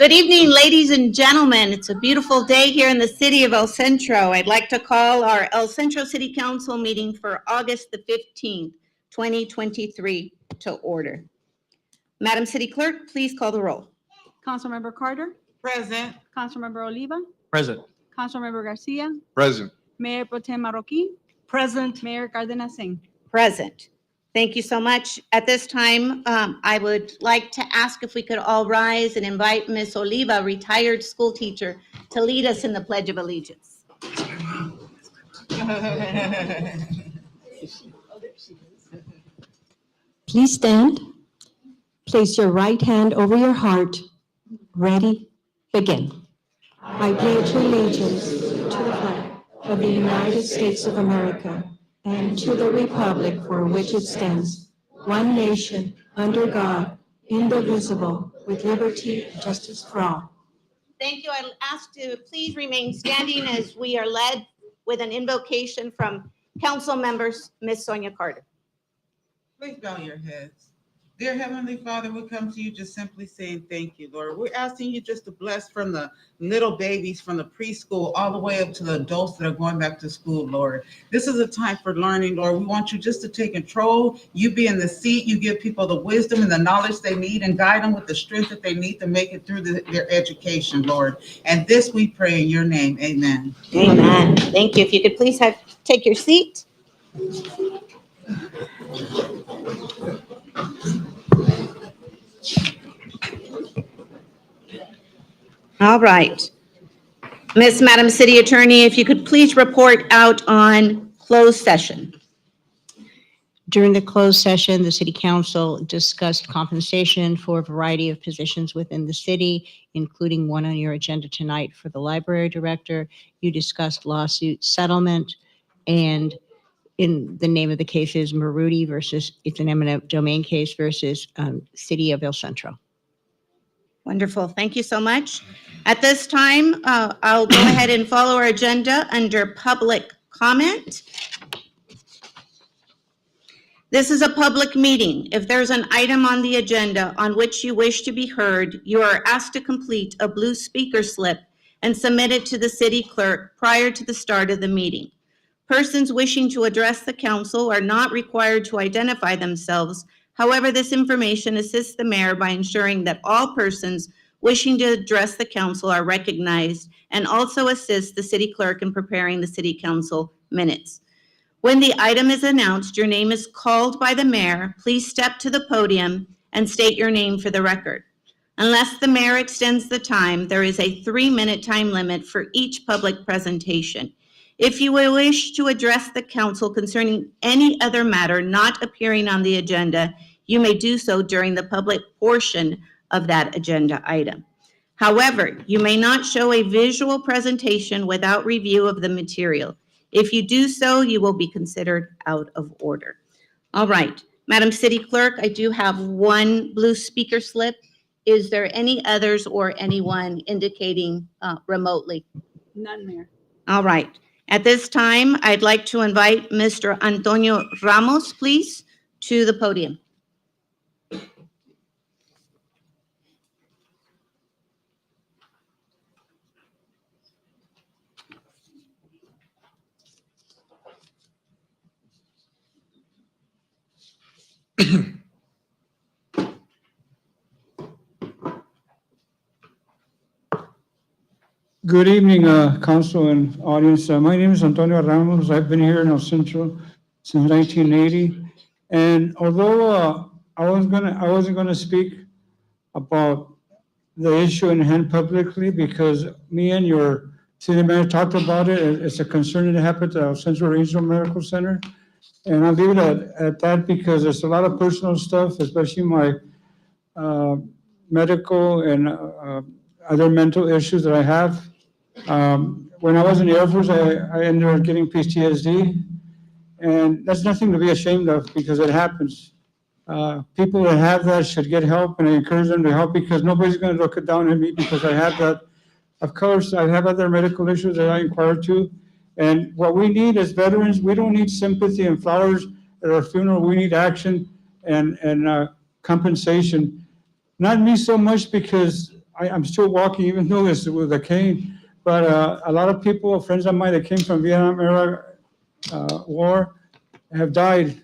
Good evening, ladies and gentlemen. It's a beautiful day here in the city of El Centro. I'd like to call our El Centro City Council meeting for August the 15th, 2023 to order. Madam City Clerk, please call the roll. Councilmember Carter, Present. Councilmember Oliva, Present. Councilmember Garcia, Present. Mayor Pro Tem Marroquin, Present. Mayor Cardenas Singh. Present. Thank you so much. At this time, I would like to ask if we could all rise and invite Ms. Oliva, retired school teacher, to lead us in the Pledge of Allegiance. Please stand. Place your right hand over your heart. Ready? Begin. I pledge allegiance to the flag of the United States of America and to the republic for which it stands, one nation, under God, indivisible, with liberty and justice for all. Thank you. I'll ask to please remain standing as we are led with an invocation from council members, Ms. Sonia Carter. Please bow your heads. Dear Heavenly Father, we come to you just simply saying thank you, Lord. We're asking you just to bless from the little babies, from the preschool, all the way up to the adults that are going back to school, Lord. This is a time for learning, Lord. We want you just to take control. You be in the seat. You give people the wisdom and the knowledge they need and guide them with the strength that they need to make it through their education, Lord. And this we pray in your name. Amen. Amen. Thank you. If you could please take your seat. All right. Madam City Attorney, if you could please report out on closed session. During the closed session, the City Council discussed compensation for a variety of positions within the city, including one on your agenda tonight for the library director. You discussed lawsuit settlement, and in the name of the case is Maruti versus, it's an eminent domain case versus City of El Centro. Wonderful. Thank you so much. At this time, I'll go ahead and follow our agenda under public comment. This is a public meeting. If there's an item on the agenda on which you wish to be heard, you are asked to complete a blue speaker slip and submit it to the city clerk prior to the start of the meeting. Persons wishing to address the council are not required to identify themselves. However, this information assists the mayor by ensuring that all persons wishing to address the council are recognized and also assists the city clerk in preparing the city council minutes. When the item is announced, your name is called by the mayor. Please step to the podium and state your name for the record. Unless the mayor extends the time, there is a 3-minute time limit for each public presentation. If you wish to address the council concerning any other matter not appearing on the agenda, you may do so during the public portion of that agenda item. However, you may not show a visual presentation without review of the material. If you do so, you will be considered out of order. All right, Madam City Clerk, I do have one blue speaker slip. Is there any others or anyone indicating remotely? None, Mayor. All right. At this time, I'd like to invite Mr. Antonio Ramos, please, to the podium. Good evening, council and audience. My name is Antonio Ramos. I've been here in El Centro since 1980. And although I wasn't gonna speak about the issue in hand publicly because me and your city manager talked about it. It's a concern that happened at El Centro Regional Medical Center. And I'll leave it at that because there's a lot of personal stuff, especially my medical and other mental issues that I have. When I was in the Air Force, I ended up getting PTSD, and that's nothing to be ashamed of because it happens. People that have that should get help, and I encourage them to help because nobody's going to look down at me because I have that. Of course, I have other medical issues that I inquire to, and what we need as veterans, we don't need sympathy and flowers at our funeral. We need action and compensation. Not me so much because I'm still walking even though it's with a cane. But a lot of people, friends of mine that came from Vietnam era war have died.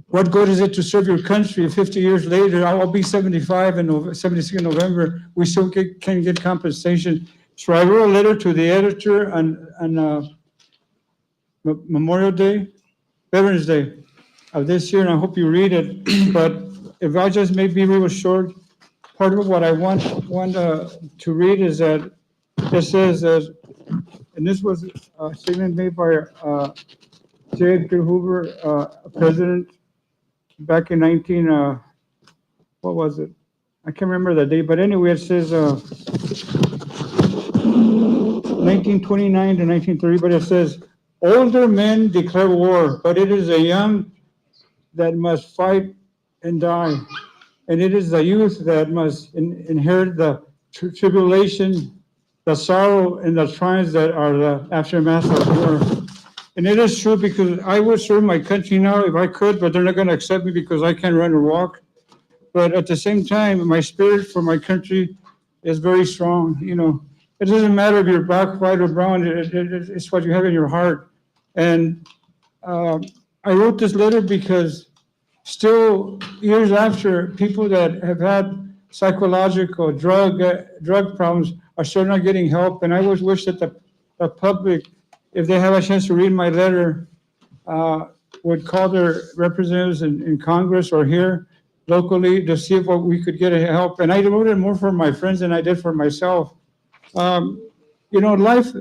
What good is it to serve your country 50 years later? I'll be 75 and 76 in November. We still can't get compensation. So I wrote a letter to the editor on Memorial Day, Veterans Day of this year, and I hope you read it. But if I just may be real short, part of what I want to read is that it says that, and this was a statement made by J. Edgar Hoover, president, back in what was it? I can't remember the date, but anyway, it says 1929 to 1930, but it says, older men declare war, but it is the young that must fight and die. And it is the youth that must inherit the tribulation, the sorrow, and the trials that are the aftermath of war. And it is true, because I would serve my country now if I could, but they're not going to accept me because I can't run or walk. But at the same time, my spirit for my country is very strong. You know, it doesn't matter if you're black, white, or brown. It's what you have in your heart. And I wrote this letter because still, years after, people that have had psychological drug problems are still not getting help. And I always wish that the public, if they have a chance to read my letter, would call their representatives in Congress or here locally to see if we could get help. And I wrote it more for my friends than I did for myself. You know, life,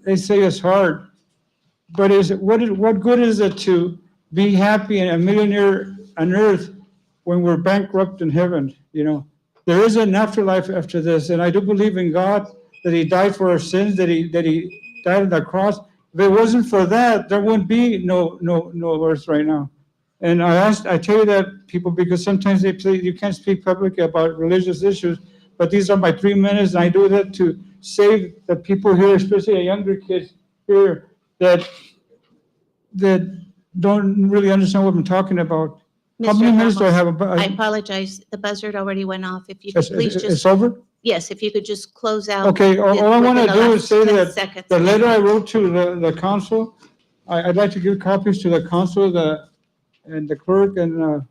they say, is hard, but what good is it to be happy and a millionaire on earth when we're bankrupt in heaven? You know, there is an afterlife after this, and I do believe in God, that He died for our sins, that He died on the cross. If it wasn't for that, there wouldn't be no earth right now. And I tell you that, people, because sometimes they say you can't speak publicly about religious issues, but these are my 3 minutes, and I do that to save the people here, especially the younger kids here, that don't really understand what I'm talking about. How Mr. many minutes do I Ramos, have? I apologize. The buzzard already went off. If you could please It's just, over? yes, if you could just close out. Okay, all I want to within the do last is say 10 that seconds. the letter I wrote to the council, I'd like to give copies to the council, and the clerk, and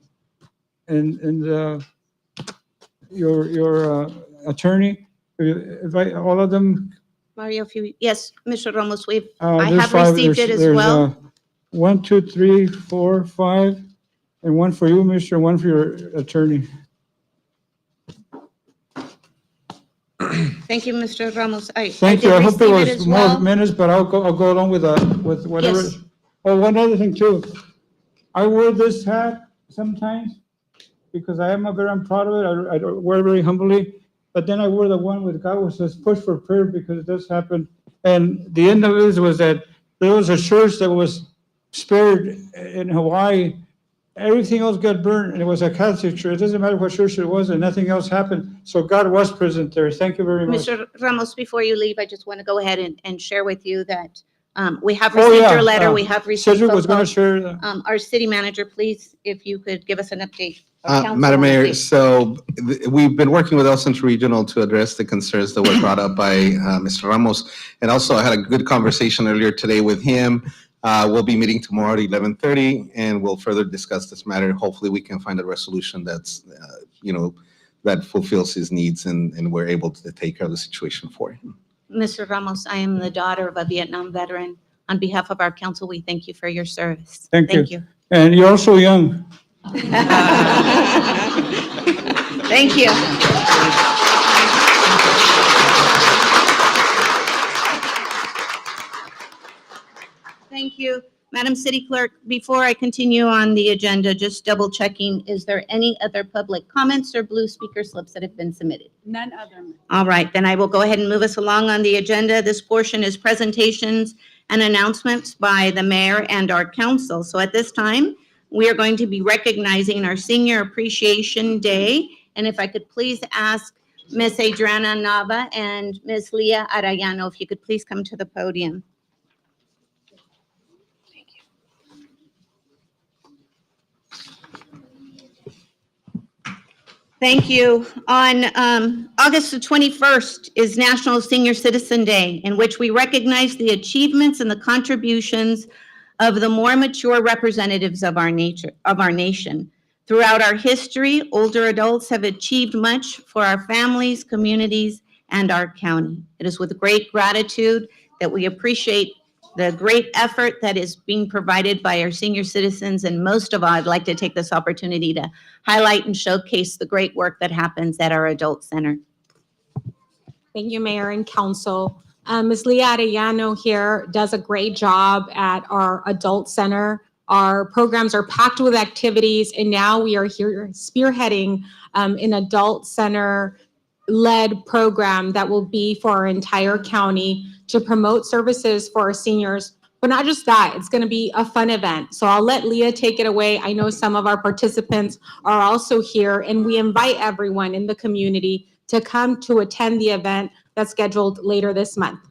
your attorney. If all of them, Mario, if you, yes, Mr. Ramos, I there's have five. received it as There's, well. 1, 2, 3, 4, 5, and one for you, Mr., and one for your attorney. Thank you, Mr. Ramos. I Thank you. did I hope it receive it was as more well. minutes, but I'll go along with whatever. Yes. Oh, one other thing too. I wear this hat sometimes because I am very proud of it. I wear it very humbly. But then I wore the one with God, which says push for prayer, because it does happen. And the end of it was that there was a church that was spared in Hawaii. Everything else got burned, and it was a Catholic church. It doesn't matter what church it was, and nothing else happened. So God was present there. Thank you very much. Mr. Ramos, before you leave, I just want to go ahead and share with you that we have Oh, received yeah, your letter. We have received Cedric was going to photos. share. Our city manager, please, if you could give us an update. or council Madam an Mayor, update. so we've been working with El Centro Regional to address the concerns that were brought up by Mr. Ramos. And also, I had a good conversation earlier today with him. We'll be meeting tomorrow at 11:30, and we'll further discuss this matter. Hopefully, we can find a resolution that's, that fulfills his needs, and we're able to take care of the situation for him. Mr. Ramos, I am the daughter of a Vietnam veteran. On behalf of our council, we thank you for your service. Thank you. Thank you. And you're also young. Thank you. Thank you. Madam City Clerk, before I continue on the agenda, just double checking, is there any other public comments or blue speaker slips that have been submitted? None other. All right, then I will go ahead and move us along on the agenda. This portion is presentations and announcements by the mayor and our council. So at this time, we are going to be recognizing our Senior Appreciation Day. And if I could please ask Miss Adriana Nava and Miss Leah Arayano, if you could please come to the podium. Thank you. On August the 21st is National Senior Citizen Day, in which we recognize the achievements and the contributions of the more mature representatives of our nation. Throughout our history, older adults have achieved much for our families, communities, and our county. It is with great gratitude that we appreciate the great effort that is being provided by our senior citizens, and most of all, I'd like to take this opportunity to highlight and showcase the great work that happens at our Adult Center. Thank you, Mayor and Council. Ms. Leah Arellano here does a great job at our Adult Center. Our programs are packed with activities, and now we are here spearheading an Adult Center-led program that will be for our entire county to promote services for our seniors. But not just that, it's going to be a fun event. So I'll let Leah take it away. I know some of our participants are also here, and we invite everyone in the community to come to attend the event that's scheduled later this month.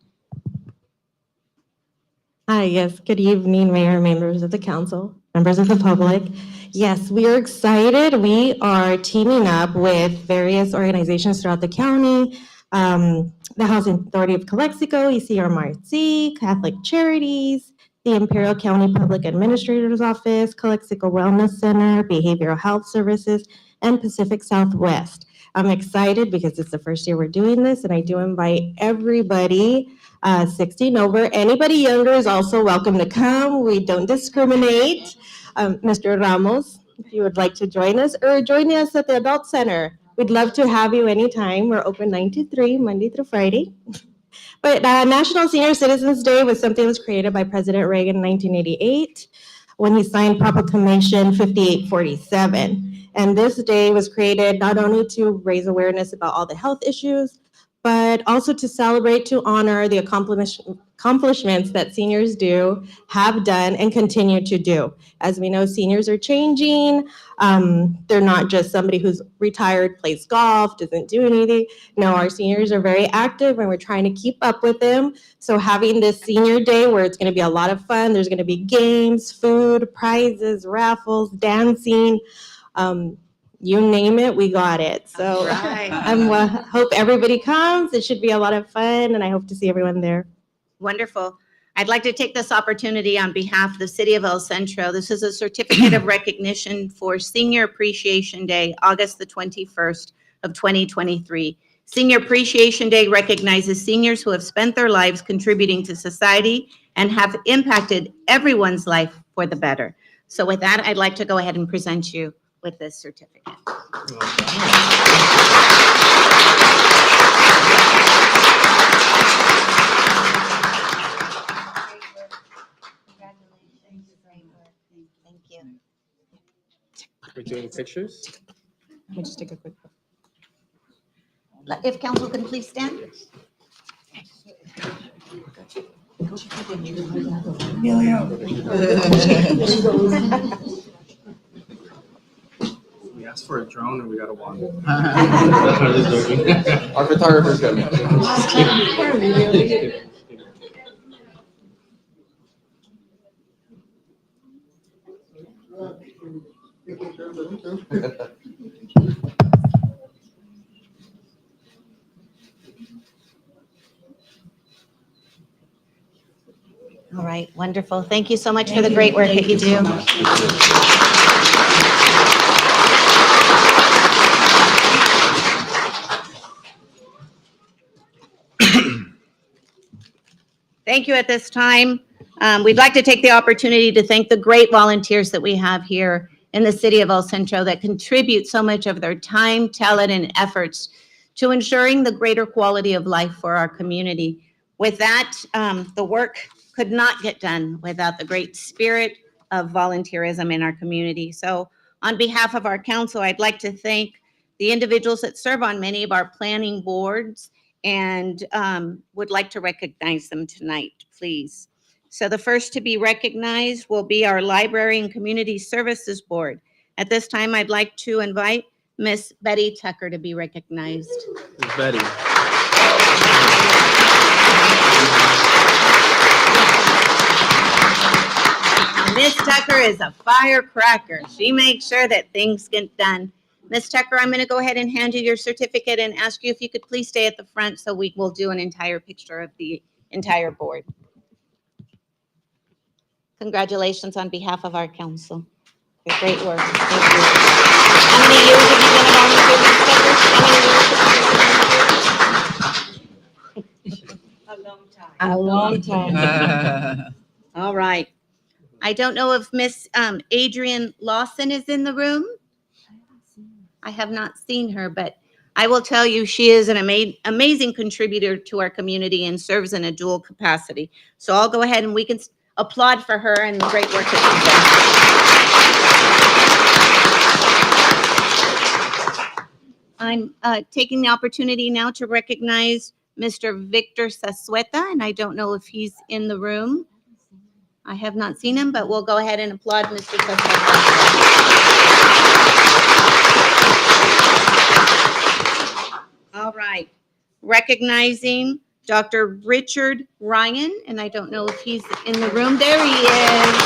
Hi, yes, good evening, Mayor, members of the council, members of the public. Yes, we are excited. We are teaming up with various organizations throughout the county, the Housing Authority of Calexico, ECRMRC, Catholic Charities, the Imperial County Public Administrator's Office, Calexico Wellness Center, Behavioral Health Services, and Pacific Southwest. I'm excited because it's the first year we're doing this, and I do invite everybody 16 over. Anybody younger is also welcome to come. We don't discriminate. Mr. Ramos, if you would like to join us or join us at the Adult Center, we'd love to have you anytime. We're open 9 to 3, Monday through Friday. But National Senior Citizens Day was something that was created by President Reagan in 1988 when he signed Proclamation 5847. And this day was created not only to raise awareness about all the health issues, but also to celebrate, to honor the accomplishments that seniors have done, and continue to do. As we know, seniors are changing. They're not just somebody who's retired, plays golf, doesn't do anything. No, our seniors are very active, and we're trying to keep up with them. So having this senior day where it's going to be a lot of fun, there's going to be games, food, prizes, raffles, dancing, you name it, we got it. So Right. I hope everybody comes. It should be a lot of fun, and I hope to see everyone there. Wonderful. I'd like to take this opportunity on behalf of the City of El Centro. This is a certificate of recognition for Senior Appreciation Day, August the 21st of 2023. Senior Appreciation Day recognizes seniors who have spent their lives contributing to society and have impacted everyone's life for the better. So with that, I'd like to go ahead and present you with this certificate. Thank you. We're doing pictures? Let me just take a quick. If council can please stand. We asked for a drone and we got a wand. Our photographer's got All right, wonderful. Thank you so much for the great work that you do. Thank you at this time. We'd like to take the opportunity to thank the great volunteers that we have here in the City of El Centro that contribute so much of their time, talent, and efforts to ensuring the greater quality of life for our community. With that, the work could not get done without the great spirit of volunteerism in our community. So on behalf of our council, I'd like to thank the individuals that serve on many of our planning boards and would like to recognize them tonight, please. So the first to be recognized will be our Library and Community Services Board. At this time, I'd like to invite Miss Betty Tucker to be recognized. Betty. Miss Tucker is a firecracker. She makes sure that things get done. Ms. Tucker, I'm going to go ahead and hand you your certificate and ask you if you could please stay at the front so we will do an entire picture of the entire board. Congratulations on behalf of our council. Your great work. Thank you. How many years have you been a volunteer, Ms. Tucker? How many years? A long time. All right. I don't know if Miss Adrienne Lawson is in the room. I have not seen her, but I will tell you she is an amazing contributor to our community and serves in a dual capacity. So I'll go ahead and we can applaud for her and the great work that she's done. I'm taking the opportunity now to recognize Mr. Victor Sasueta, and I don't know if he's in the room. I have not seen him, but we'll go ahead and applaud Mr. Sasueta. All right. Recognizing Dr. Richard Ryan, and I don't know if he's in the room. There he is.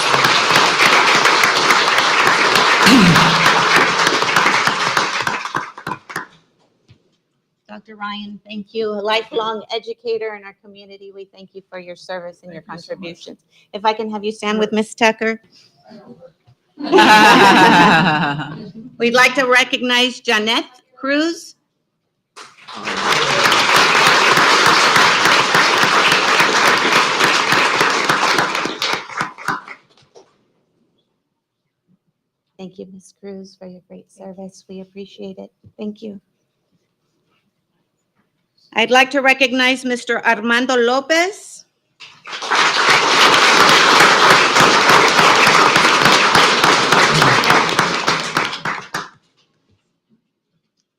Dr. Ryan, thank you. A lifelong educator in our community. We thank you for your service and your contributions. If I can have you stand with Ms. Tucker. We'd like to recognize Janette Cruz. Thank you, Ms. Cruz, for your great service. We appreciate it. Thank you. I'd like to recognize Mr. Armando Lopez.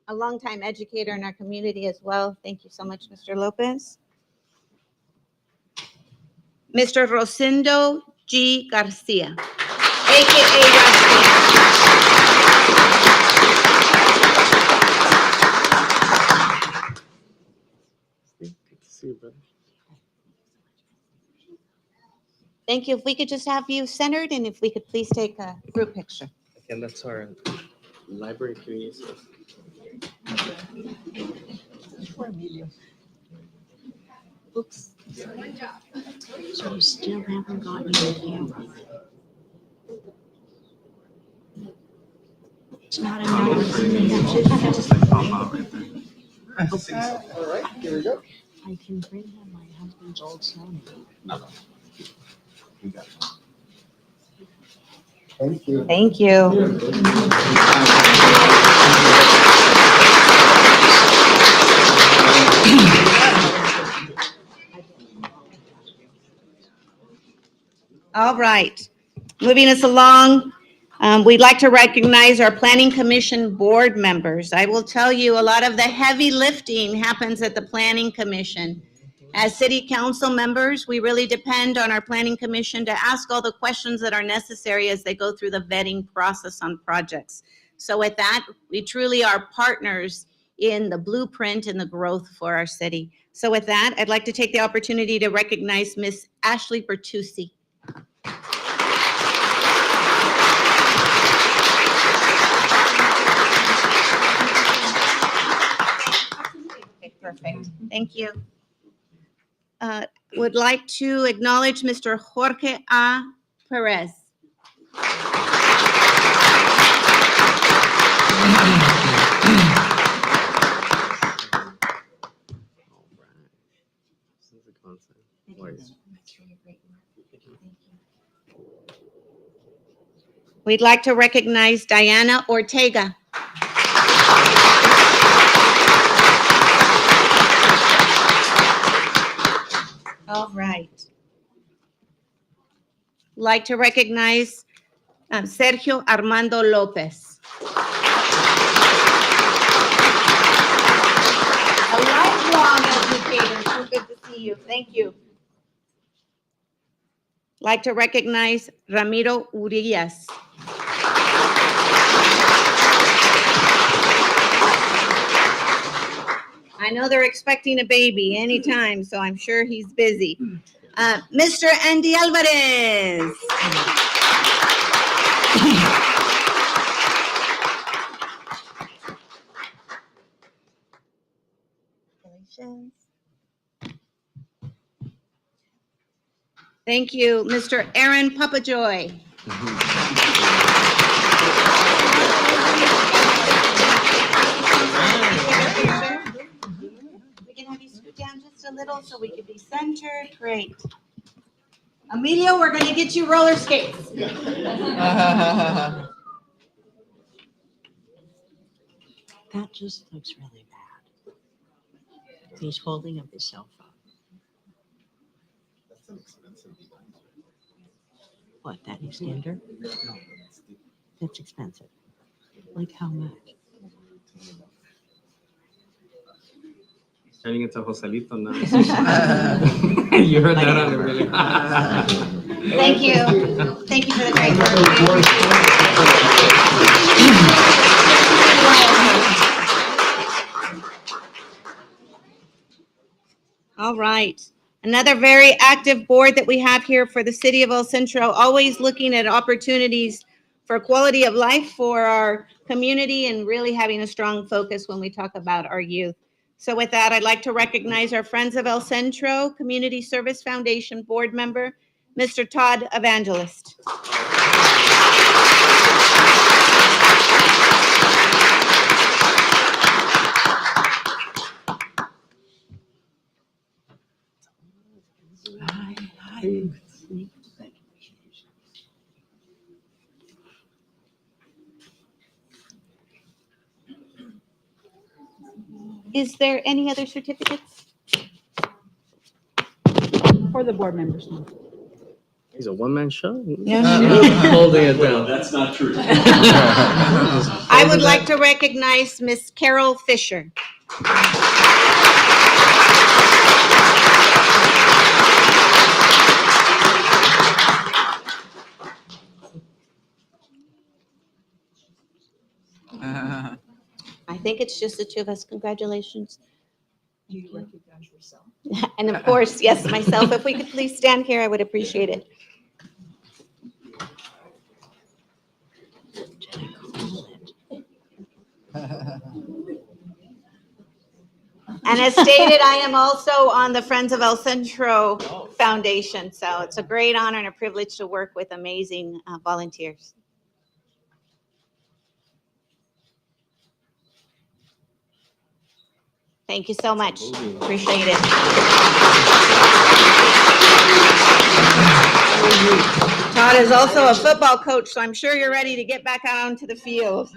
A longtime educator in our community as well. Thank you so much, Mr. Lopez. Mr. Rosendo G. Garcia, AKA Garcia. Good to see you, brother. Thank you. If we could just have you centered and if we could please take a group picture. Again, that's our library community. So Oops. So you still haven't gotten your camera. It's not another thing. all right, here we go. I can bring him my husband's old cell. Thank you. Thank you. All right. Moving us along, we'd like to recognize our Planning Commission board members. I will tell you, a lot of the heavy lifting happens at the Planning Commission. As city council members, we really depend on our Planning Commission to ask all the questions that are necessary as they go through the vetting process on projects. So with that, we truly are partners in the blueprint and the growth for our city. So with that, I'd like to take the opportunity to recognize Miss Ashley Bertucci. Okay, perfect. Thank you. Would like to acknowledge Mr. Jorge A. Perez. We'd like to recognize Diana Ortega. All right. Like to recognize Sergio Armando Lopez. A lifelong educator. So good to see you. Thank you. Like to recognize Ramiro Urias. I know they're expecting a baby anytime, so I'm sure he's busy. Mr. Andy Alvarez. Thank you. Mr. Aaron Papajoy. We can have you scoot down just a little so we can be centered. Great. Emilio, we're going to get you roller skates. That just looks really bad. He's holding up his cell phone. What, that extender? That's expensive. Like how much? Turning into Joselito now. You heard that on the really. Thank you. Thank you for the great work. All right. Another very active board that we have here for the city of El Centro, always looking at opportunities for quality of life for our community and really having a strong focus when we talk about our youth. So with that, I'd like to recognize our Friends of El Centro Community Service Foundation board member, Mr. Todd Evangelist. Hi. Is there any other certificates? For the board members. He's a one-man show. Yeah. Holding it down. That's not true. I would like to recognize Miss Carol Fisher. I think it's just the two of us. Congratulations. Do you recognize yourself? And of course, yes, myself. If we could please stand here, I would appreciate it. And as stated, I am also on the Friends of El Centro Foundation. So it's a great honor and a privilege to work with amazing volunteers. Thank you so much. Appreciate it. Todd is also a football coach, so I'm sure you're ready to get back out onto the field.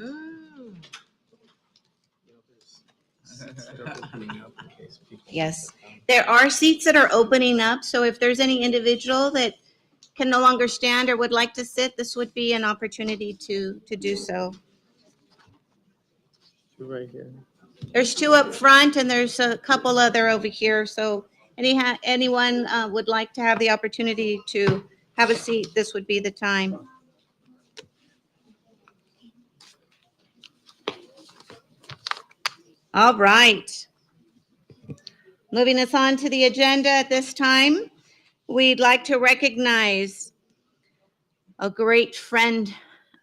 Yes, there are seats that are opening up, so if there's any individual that can no longer stand or would like to sit, this would be an opportunity to do so. Right here. There's two up front and there's a couple other over here, so anyone would like to have the opportunity to have a seat, this would be the time. All right. Moving us on to the agenda at this time, we'd like to recognize a great friend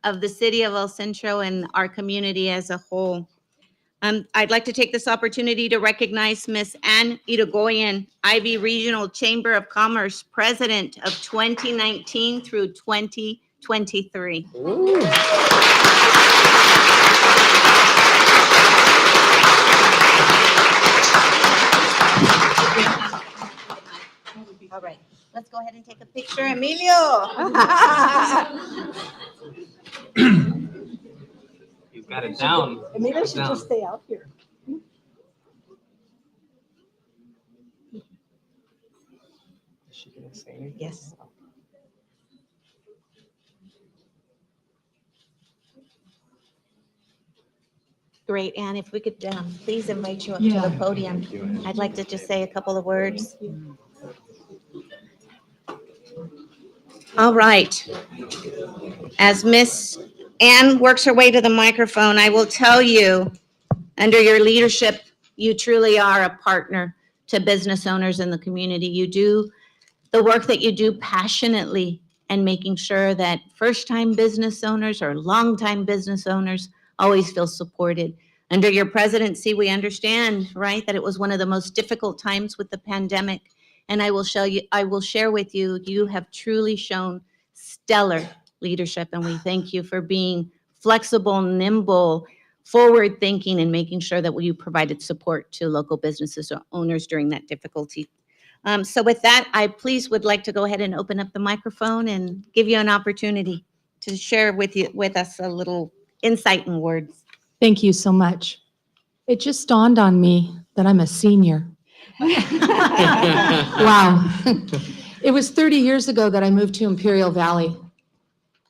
of the city of El Centro and our community as a whole. I'd like to take this opportunity to recognize Miss Ann Irigoyen, Ivy Regional Chamber of Commerce President of 2019 through 2023. All right, let's go ahead and take a picture. Emilio. He's got it down. Maybe I It's should down. just stay out here. Is she gonna say anything? Yes. Great, Anne, if we could please invite you up to the podium. I'd like to just say a couple of words. All right. As Miss Anne works her way to the microphone, I will tell you, under your leadership, you truly are a partner to business owners in the community. You do the work that you do passionately and making sure that first-time business owners or long-time business owners always feel supported. Under your presidency, we understand, right, that it was one of the most difficult times with the pandemic. And I will share with you, you have truly shown stellar leadership, and we thank you for being flexible, nimble, forward-thinking, and making sure that you provided support to local businesses or owners during that difficulty. So with that, I please would like to go ahead and open up the microphone and give you an opportunity to share with us a little insight and words. Thank you so much. It just dawned on me that I'm a senior. Wow. It was 30 years ago that I moved to Imperial Valley,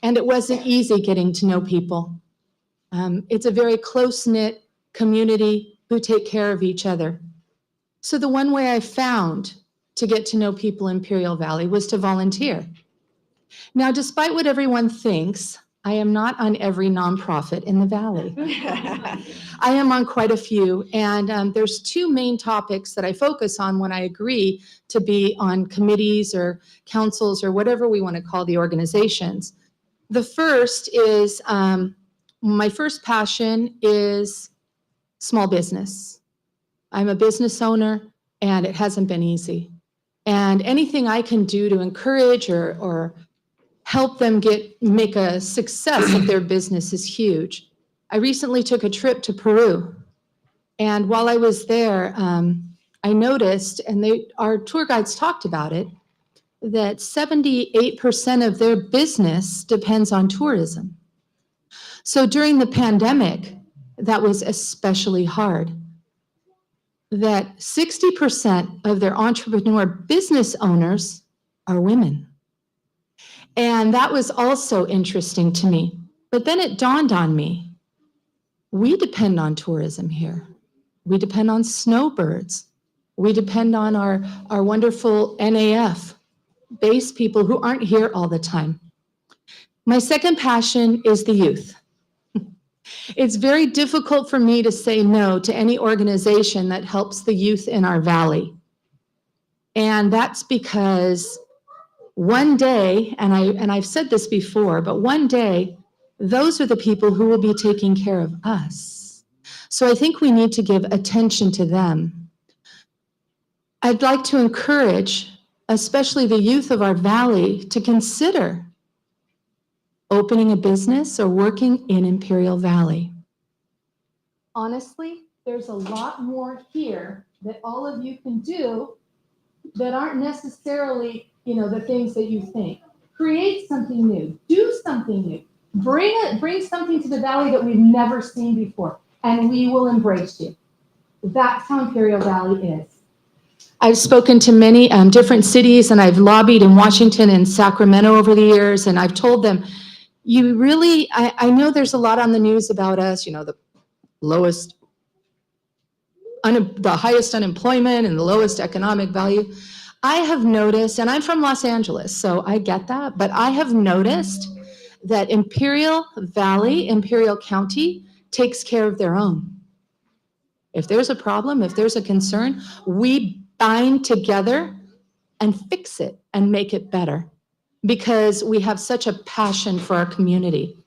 and it wasn't easy getting to know people. It's a very close-knit community who take care of each other. So the one way I found to get to know people in Imperial Valley was to volunteer. Now, despite what everyone thinks, I am not on every nonprofit in the Valley. I am on quite a few, and there's two main topics that I focus on when I agree to be on committees or councils or whatever we want to call the organizations. The first is, my first passion is small business. I'm a business owner, and it hasn't been easy. And anything I can do to encourage or help them make a success of their business is huge. I recently took a trip to Peru, and while I was there, I noticed, and our tour guides talked about it, that 78% of their business depends on tourism. So during the pandemic, that was especially hard. That 60% of their entrepreneur business owners are women. And that was also interesting to me. But then it dawned on me, we depend on tourism here. We depend on snowbirds. We depend on our wonderful NAF base people who aren't here all the time. My second passion is the youth. It's very difficult for me to say no to any organization that helps the youth in our valley. And that's because one day, and I've said this before, but one day, those are the people who will be taking care of us. So I think we need to give attention to them. I'd like to encourage, especially the youth of our valley, to consider opening a business or working in Imperial Valley. Honestly, there's a lot more here that all of you can do that aren't necessarily, the things that you think. Create something new, do something new, bring something to the valley that we've never seen before, and we will embrace you. That's how Imperial Valley is. I've spoken to many different cities, and I've lobbied in Washington and Sacramento over the years, and I've told them, you really, I know there's a lot on the news about us, the lowest, the highest unemployment and the lowest economic value. I have noticed, and I'm from Los Angeles, so I get that, but I have noticed that Imperial Valley, Imperial County takes care of their own. If there's a problem, if there's a concern, we bind together and fix it and make it better because we have such a passion for our community.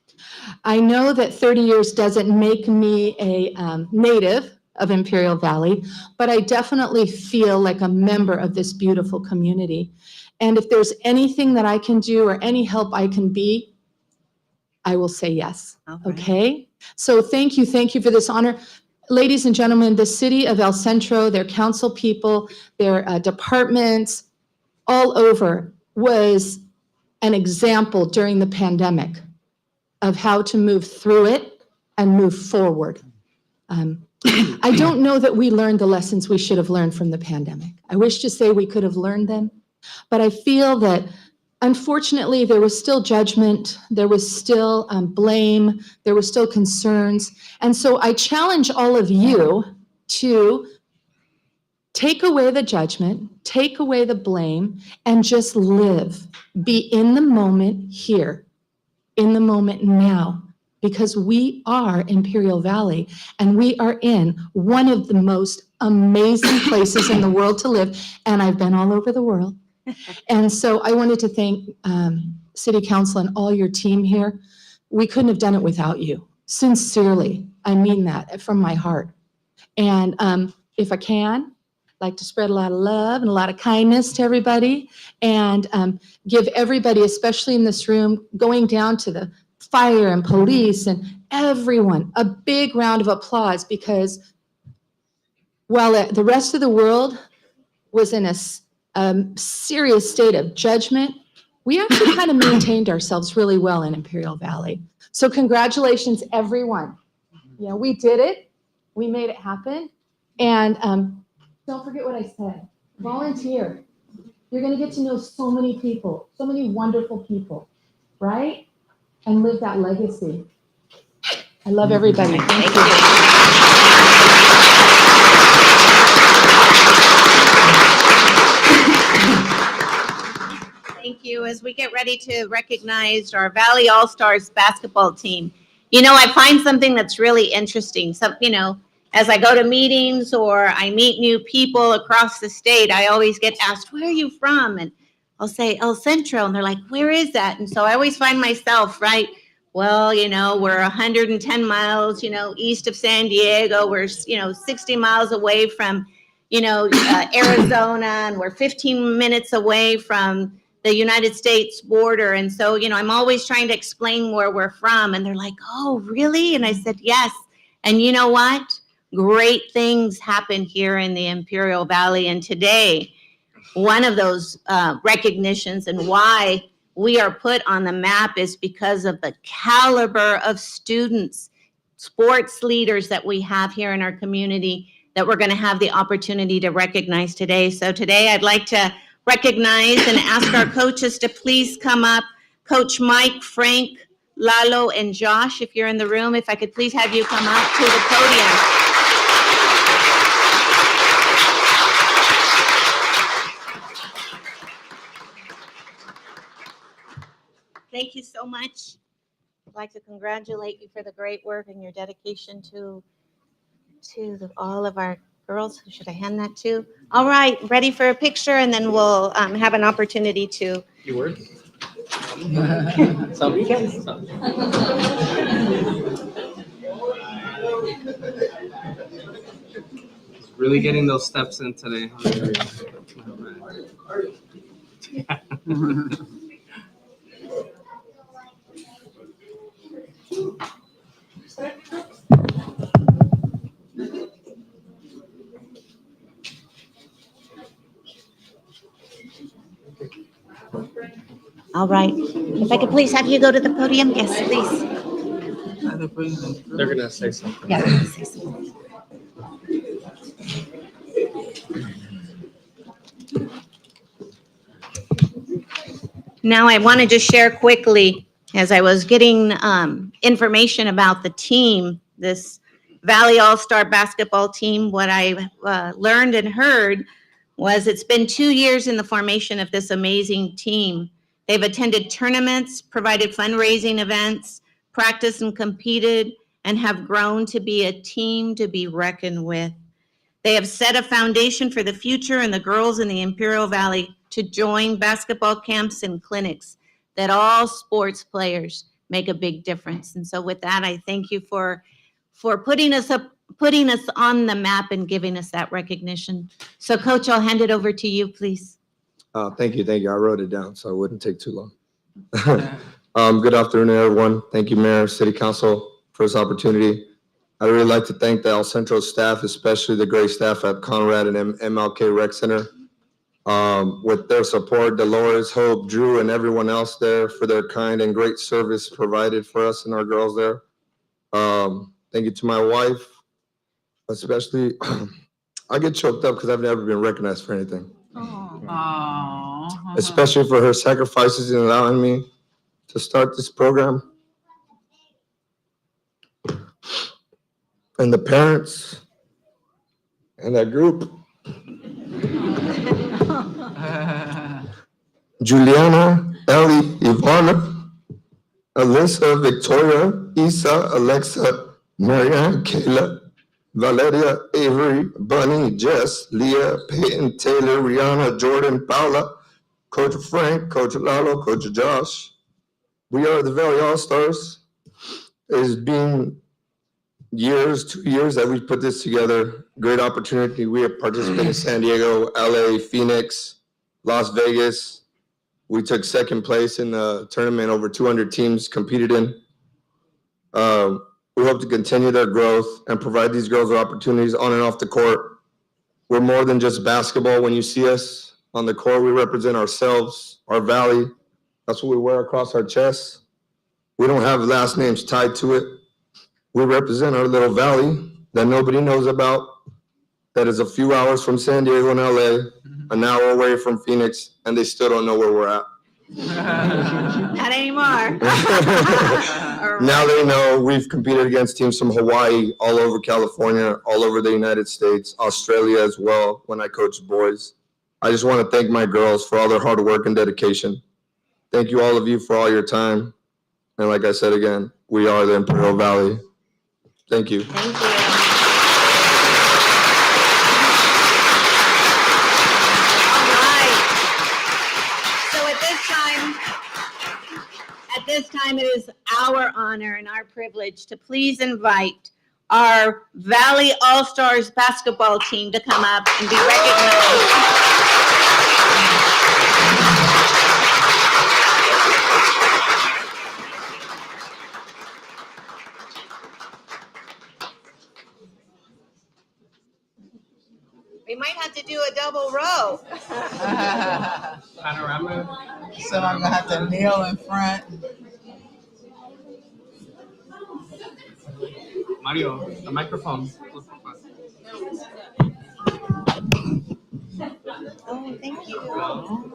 I know that 30 years doesn't make me a native of Imperial Valley, but I definitely feel like a member of this beautiful community. And if there's anything that I can do or any help I can be, I will say yes. Okay? So thank you for this honor. Ladies and gentlemen, the city of El Centro, their council people, their departments, all over was an example during the pandemic of how to move through it and move forward. I don't know that we learned the lessons we should have learned from the pandemic. I wish to say we could have learned them, but I feel that unfortunately there was still judgment, there was still blame, there were still concerns. And so I challenge all of you to take away the judgment, take away the blame, and just live. Be in the moment here, in the moment now. Because we are Imperial Valley and we are in one of the most amazing places in the world to live. And I've been all over the world. And so I wanted to thank City Council and all your team here. We couldn't have done it without you. Sincerely, I mean that from my heart. And if I can, like to spread a lot of love and a lot of kindness to everybody and give everybody, especially in this room, going down to the fire and police and everyone, a big round of applause because while the rest of the world was in a serious state of judgment, we actually kind of maintained ourselves really well in Imperial Valley. So congratulations, everyone. You know, we did it. We made it happen. And don't forget what I said. Volunteer. You're going to get to know so many people, so many wonderful people, right? And live that legacy. I love everybody. Thank you. Thank you. As we get ready to recognize our Valley All-Stars basketball team, you know, I find something that's really interesting. As I go to meetings or I meet new people across the state, I always get asked, "Where are you from?" And I'll say, "El Centro." And they're like, "Where is that?" And so I always find myself, right? Well, we're 110 miles, east of San Diego. We're, 60 miles away from, Arizona, and we're 15 minutes away from the United States border. And so, I'm always trying to explain where we're from. And they're like, "Oh, really?" And I said, "Yes." And you know what? Great things happen here in the Imperial Valley. And today, one of those recognitions and why we are put on the map is because of the caliber of students, sports leaders that we have here in our community that we're going to have the opportunity to recognize today. So today I'd like to recognize and ask our coaches to please come up. Coach Mike, Frank, Lalo, and Josh, if you're in the room, if I could please have you come up to the podium. Thank you so much. I'd like to congratulate you for the great work and your dedication to all of our girls. Who should I hand that to? All right, ready for a picture, and then we'll have an opportunity to. You work? Some. Really getting those steps in today. All right. If I could please have you go to the podium. Yes, please. They're gonna say something. Yeah. Say something. Now, I want to just share quickly, as I was getting information about the team, this Valley All-Star basketball team, what I learned and heard was it's been 2 years in the formation of this amazing team. They've attended tournaments, provided fundraising events, practiced and competed, and have grown to be a team to be reckoned with. They have set a foundation for the future and the girls in the Imperial Valley to join basketball camps and clinics that all sports players make a big difference. And so with that, I thank you for putting us on the map and giving us that recognition. So Coach, I'll hand it over to you, please. Thank you. I wrote it down so it wouldn't take too long. Good afternoon, everyone. Thank you, Mayor, City Council, for this opportunity. I'd really like to thank the El Centro staff, especially the great staff at Conrad and MLK Rec Center. With their support, Dolores, Hope, Drew, and everyone else there for their kind and great service provided for us and our girls there. Thank you to my wife, especially. I get choked up because I've never been recognized for anything. Especially for her sacrifices in allowing me to start this program. And the parents and that group. Juliana, Ellie, Ivana, Alyssa, Victoria, Isa, Alexa, Marianne, Kayla, Valeria, Avery, Bunny, Jess, Leah, Peyton, Taylor, Rihanna, Jordan, Paula, Coach Frank, Coach Lalo, Coach Josh. We are the Valley All-Stars. It is being years, 2 years that we put this together. Great opportunity. We have participated in San Diego, LA, Phoenix, Las Vegas. We took second place in the tournament. Over 200 teams competed in. We hope to continue their growth and provide these girls with opportunities on and off the court. We're more than just basketball. When you see us on the court, we represent ourselves, our valley. That's what we wear across our chests. We don't have last names tied to it. We represent our little valley that nobody knows about, that is a few hours from San Diego and LA, an hour away from Phoenix, and they still don't know where we're at. Not anymore. Now they know. We've competed against teams from Hawaii, all over California, all over the United States, Australia as well, when I coached boys. I just want to thank my girls for all their hard work and dedication. Thank you, all of you, for all your time. And like I said again, we are the Imperial Valley. Thank you. Thank you. All right. So at this time, it is our honor and our privilege to please invite our Valley All-Stars basketball team to come up and be recognized. We might have to do a double row. Panorama. So I'm gonna have to kneel in front. Mario, the microphone. Oh, thank you. No.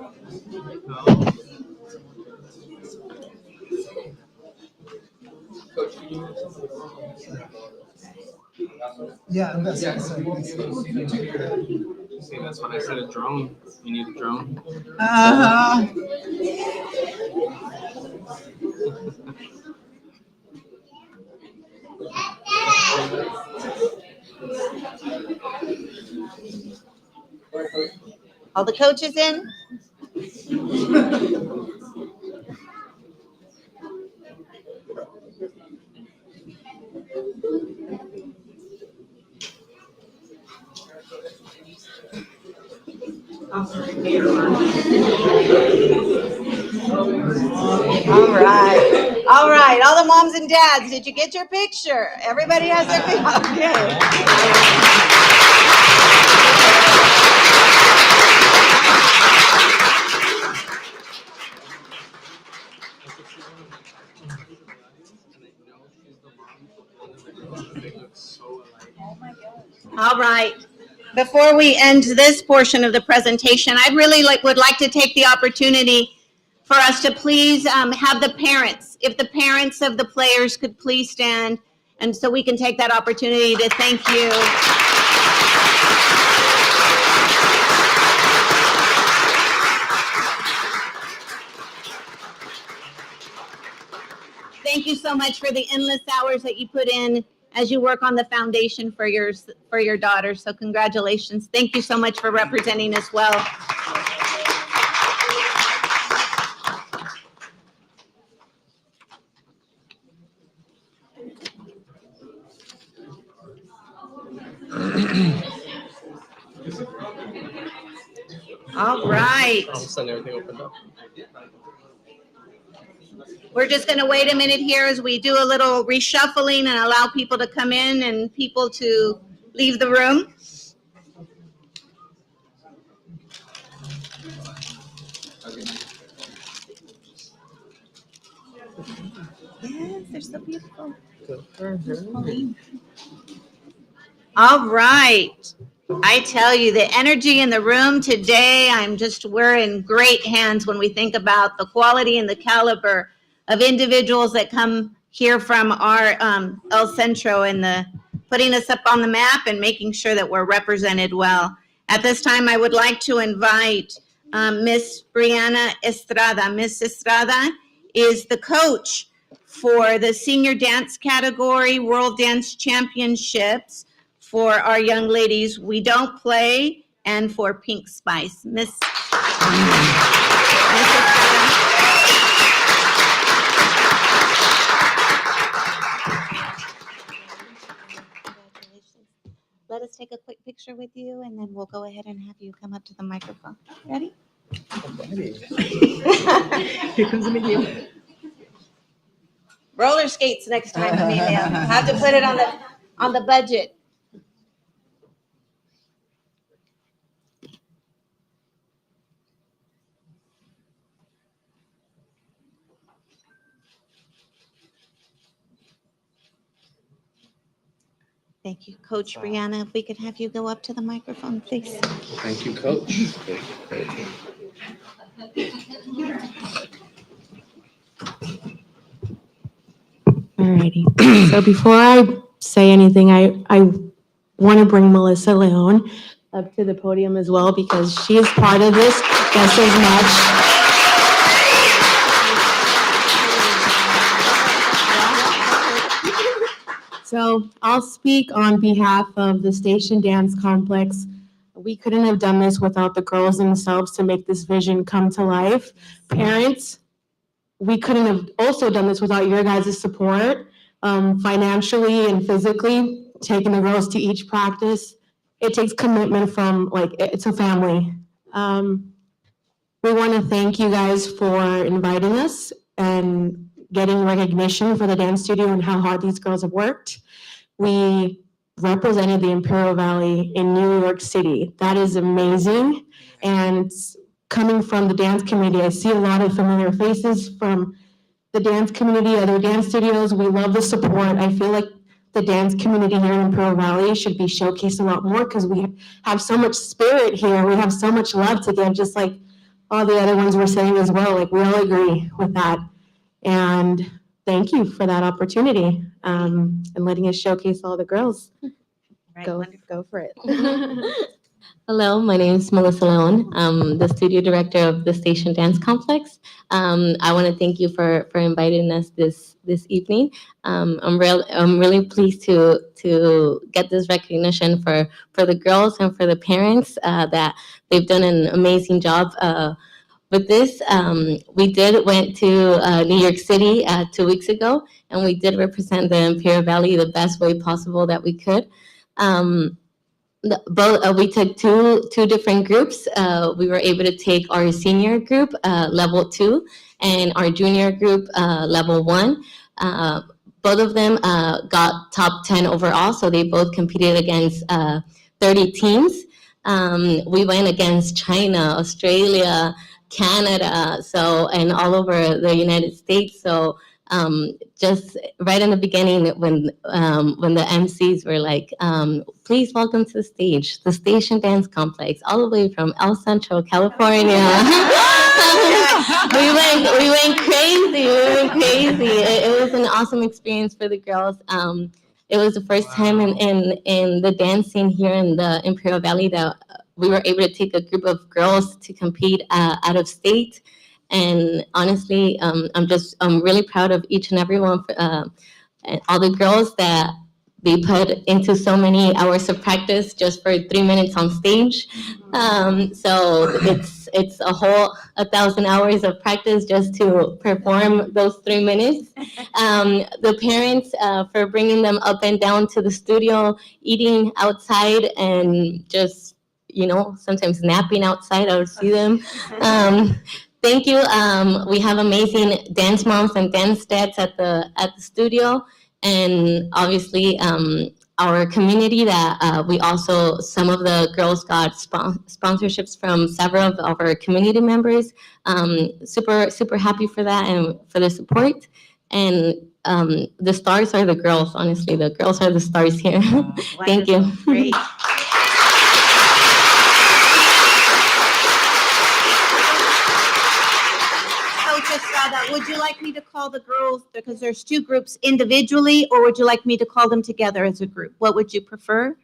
Yeah, and that's See, that's when I said a drone. You need a drone. Uh-huh. All the coaches in? All right. All right. All the moms and dads, did you get your picture? Everybody has their picture. Okay. All right. Before we end this portion of the presentation, I really would like to take the opportunity for us to please have the parents, if the parents of the players could please stand, and so we can take that opportunity to thank you. Thank you so much for the endless hours that you put in as you work on the foundation for your daughter. So congratulations. Thank you so much for representing us well. All right. All of a sudden, everything opened up. We're just going to wait a minute here as we do a little reshuffling and allow people to come in and people to leave the room. Yes, they're so beautiful. All right. I tell you, the energy in the room today, we're in great hands when we think about the quality and the caliber of individuals that come here from our El Centro and putting us up on the map and making sure that we're represented well. At this time, I would like to invite Miss Brianna Estrada. Miss Estrada is the coach for the senior dance category World Dance Championships for our young ladies, We Don't Play, and for Pink Spice. Miss take a quick picture with you, and then we'll go ahead and have you come up to the microphone. Ready? Here comes Emilio. Roller skates next time, Emilio. Have to put it on the budget. Thank you. Coach Brianna, if we could have you go up to the microphone, please. Thank you, Coach. Alrighty. So before I say anything, I want to bring Melissa Leon up to the podium as well because she is part of this just as much. So I'll speak on behalf of the Station Dance Complex. We couldn't have done this without the girls themselves to make this vision come to life. Parents, we couldn't have also done this without your guys' support, financially and physically, taking the girls to each practice. It takes commitment from, it's a family. We want to thank you guys for inviting us and getting recognition for the dance studio and how hard these girls have worked. We represented the Imperial Valley in New York City. That is amazing. And coming from the dance community, I see a lot of familiar faces from the dance community, other dance studios. We love the support. I feel like the dance community here in Imperial Valley should be showcased a lot more because we have so much spirit here. We have so much love to give, just like all the other ones were saying as well. Like, we all agree with that. And thank you for that opportunity, and letting us showcase all the girls. Right, Go wonderful. for it. Hello, my name is Melissa Leon. I'm the studio director of the Station Dance Complex. I want to thank you for inviting us this evening. I'm really pleased to get this recognition for the girls and for the parents, that they've done an amazing job with this. We went to New York City 2 weeks ago, and we did represent the Imperial Valley the best way possible that we could. We took two different groups. We were able to take our senior group, level 2, and our junior group, level 1. Both of them got top 10 overall, so they both competed against 30 teams. We went against China, Australia, Canada, and all over the United States. So just right in the beginning, when the MCs were like, please welcome to the stage, the Station Dance Complex, all the way from El Centro, California. we went crazy. It was an awesome experience for the girls. It was the first time in the dance scene here in the Imperial Valley that we were able to take a group of girls to compete out of state. And honestly, I'm really proud of each and every one, and all the girls that they put into so many hours of practice just for 3 minutes on stage. So it's a whole 1,000 hours of practice just to perform those 3 minutes. The parents, for bringing them up and down to the studio, eating outside, and just, sometimes napping outside. I would see them. Thank you. We have amazing dance moms and dance dads at the studio, and obviously our community that we also, some of the girls got sponsorships from several of our community members. Super happy for that and for the support. And the stars are the girls. Honestly, the girls are the stars here. Thank you. Wonderful. Great. Coach Estrada, would you like me to call the girls, because there's 2 groups, individually, or would you like me to call them together as a group? What would you prefer?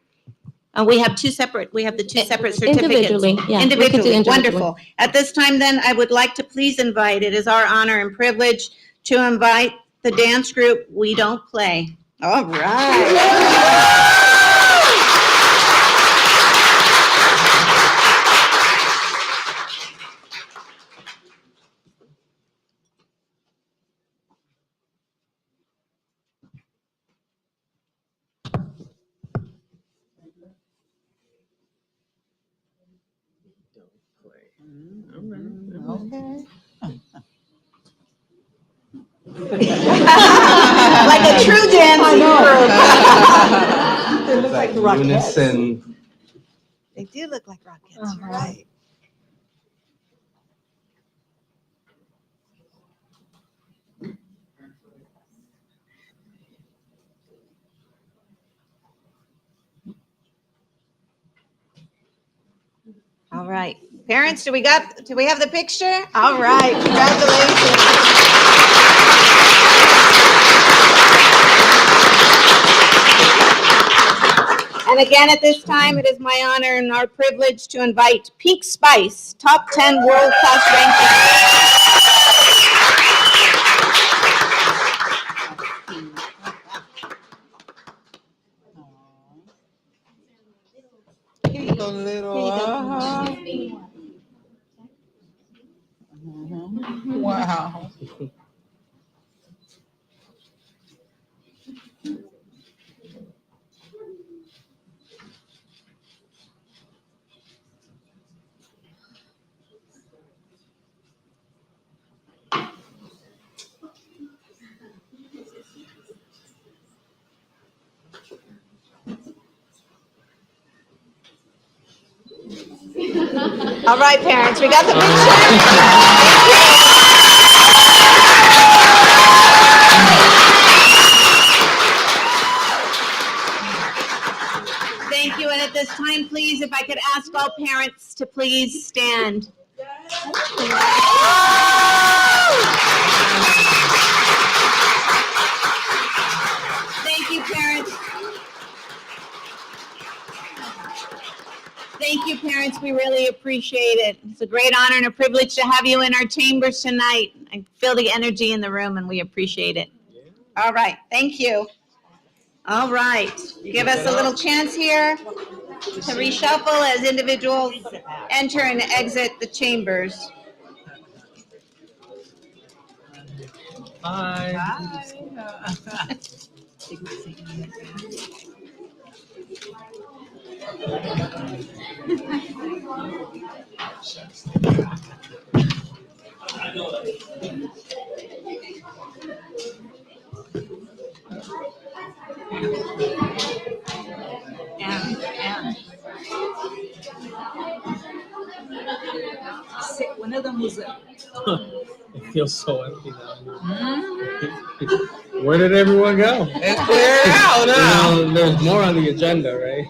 We have the 2 separate certificates. Individually, yeah. We could do Individually, individually. wonderful. At this time then, I would like to please invite, it is our honor and privilege to invite the dance group, We Don't Play. All right. Okay. Like a true dancing group. They look like Rockettes. Unison. They do look like Rockettes, you're right. All right. Parents, do we have the picture? All right, congratulations. And again, at this time, it is my honor and our privilege to invite Peak Spice, top 10 world-class ranking. Here you go, little. Wow. All right, parents, we got the picture. Thank you, and at this time, please, if I could ask all parents to please stand. Thank you, parents. Thank you, parents. We really appreciate it. It's a great honor and a privilege to have you in our chambers tonight. I feel the energy in the room, and we appreciate it. All right, thank you. All right, give us a little chance here to reshuffle as individuals enter and exit the chambers. One of them was It feels so empty now. Where did everyone go? It's cleared out now. You know, there's more on the agenda, right?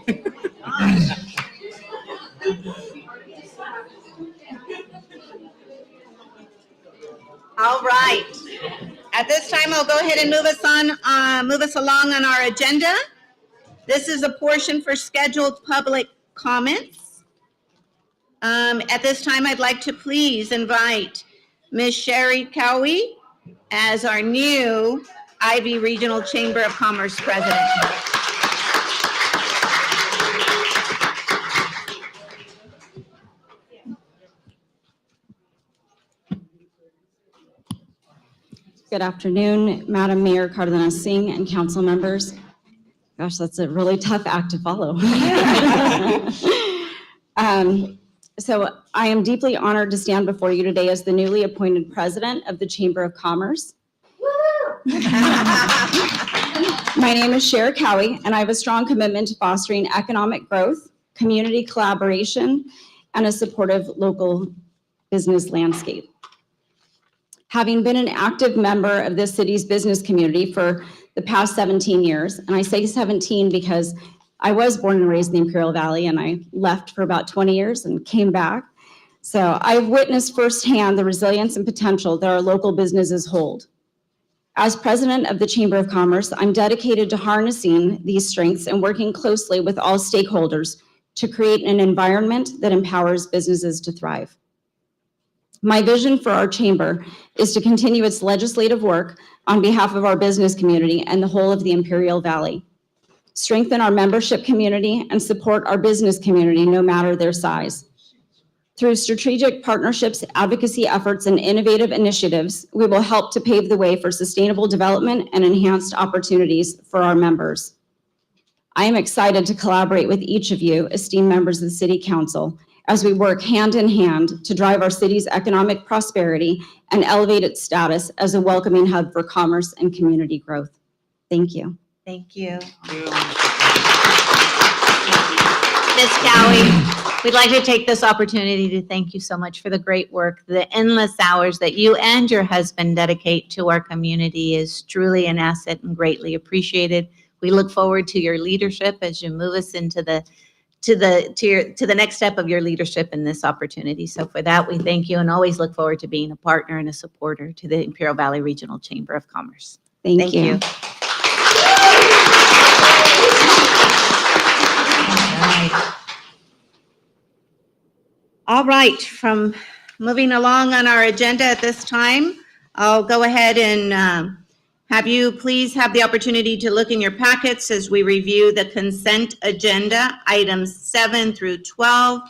All right. At this time, I'll go ahead and move us along on our agenda. This is a portion for scheduled public comments. At this time, I'd like to please invite Ms. Sherry Cowie as our new Ivy Regional Chamber of Commerce President. Good afternoon, Madam Mayor Cardenas Singh and council members. Gosh, that's a really tough act to follow. So I am deeply honored to stand before you today as the newly appointed president of the Chamber of Commerce. My name is Sherry Cowie, and I have a strong commitment to fostering economic growth, community collaboration, and a supportive local business landscape. Having been an active member of this city's business community for the past 17 years, and I say 17 because I was born and raised in the Imperial Valley, and I left for about 20 years and came back. So I've witnessed firsthand the resilience and potential that our local businesses hold. As president of the Chamber of Commerce, I'm dedicated to harnessing these strengths and working closely with all stakeholders to create an environment that empowers businesses to thrive. My vision for our chamber is to continue its legislative work on behalf of our business community and the whole of the Imperial Valley, strengthen our membership community, and support our business community no matter their size. Through strategic partnerships, advocacy efforts, and innovative initiatives, we will help to pave the way for sustainable development and enhanced opportunities for our members. I am excited to collaborate with each of you, esteemed members of the City Council, as we work hand in hand to drive our city's economic prosperity and elevate its status as a welcoming hub for commerce and community growth. Thank you. Thank you. Ms. Cowie, we'd like to take this opportunity to thank you so much for the great work. The endless hours that you and your husband dedicate to our community is truly an asset and greatly appreciated. We look forward to your leadership as you move us into the next step of your leadership in this opportunity. So for that, we thank you and always look forward to being a partner and a supporter to the Imperial Valley Regional Chamber of Commerce. Thank you. All right. All right, from moving along on our agenda at this time, I'll go ahead and have you please have the opportunity to look in your packets as we review the consent agenda, items 7 through 12.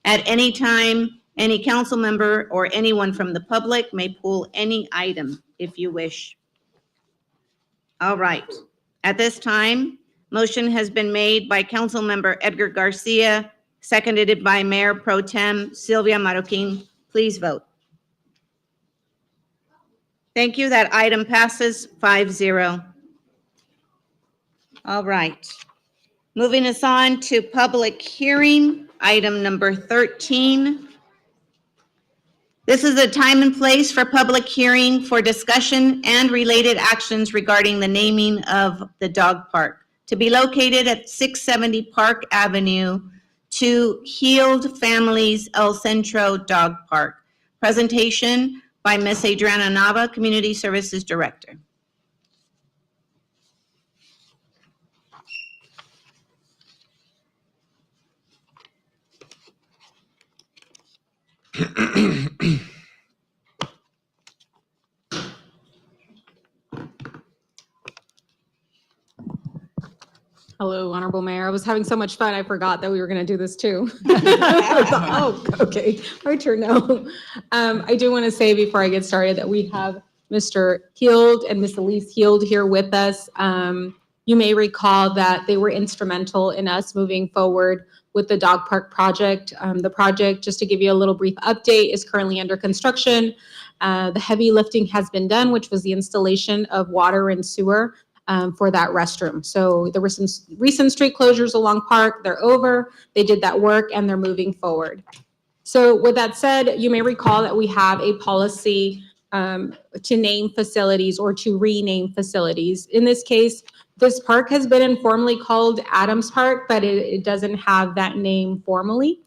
At any time, any council member or anyone from the public may pull any item if you wish. All right, at this time, motion has been made by Councilmember Edgar Garcia, seconded by Mayor Pro Tem Sylvia Marroquin. Please vote. Thank you. That item passes 5-0. All right. Moving us on to public hearing, item number 13. This is a time and place for public hearing for discussion and related actions regarding the naming of the dog park to be located at 670 Park Avenue to Healed Families El Centro Dog Park. Presentation by Ms. Adriana Nava, Community Services Director. Hello, Honorable Mayor. I was having so much fun, I forgot that we were going to do this too. Oh, okay, my turn now. I do want to say before I get started that we have Mr. Heald and Miss Elise Heald here with us. You may recall that they were instrumental in us moving forward with the dog park project. The project, just to give you a little brief update, is currently under construction. The heavy lifting has been done, which was the installation of water and sewer for that restroom. So there were some recent street closures along Park. They're over. They did that work and they're moving forward. So with that said, you may recall that we have a policy to name facilities or to rename facilities. In this case, this park has been informally called Adams Park, but it doesn't have that name formally.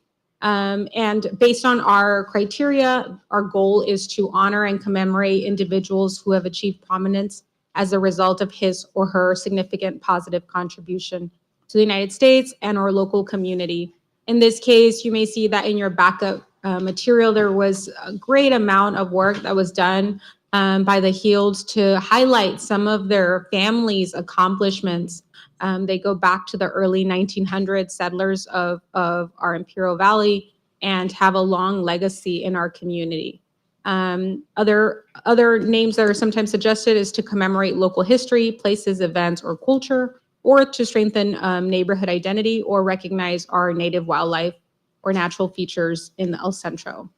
And based on our criteria, our goal is to honor and commemorate individuals who have achieved prominence as a result of his or her significant positive contribution to the United States and our local community. In this case, you may see that in your backup material, there was a great amount of work that was done by the Healds to highlight some of their families' accomplishments. They go back to the early 1900s, settlers of our Imperial Valley, and have a long legacy in our community. Other names that are sometimes suggested is to commemorate local history, places, events, or culture, or to strengthen neighborhood identity or recognize our native wildlife or natural features in the El Centro.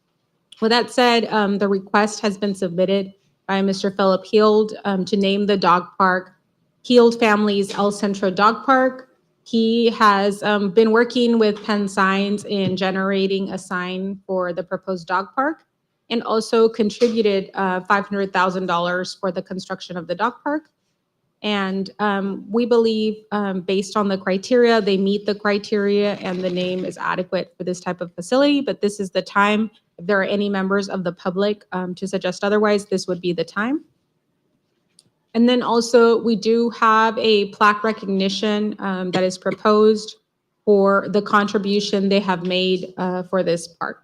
With that said, the request has been submitted by Mr. Philip Heald to name the dog park Healed Families El Centro Dog Park. He has been working with Penn Signs in generating a sign for the proposed dog park, and also contributed $500,000 for the construction of the dog park. And we believe, based on the criteria, they meet the criteria and the name is adequate for this type of facility. But this is the time, if there are any members of the public to suggest otherwise, this would be the time. And then also, we do have a plaque recognition that is proposed for the contribution they have made for this park.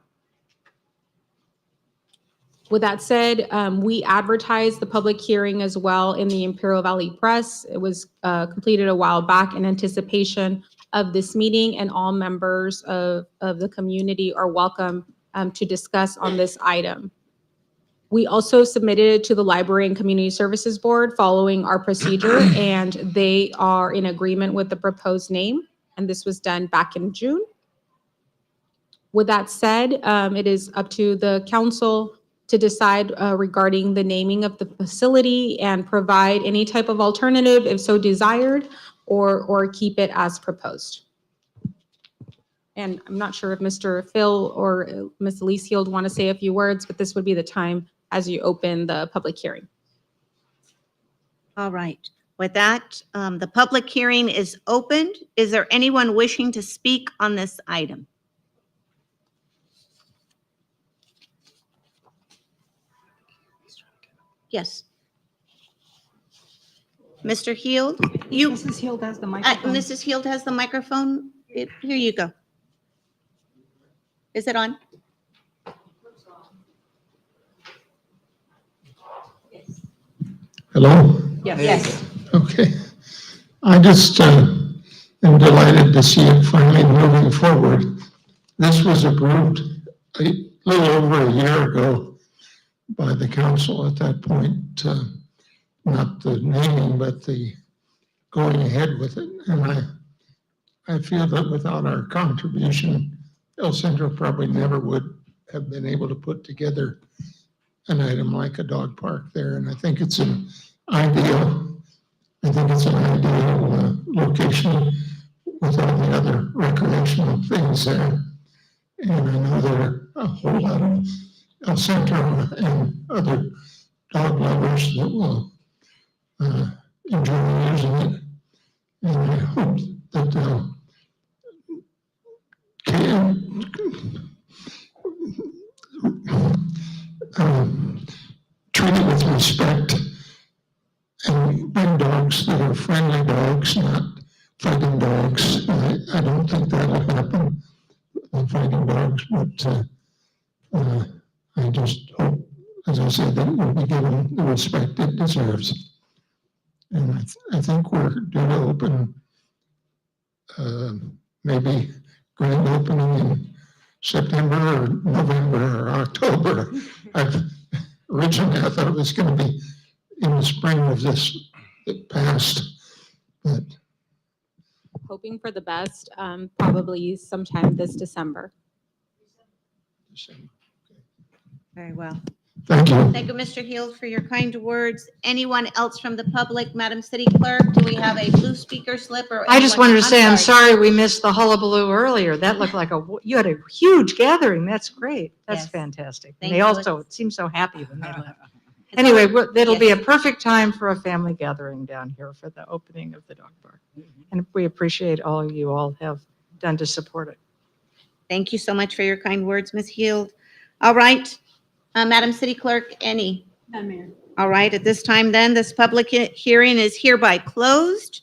With that said, we advertised the public hearing as well in the Imperial Valley Press. It was completed a while back in anticipation of this meeting, and all members of the community are welcome to discuss on this item. We also submitted it to the Library and Community Services Board following our procedure, and they are in agreement with the proposed name, and this was done back in June. With that said, it is up to the council to decide regarding the naming of the facility and provide any type of alternative if so desired, or keep it as proposed. And I'm not sure if Mr. Phil or Ms. Elise Heald want to say a few words, but this would be the time as you open the public hearing. All right. With that, the public hearing is opened. Is there anyone wishing to speak on this item? Yes. Mr. Heald, you. Mrs. Heald has the microphone. Mrs. Heald has the microphone. Here you go. Is it on? Hello? Yes. Okay. I just am delighted to see it finally moving forward. This was approved a little over a year ago by the council at that point. Not the naming, but the going ahead with it. And I feel that without our contribution, El Centro probably never would have been able to put together an item like a dog park there. And I think it's an ideal location with all the other recreational things there. And I know there are a whole lot of El Centro and other dog lovers that will enjoy using it. And I hope that they'll treat it with respect and bring dogs that are friendly dogs, not fighting dogs. I don't think that'll happen, fighting dogs, but I just hope, as I said, that it will be given the respect it deserves. And I think we're due to open, maybe grand opening in September or November or October. Originally, I thought it was going to be in the spring of this past, but Hoping for the best, probably sometime this December. Very well. thank you. Thank you, Mr. Heald, for your kind words. Anyone else from the public? Madam City Clerk, do we have a blue speaker slip or? I just anyone- wanted to say, I'm sorry we missed the hullabaloo earlier. That looked like you had a huge gathering. That's great. That's Yes. fantastic. Thank They you. also seemed so happy when they left. Anyway, it'll be a perfect time for a family gathering down here for the opening of the dog park. And we appreciate all you all have done to support it. Thank you so much for your kind words, Ms. Heald. All right, Madam City Clerk, any? None, Mayor. All right, at this time then, this public hearing is hereby closed.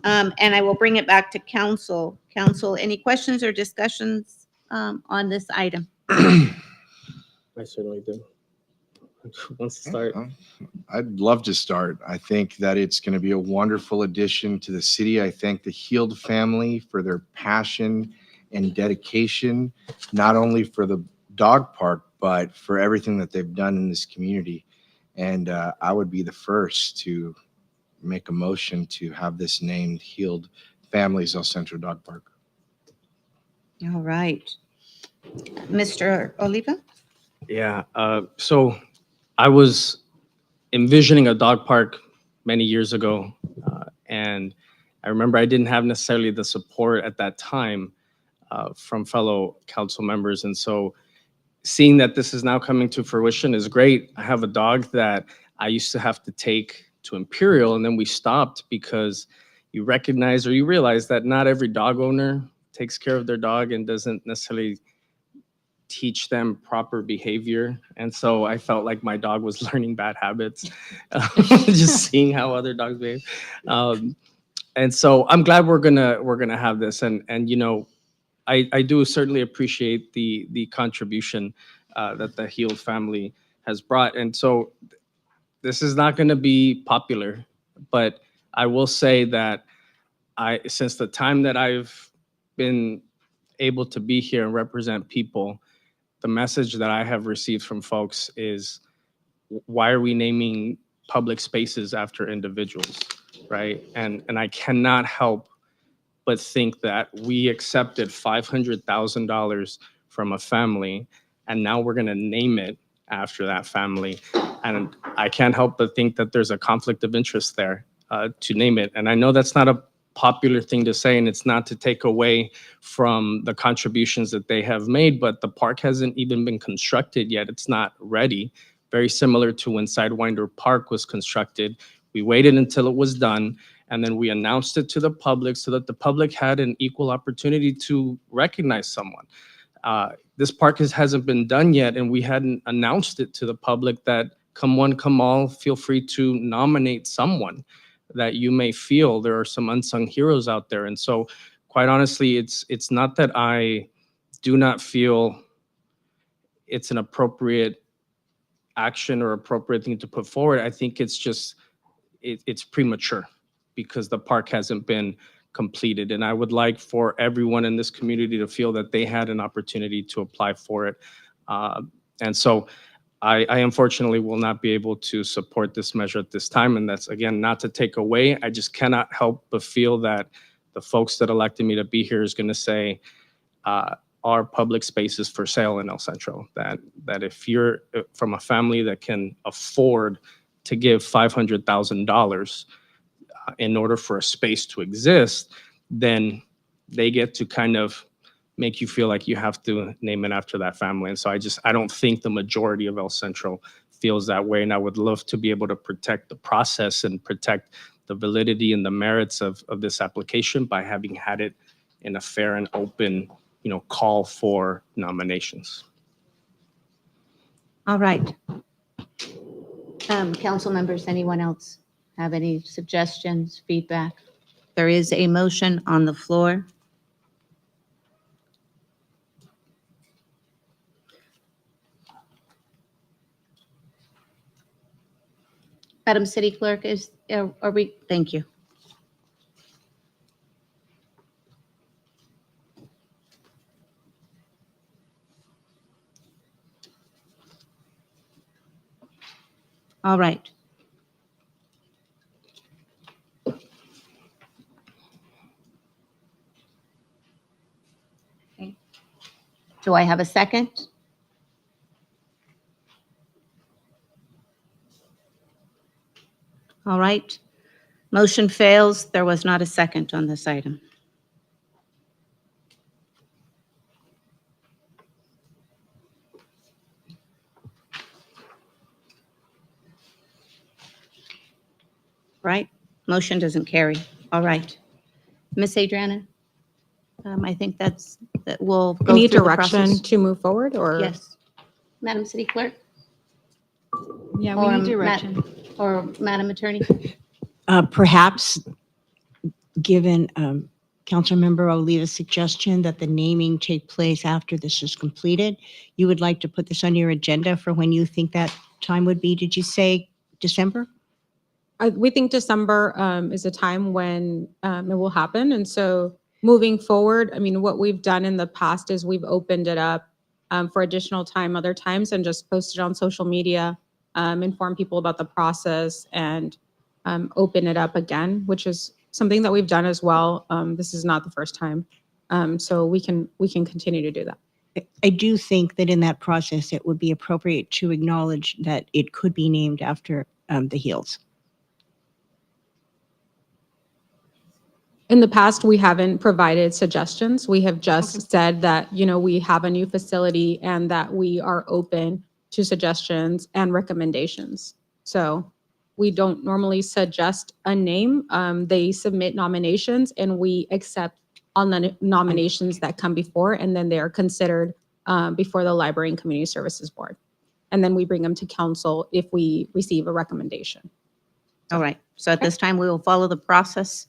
And I will bring it back to council. Council, any questions or discussions on this item? I certainly do. Who wants to start? I'd love to start. I think that it's going to be a wonderful addition to the city. I thank the Heald family for their passion and dedication, not only for the dog park, but for everything that they've done in this community. And I would be the first to make a motion to have this named Heald Families El Centro Dog Park. All right. Mr. Oliva? Yeah, so I was envisioning a dog park many years ago, and I remember I didn't have necessarily the support at that time from fellow council members, and so seeing that this is now coming to fruition is great. I have a dog that I used to have to take to Imperial, and then we stopped because you recognize or you realize that not every dog owner takes care of their dog and doesn't necessarily teach them proper behavior. And so I felt like my dog was learning bad habits, just seeing how other dogs behave. And so I'm glad we're gonna have this. And you know, I do certainly appreciate the contribution that the Heald family has brought. And so this is not gonna be popular, but I will say that since the time that I've been able to be here and represent people, the message that I have received from folks is, why are we naming public spaces after individuals, right? And I cannot help but think that we accepted $500,000 from a family, and now we're going to name it after that family. And I can't help but think that there's a conflict of interest there to name it. And I know that's not a popular thing to say, and it's not to take away from the contributions that they have made, but the park hasn't even been constructed yet. It's not ready. Very similar to when Sidewinder Park was constructed. We waited until it was done, and then we announced it to the public so that the public had an equal opportunity to recognize someone. This park hasn't been done yet, and we hadn't announced it to the public that come one, come all, feel free to nominate someone that you may feel. There are some unsung heroes out there. And so quite honestly, it's not that I do not feel it's an appropriate action or appropriate thing to put forward. I think it's just, it's premature because the park hasn't been completed. And I would like for everyone in this community to feel that they had an opportunity to apply for it. And so I unfortunately will not be able to support this measure at this time. And that's, again, not to take away. I just cannot help but feel that the folks that elected me to be here is going to say, are public spaces for sale in El Centro? That if you're from a family that can afford to give $500,000 in order for a space to exist, then they get to kind of make you feel like you have to name it after that family. And so I don't think the majority of El Centro feels that way. And I would love to be able to protect the process and protect the validity and the merits of this application by having had it in a fair and open, call for nominations. All right. Council members, anyone else have any suggestions, feedback? There is a motion on the floor. Madam City Clerk, are we, thank you. All right. Okay. Do I have a second? All right. Motion fails. There was not a second on this item. Right? Motion doesn't carry. All right. Miss Adriana? I think that we'll go Any through the direction process. to move forward or? Yes. Madam City Clerk? Yeah, Or we need Ma- direction. Or Madam Attorney? Perhaps, given Councilmember Oliva's suggestion that the naming take place after this is completed, you would like to put this on your agenda for when you think that time would be? Did you say December? We think December is a time when it will happen. And so moving forward, I mean, what we've done in the past is we've opened it up for additional time other times and just posted on social media, inform people about the process and open it up again, which is something that we've done as well. This is not the first time. So we can continue to do that. I do think that in that process, it would be appropriate to acknowledge that it could be named after the Heels. In the past, we haven't provided suggestions. We have just said that, we have a new facility and that we are open to suggestions and recommendations. So we don't normally suggest a name. They submit nominations and we accept all nominations that come before, and then they are considered before the Library and Community Services Board. And then we bring them to council if we receive a recommendation. All right. So at this time, we will follow the process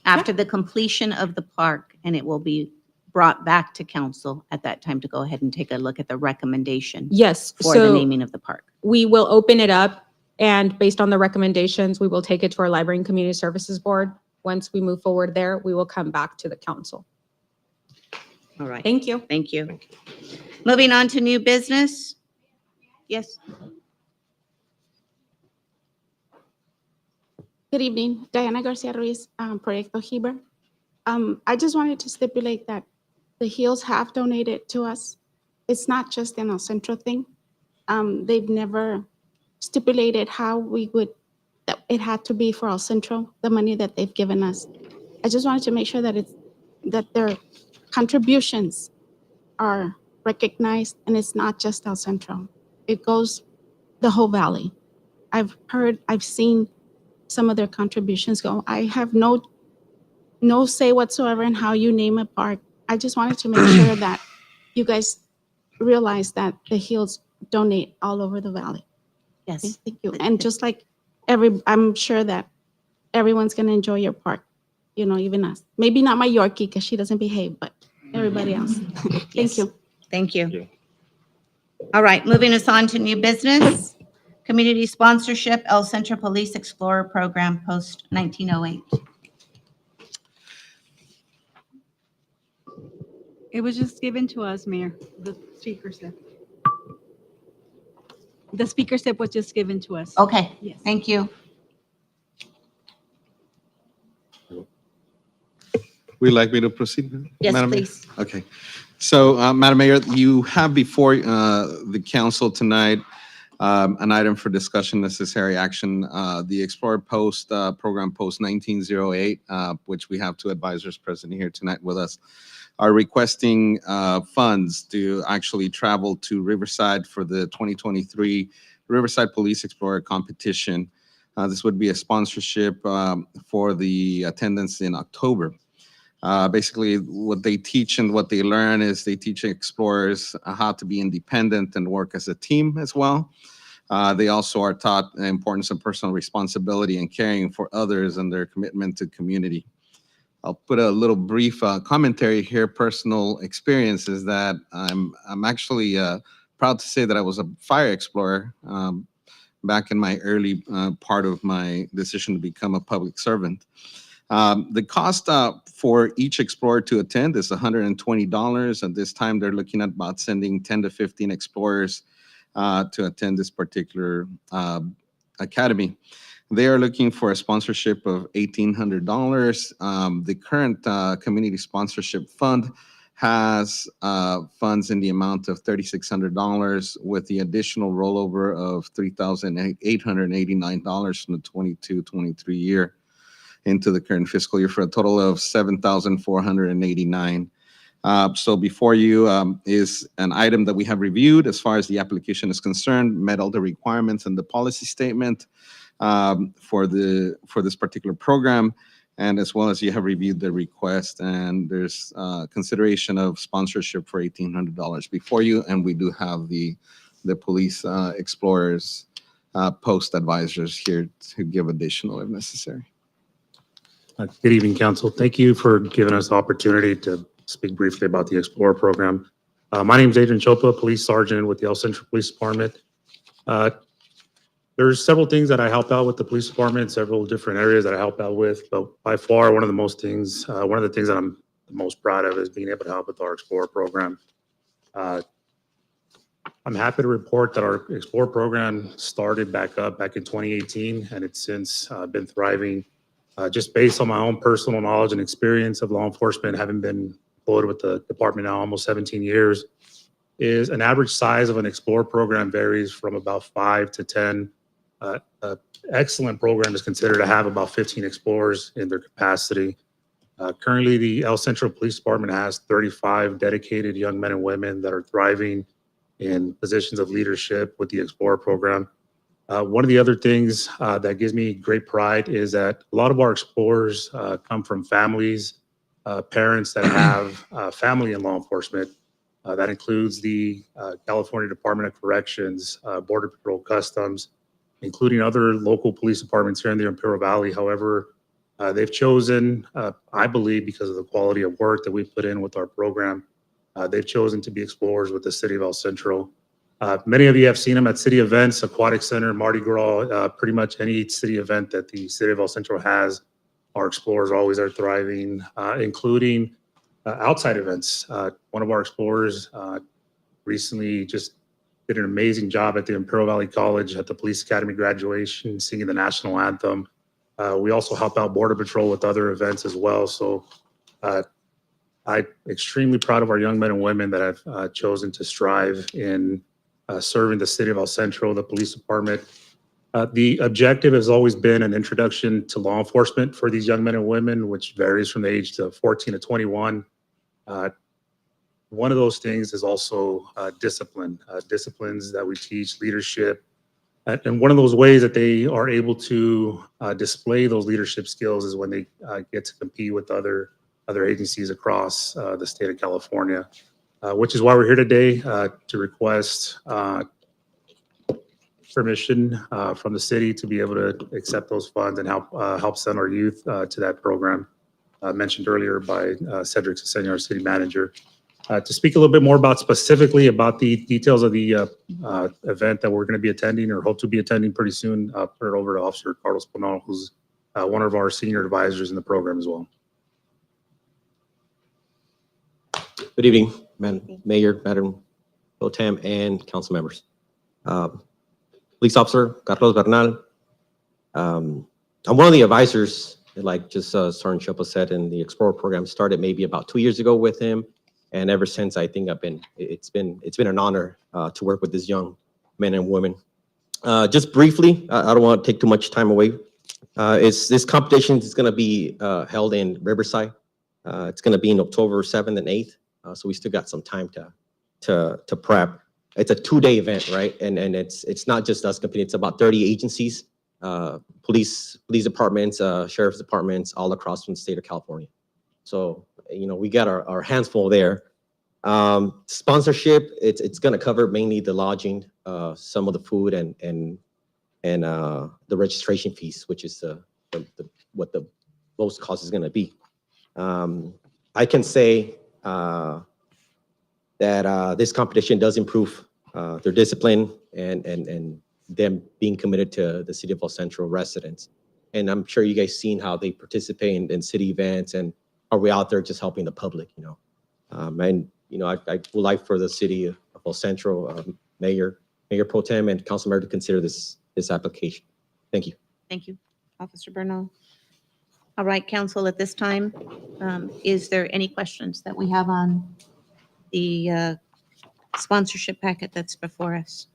after the completion of the park, and it will be brought back to council at that time to go ahead and take a look at the recommendation Yes. for the so naming of the park. we will open it up, and based on the recommendations, we will take it to our Library and Community Services Board. Once we move forward there, we will come back to the council. All right. Thank you. Thank you. Moving on to new business. Yes. Good evening, Diana Garcia Ruiz, Proyecto Heber. I just wanted to stipulate that the Heels have donated to us it's not just an El Centro thing. They've never stipulated how we would, that it had to be for El Centro, the money that they've given us. I just wanted to make sure that that their contributions are recognized and it's not just El Centro. It goes the whole valley. I've seen some of their contributions go. I have no say whatsoever in how you name a park. I just wanted to make sure that you guys realize that the Hills donate all over the valley. Okay, Yes. thank you. And just like I'm sure that everyone's gonna enjoy your park, even us. Maybe not my Yorkie because she doesn't behave, but everybody else. Thank Yes. you. Thank you. Thank you. All right, moving us on to new business. Community sponsorship, El Centro Police Explorer Program, post 1908. It was just given to us, Mayor, the speaker slip. The speaker slip was just given to us. Okay, Yes. thank you. Would you like me to proceed? Yes, Madam Mayor? please. Okay. So, Madam Mayor, you have before the council tonight an item for discussion, necessary action, the Explorer Post Program Post 1908, which we have two advisors present here tonight with us, are requesting funds to actually travel to Riverside for the 2023 Riverside Police Explorer Competition. This would be a sponsorship for the attendance in October. Basically, what they teach and what they learn is they teach explorers how to be independent and work as a team as well. They also are taught the importance of personal responsibility and caring for others and their commitment to community. I'll put a little brief commentary here. Personal experience is that I'm actually proud to say that I was a fire explorer back in my early part of my decision to become a public servant. The cost for each explorer to attend is $120. At this time, they're looking at about sending 10 to 15 explorers to attend this particular academy. They are looking for a sponsorship of $1,800. The current community sponsorship fund has funds in the amount of $3,600 with the additional rollover of $3,889 from the 22-23 year into the current fiscal year for a total of $7,489. So before you is an item that we have reviewed as far as the application is concerned, met all the requirements and the policy statement for this particular program, and as well as you have reviewed the request, and there's consideration of sponsorship for $1,800 before you, and we do have the police explorers post advisors here to give additional if necessary. Good evening, Council. Thank you for giving us the opportunity to speak briefly about the Explorer program. My name is Adrian Chopa, Police Sergeant with the El Centro Police Department. There's several things that I help out with the police department, several different areas that I help out with, but by far one of the things that I'm the most proud of is being able to help with our Explorer program. I'm happy to report that our Explorer program started back in 2018, and it's since been thriving. Just based on my own personal knowledge and experience of law enforcement, having been employed with the department now almost 17 years, is an average size of an Explorer program varies from about 5 to 10. Excellent program is considered to have about 15 explorers in their capacity. Currently, the El Centro Police Department has 35 dedicated young men and women that are thriving in positions of leadership with the Explorer program. One of the other things that gives me great pride is that a lot of our explorers come from families, parents that have family in law enforcement. That includes the California Department of Corrections, Border Patrol, Customs, including other local police departments here in the Imperial Valley. However, they've chosen, I believe, because of the quality of work that we put in with our program, they've chosen to be explorers with the city of El Centro. Many of you have seen them at city events, Aquatic Center, Mardi Gras, pretty much any city event that the city of El Centro has. Our explorers always are thriving, including outside events. One of our explorers recently just did an amazing job at the Imperial Valley College at the Police Academy graduation, singing the national anthem. We also help out Border Patrol with other events as well. So I'm extremely proud of our young men and women that have chosen to strive in serving the city of El Centro, the police department. The objective has always been an introduction to law enforcement for these young men and women, which varies from the age of 14 to 21. One of those things is also discipline, disciplines that we teach, leadership. And one of those ways that they are able to display those leadership skills is when they get to compete with other agencies across the state of California, which is why we're here today to request permission from the city to be able to accept those funds and help send our youth to that program mentioned earlier by Cedric Cesena, our city manager. To speak a little bit more about specifically about the details of the event that we're going to be attending or hope to be attending pretty soon, I'll turn it over to Officer Carlos Pinal, who's one of our senior advisors in the program as well. Good evening, Mayor, Madam Pro Tem, and council members. Police Officer Carlos Bernal. I'm one of the advisors, like just Sergeant Chopa said, in the Explorer program. Started maybe about 2 years ago with him. And ever since, I think it's been an honor to work with these young men and women. Just briefly, I don't want to take too much time away. This competition is going to be held in Riverside. It's going to be in October 7th and 8th. So we still got some time to prep. It's a 2-day event, right? And it's not just us competing. It's about 30 agencies, police departments, sheriff's departments, all across from the state of California. So we got our hands full there. Sponsorship, it's going to cover mainly the lodging, some of the food, and the registration fees, which is what the most cost is going to be. I can say that this competition does improve their discipline and them being committed to the city of El Centro residents. And I'm sure you guys seen how they participate in city events, and are we out there just helping the public, I would like for the city of El Centro, Mayor Pro Tem and Council Member to consider this application. Thank you. Thank you, Officer Bernal. All right, council, at this time, is there any questions that we have on the sponsorship packet that's before us?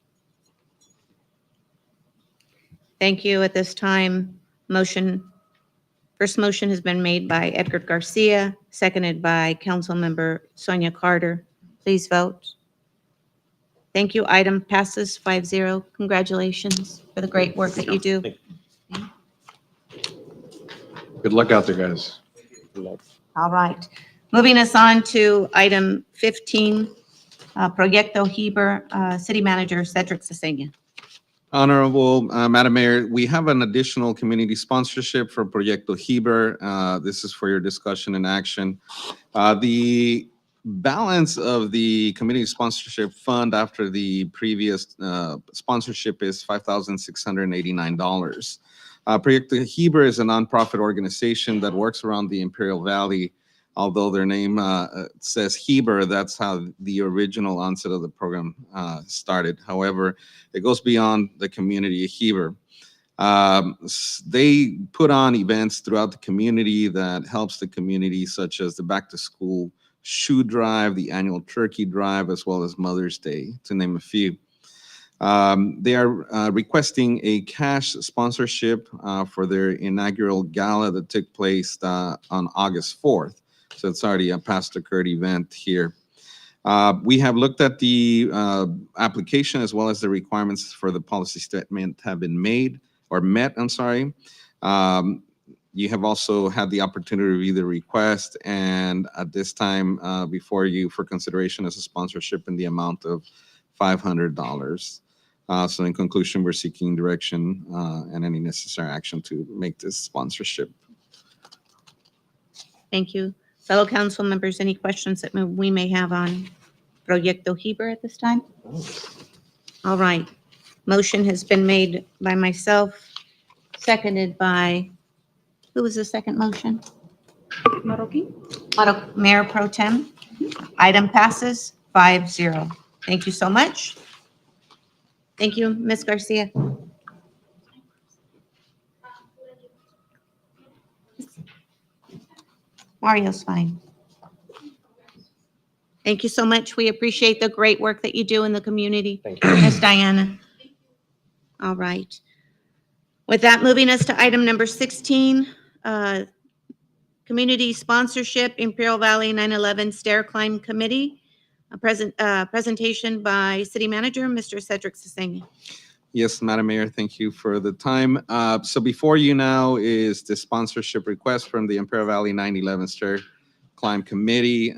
Thank you. At this time, first motion has been made by Edgar Garcia, seconded by Councilmember Sonia Carter. Please vote. Thank you. Item passes 5-0. Congratulations for the great work that you do. Good luck out there, guys. All right. Moving us on to item 15, Proyecto Heber, City Manager Cedric Cesena. Honorable Madam Mayor, we have an additional community sponsorship for Proyecto Heber. This is for your discussion and action. The balance of the community sponsorship fund after the previous sponsorship is $5,689. Proyecto Heber is a nonprofit organization that works around the Imperial Valley. Although their name says Heber, that's how the original onset of the program started. However, it goes beyond the community of Heber. They put on events throughout the community that helps the community, such as the back to school shoe drive, the annual turkey drive, as well as Mother's Day, to name a few. They are requesting a cash sponsorship for their inaugural gala that took place on August 4th. So it's already a past occurred event here. We have looked at the application as well as the requirements for the policy statement have been made or met, I'm sorry. You have also had the opportunity to review the request, and at this time before you for consideration as a sponsorship in the amount of $500. So in conclusion, we're seeking direction and any necessary action to make this sponsorship. Thank you. Fellow council members, any questions that we may have on Proyecto Heber at this time? All right. Motion has been made by myself, seconded by, who was the second motion? Mayor Pro Tem. Item passes 5-0. Thank you so much. Thank you, Ms. Garcia. Mario's fine. Thank you so much. We appreciate the great work that you do in the community. Thank you. Ms. Diana. All right. With that, moving us to item number 16, Community Sponsorship, Imperial Valley 9/11 Stair Climb Committee. A presentation by City Manager, Mr. Cedric Sisenge. Yes, Madam Mayor, thank you for the time. So before you now is the sponsorship request from the Imperial Valley 9/11 Stair Climb Committee.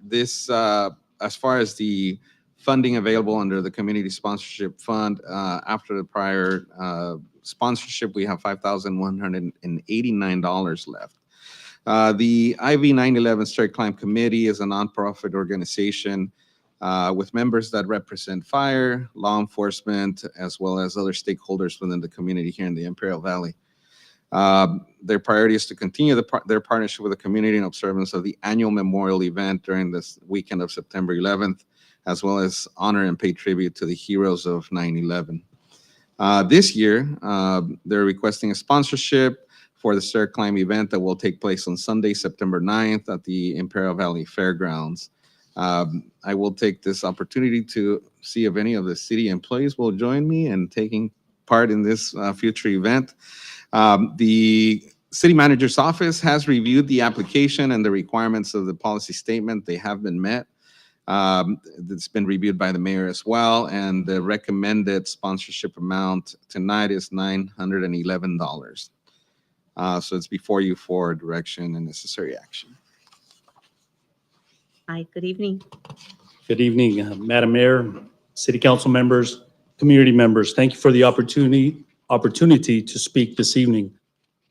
This, as far as the funding available under the Community Sponsorship Fund, after the prior sponsorship, we have $5,189 left. The IV 9/11 Stair Climb Committee is a nonprofit organization with members that represent fire, law enforcement, as well as other stakeholders within the community here in the Imperial Valley. Their priority is to continue their partnership with the community in observance of the annual memorial event during this weekend of September 11th, as well as honor and pay tribute to the heroes of 9/11. This year, they're requesting a sponsorship for the Stair Climb event that will take place on Sunday, September 9th at the Imperial Valley Fairgrounds. I will take this opportunity to see if any of the city employees will join me in taking part in this future event. The city manager's office has reviewed the application and the requirements of the policy statement. They have been met. It's been reviewed by the mayor as well, and the recommended sponsorship amount tonight is $911. So it's before you for direction and necessary action. Hi, good evening. Good evening, Madam Mayor, City Council members, community members. Thank you for the opportunity to speak this evening.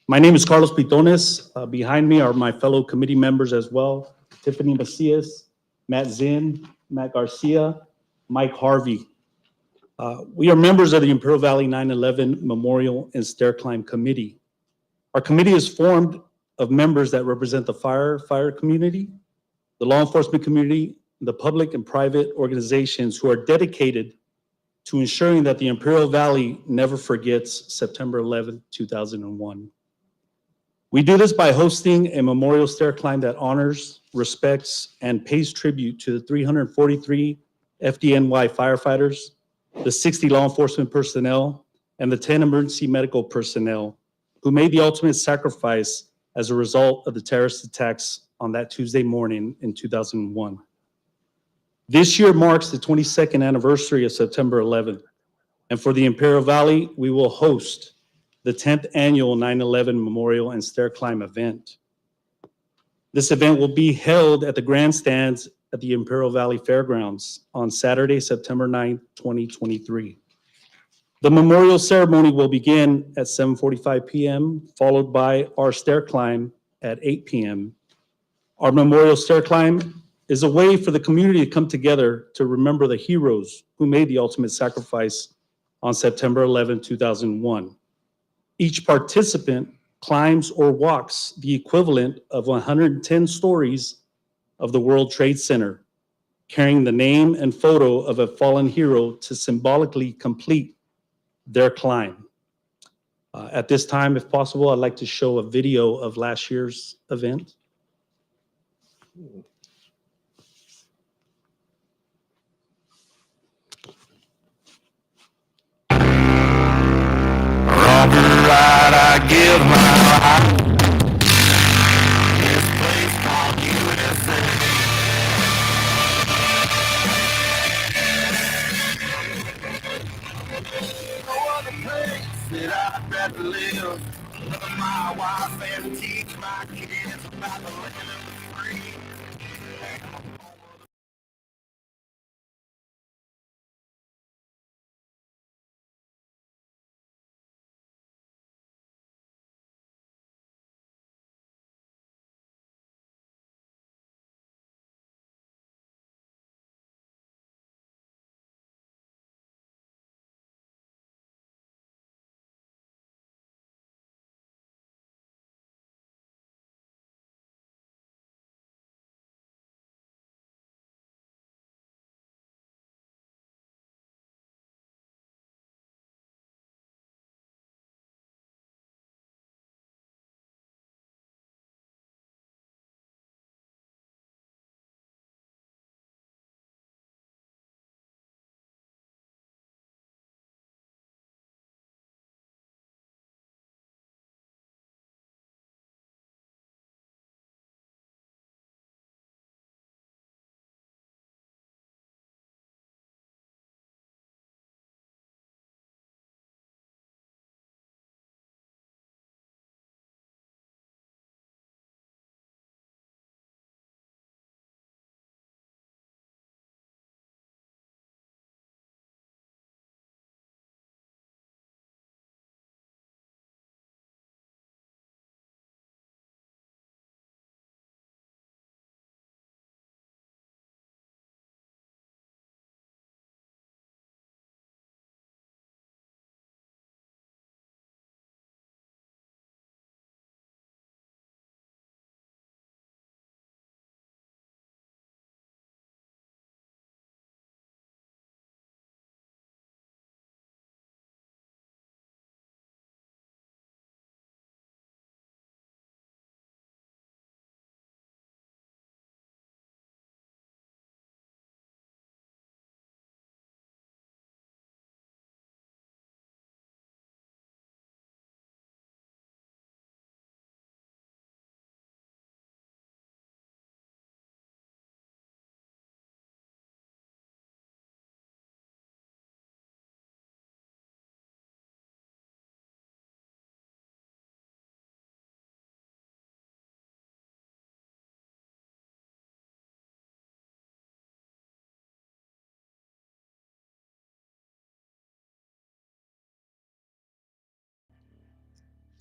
My name is Carlos Pitones. Behind me are my fellow committee members as well, Tiffany Macias, Matt Zinn, Matt Garcia, Mike Harvey. We are members of the Imperial Valley 9/11 Memorial and Stair Climb Committee. Our committee is formed of members that represent the fire community, the law enforcement community, the public and private organizations who are dedicated to ensuring that the Imperial Valley never forgets September 11, 2001. We do this by hosting a memorial stair climb that honors, respects, and pays tribute to the 343 FDNY firefighters, the 60 law enforcement personnel, and the 10 emergency medical personnel who made the ultimate sacrifice as a result of the terrorist attacks on that Tuesday morning in 2001. This year marks the 22nd anniversary of September 11th, and for the Imperial Valley, we will host the 10th annual 9/11 Memorial and Stair Climb event. This event will be held at the grandstands at the Imperial Valley Fairgrounds on Saturday, September 9th, 2023. The memorial ceremony will begin at 7:45 p.m., followed by our stair climb at 8 p.m. Our memorial stair climb is a way for the community to come together to remember the heroes who made the ultimate sacrifice on September 11, 2001. Each participant climbs or walks the equivalent of 110 stories of the World Trade Center, carrying the name and photo of a fallen hero to symbolically complete their climb. At this time, if possible, I'd like to show a video of last year's event. I give my life. This place called USA. No other place that I'd rather live. Love my wife and teach my kids about the land of the free.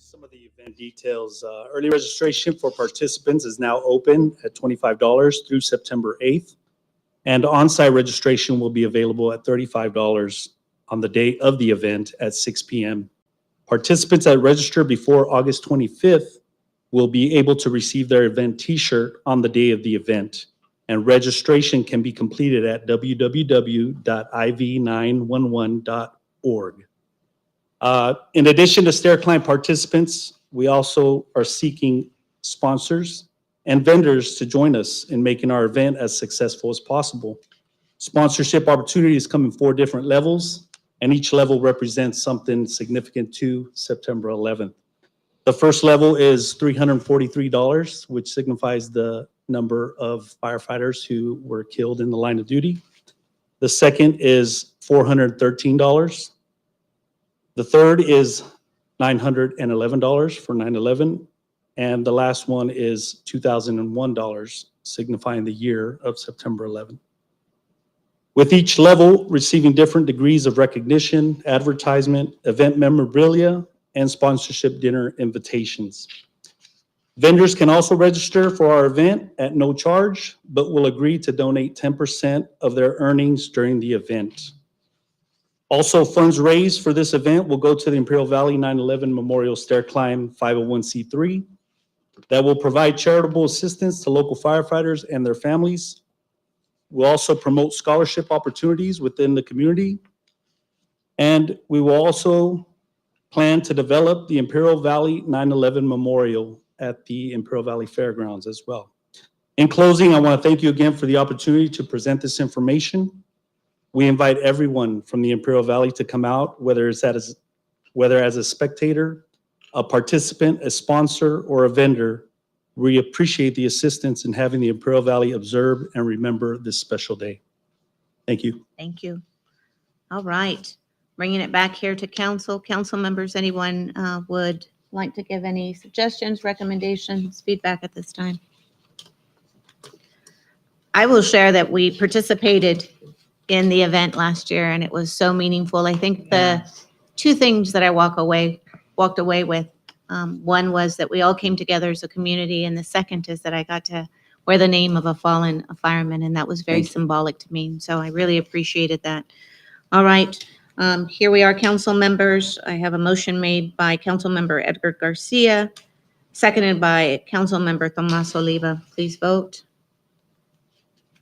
some of the event details. Early registration for participants is now open at $25 through September 8th. And on-site registration will be available at $35 on the day of the event at 6 p.m. Participants that register before August 25th will be able to receive their event t-shirt on the day of the event. And registration can be completed at www.iv911.org. In addition to stair climb participants, we also are seeking sponsors and vendors to join us in making our event as successful as possible. Sponsorship opportunities come in 4 different levels, and each level represents something significant to September 11th. The first level is $343, which signifies the number of firefighters who were killed in the line of duty. The second is $413. The third is $911 for 9/11. And the last one is $2,001, signifying the year of September 11th. With each level receiving different degrees of recognition, advertisement, event memorabilia, and sponsorship dinner invitations. Vendors can also register for our event at no charge, but will agree to donate 10% of their earnings during the event. Also, funds raised for this event will go to the Imperial Valley 9/11 Memorial Stair Climb 501c3 that will provide charitable assistance to local firefighters and their families. We'll also promote scholarship opportunities within the community. And we will also plan to develop the Imperial Valley 9/11 Memorial at the Imperial Valley Fairgrounds as well. In closing, I want to thank you again for the opportunity to present this information. We invite everyone from the Imperial Valley to come out, whether as a spectator, a participant, a sponsor, or a vendor. We appreciate the assistance in having the Imperial Valley observe and remember this special day. Thank you. Thank you. All right. Bringing it back here to council. Council members, anyone would like to give any suggestions, recommendations, feedback at this time? I will share that we participated in the event last year and it was so meaningful. I think the 2 things that I walked away with, one was that we all came together as a community, and the second is that I got to wear the name of a fallen fireman, and that was very symbolic to me. So I really appreciated that. All right. Here we are, council members. I have a motion made by Council Member Edgar Garcia, seconded by Council Member Tomas Oliva. Please vote.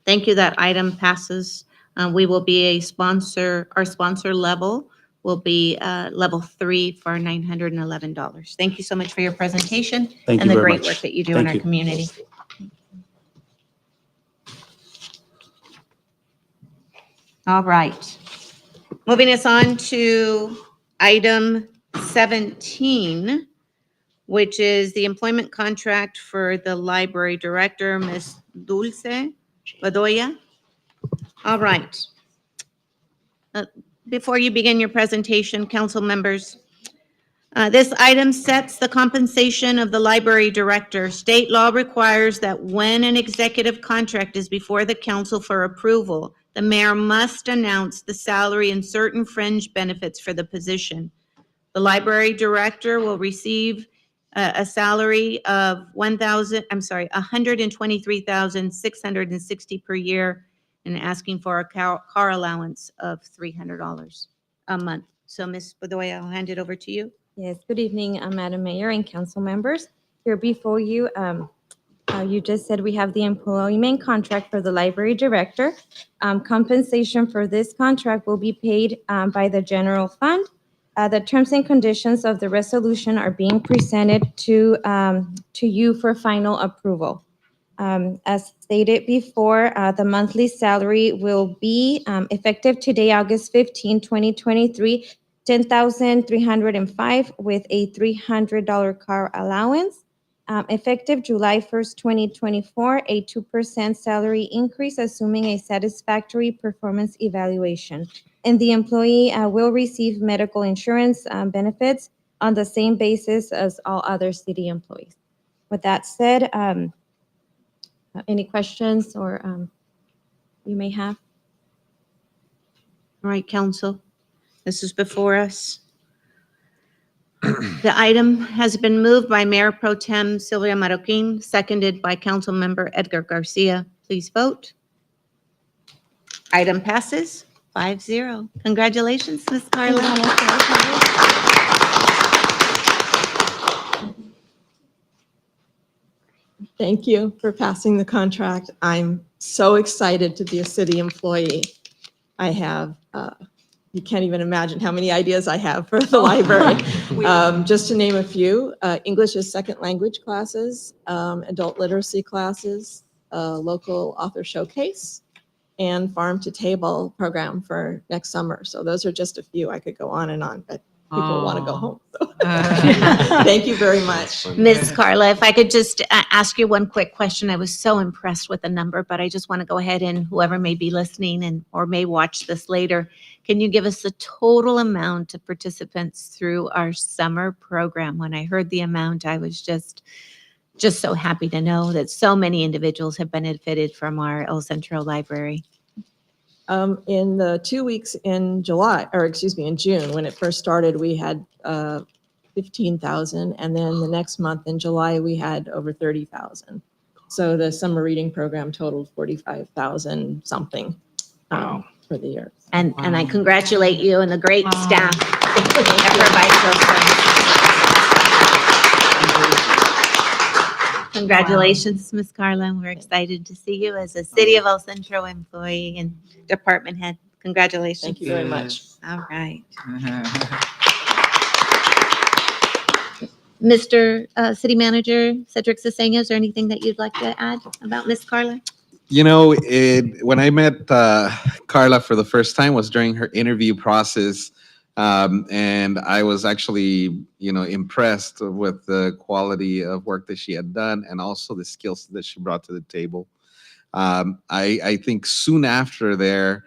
Thank you. That item passes. We will be a sponsor. Our sponsor level will be level 3 for $911. Thank you so much for your presentation Thank and you the very great much. work that you do in Thank our you. community. All right. Moving us on to item 17, which is the employment contract for the library director, Ms. Dulce Bedoya. All right. Before you begin your presentation, council members, this item sets the compensation of the library director. State law requires that when an executive contract is before the council for approval, the mayor must announce the salary and certain fringe benefits for the position. The library director will receive a salary of $123,660 per year, and asking for a car allowance of $300 a month. So Ms. Bedoya, I'll hand it over to you. Yes, good evening, Madam Mayor and council members. Here before you, you just said we have the employment contract for the library director. Compensation for this contract will be paid by the general fund. The terms and conditions of the resolution are being presented to you for final approval. As stated before, the monthly salary will be effective today, August 15, 2023, $10,305 with a $300 car allowance. Effective July 1st, 2024, a 2% salary increase, assuming a satisfactory performance evaluation. And the employee will receive medical insurance benefits on the same basis as all other city employees. With that said, any questions or you may have? All right, council, this is before us. The item has been moved by Mayor Pro Tem Sylvia Marroquin, seconded by Councilmember Edgar Garcia. Please vote. Item passes 5-0. Congratulations, Ms. Carla. Thank you for passing the contract. I'm so excited to be a city employee. I have, you can't even imagine how many ideas I have for the library. Just to name a few, English as second language classes, adult literacy classes, local author showcase, and farm to table program for next summer. So those are just a few. I could go on and on, but people want to go home. So. Thank you very much. Ms. Carla, if I could just ask you one quick question. I was so impressed with the number, but I just want to go ahead and whoever may be listening and or may watch this later, can you give us the total amount of participants through our summer program? When I heard the amount, I was just so happy to know that so many individuals have benefited from our El Centro Library. In the 2 weeks in July, or excuse me, in June, when it first started, we had 15,000. And then the next month in July, we had over 30,000. So the summer reading program totaled 45,000 something for the year. And I congratulate you and the great staff that provide those services. Congratulations, Ms. Carla. We're excited to see you as a City of El Centro employee and department head. Congratulations. Thank you very much. All right. Mr. City Manager Cedric Cesena, is there anything that you'd like to add about Ms. Carla? You know, when I met Carla for the first time was during her interview process. And I was actually, impressed with the quality of work that she had done and also the skills that she brought to the table. I think soon after there,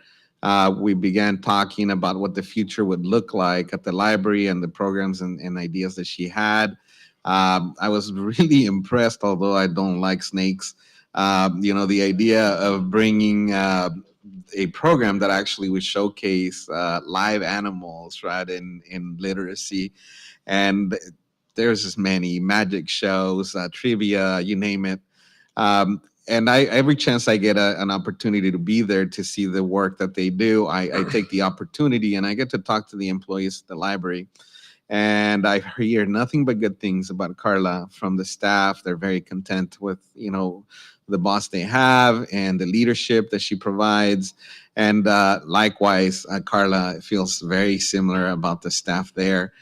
we began talking about what the future would look like at the library and the programs and ideas that she had. I was really impressed, although I don't like snakes. The idea of bringing a program that actually would showcase live animals, right, in literacy. And there's just many magic shows, trivia, you name it. And every chance I get an opportunity to be there to see the work that they do, I take the opportunity and I get to talk to the employees at the library. And I hear nothing but good things about Carla from the staff. They're very content with, the boss they have and the leadership that she provides. And likewise, Carla feels very similar about the staff there.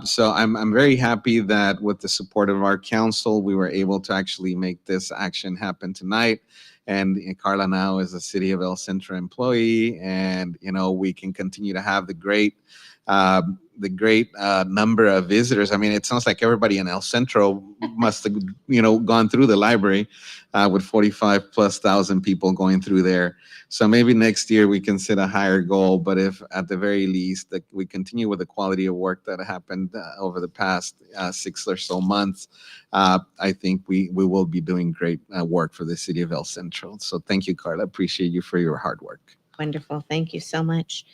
So I'm very happy that with the support of our council, we were able to actually make this action happen tonight. And Carla now is a City of El Centro employee, and we can continue to have the great number of visitors. I mean, it sounds like everybody in El Centro must have gone through the library with 45,000+ people going through there. So maybe next year we can set a higher goal, but if at the very least that we continue with the quality of work that happened over the past 6 or so months, I think we will be doing great work for the City of El Centro. So thank you, Carla. Appreciate you for your hard work. Wonderful. Thank you so much.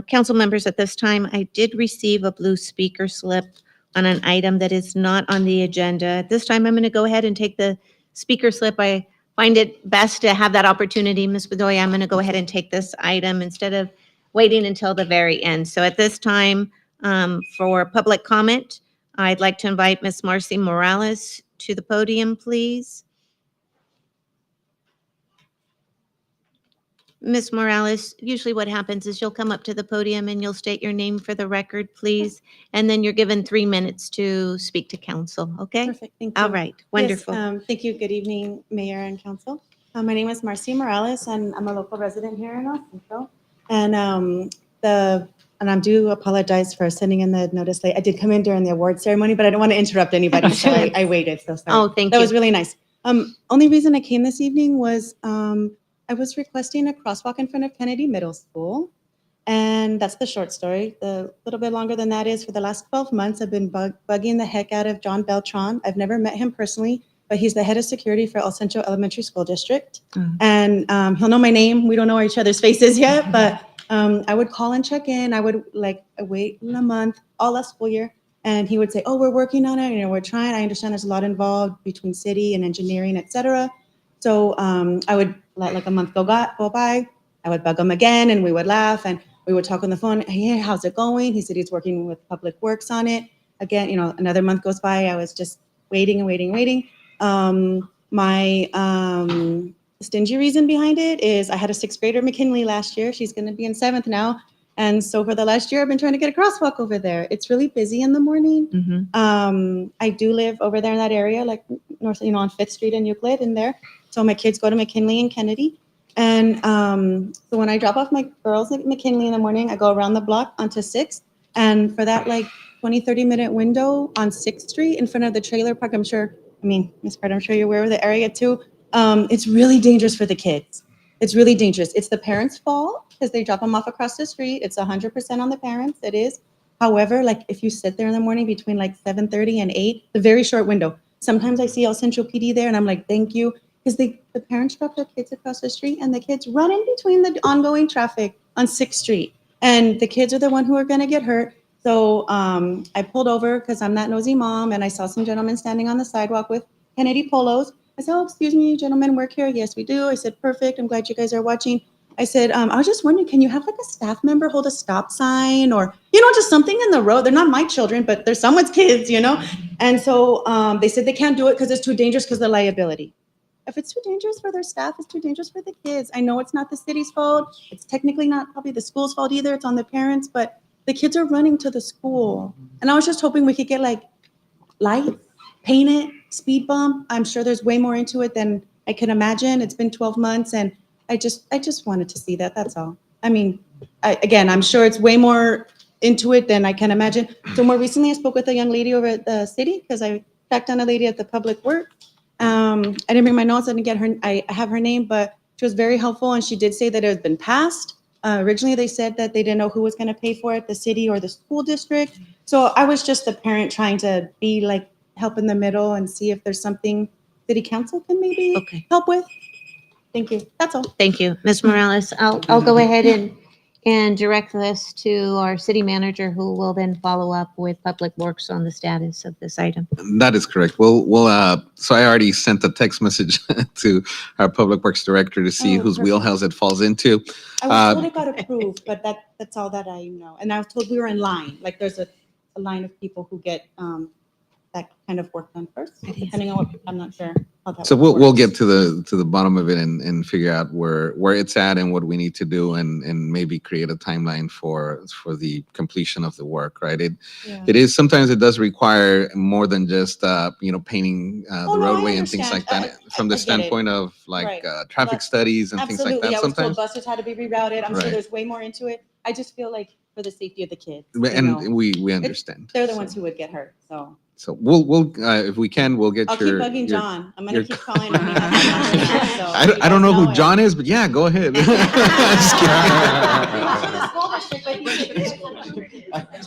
Council members, at this time, I did receive a blue speaker slip on an item that is not on the agenda. At this time, I'm going to go ahead and take the speaker slip. I find it best to have that opportunity. Ms. Bedoya, I'm going to go ahead and take this item instead of waiting until the very end. So at this time, for public comment, I'd like to invite Ms. Marcy Morales to the podium, please. Ms. Morales, usually what happens is you'll come up to the podium and you'll state your name for the record, please. And then you're given 3 minutes to speak to council, okay? Perfect, thank you. All right, wonderful. Yes, thank you. Good evening, Mayor and Council. My name is Marcy Morales, and I'm a local resident here in El Centro. And I do apologize for sending in the notice late. I did come in during the award ceremony, but I don't want to interrupt anybody, so I waited. So sorry. Oh, thank you. That was really nice. Only reason I came this evening was I was requesting a crosswalk in front of Kennedy Middle School. And that's the short story. The little bit longer than that is for the last 12 months, I've been bugging the heck out of John Beltran. I've never met him personally, but he's the head of security for El Centro Elementary School District. And he'll know my name. We don't know each other's faces yet, but I would call and check in. I would wait a month all last school year. And he would say, oh, we're working on it, we're trying. I understand there's a lot involved between city and engineering, et cetera. So I would let like a month go by. I would bug him again and we would laugh and we would talk on the phone. Hey, how's it going? He said he's working with Public Works on it. Again, another month goes by. I was just waiting and waiting and waiting. My stingy reason behind it is I had a 6th grader, McKinley, last year. She's going to be in 7th now. And so for the last year, I've been trying to get a crosswalk over there. It's really busy in the morning. I do live over there in that area, like north, on 5th Street in Euclid in there. So my kids go to McKinley and Kennedy. And so when I drop off my girls at McKinley in the morning, I go around the block onto 6th. And for that like 20, 30-minute window on 6th Street in front of the trailer park, Ms. Carter, I'm sure you're aware of the area too. It's really dangerous for the kids. It's really dangerous. It's the parents' fault because they drop them off across the street. It's 100% on the parents. It is. However, like if you sit there in the morning between like 7:30 and 8, the very short window, sometimes I see El Centro PD there and I'm like, thank you. Because the parents drop their kids across the street and the kids run in between the ongoing traffic on 6th Street. And the kids are the one who are going to get hurt. So I pulled over because I'm that nosy mom and I saw some gentlemen standing on the sidewalk with Kennedy polos. I said, oh, excuse me, gentlemen, work here? Yes, we do. I said, perfect. I'm glad you guys are watching. I said, I was just wondering, can you have like a staff member hold a stop sign or, just something in the road? They're not my children, but they're someone's kids, And so they said they can't do it because it's too dangerous because of the liability. If it's too dangerous for their staff, it's too dangerous for the kids. I know it's not the city's fault. It's technically not probably the school's fault either. It's on the parents, but the kids are running to the school. And I was just hoping we could get like lights, paint it, speed bump. I'm sure there's way more into it than I can imagine. It's been 12 months and I just wanted to see that. That's all. Again, I'm sure it's way more into it than I can imagine. So more recently, I spoke with a young lady over at the city because I tracked down a lady at the Public Works. I didn't bring my notes. I didn't get her. I have her name, but she was very helpful and she did say that it had been passed. Originally, they said that they didn't know who was going to pay for it, the city or the school district. So I was just a parent trying to be like help in the middle and see if there's something city council can maybe help with. Thank you. That's all. Thank you. Ms. Morales, I'll go ahead and direct this to our city manager, who will then follow up with Public Works on the status of this item. That is correct. So I already sent a text message to our Public Works Director to see whose wheelhouse it falls into. I was told it got approved, but that's all that I know. And I was told we were in line. Like there's a line of people who get that kind of work done first, depending on what, I'm not sure how that So works. we'll get to the bottom of it and figure out where it's at and what we need to do and maybe create a timeline for the completion of the work, right? It is, sometimes it does require more than just painting the roadway and things like that from the standpoint of like traffic studies and things like that. Absolutely. I was told Sometimes, buses had to be rerouted. I'm sure Right. there's way more into it. I just feel like for the safety of the kids. and we understand. They're the ones who would get hurt, so. So we'll if we can, we'll get I'll keep your. bugging your- John. I'm your- gonna keep calling him. He hasn't answered yet, so I don't you know guys who it. John is, but yeah, go ahead. Just kidding.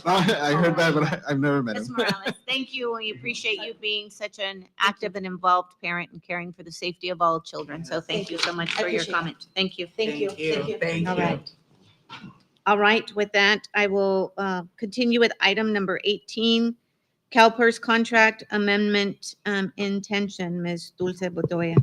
I heard that, but I've never met him. Ms. Morales, thank you. We appreciate you being such an active and involved parent and caring for the safety of all children. So thank you so much I for your appreciate it. comment. Thank you. Thank you. Thank you. All right. All right, with that, I will continue with item number 18, CalPERS contract amendment intention. Ms. Dulce Botoya.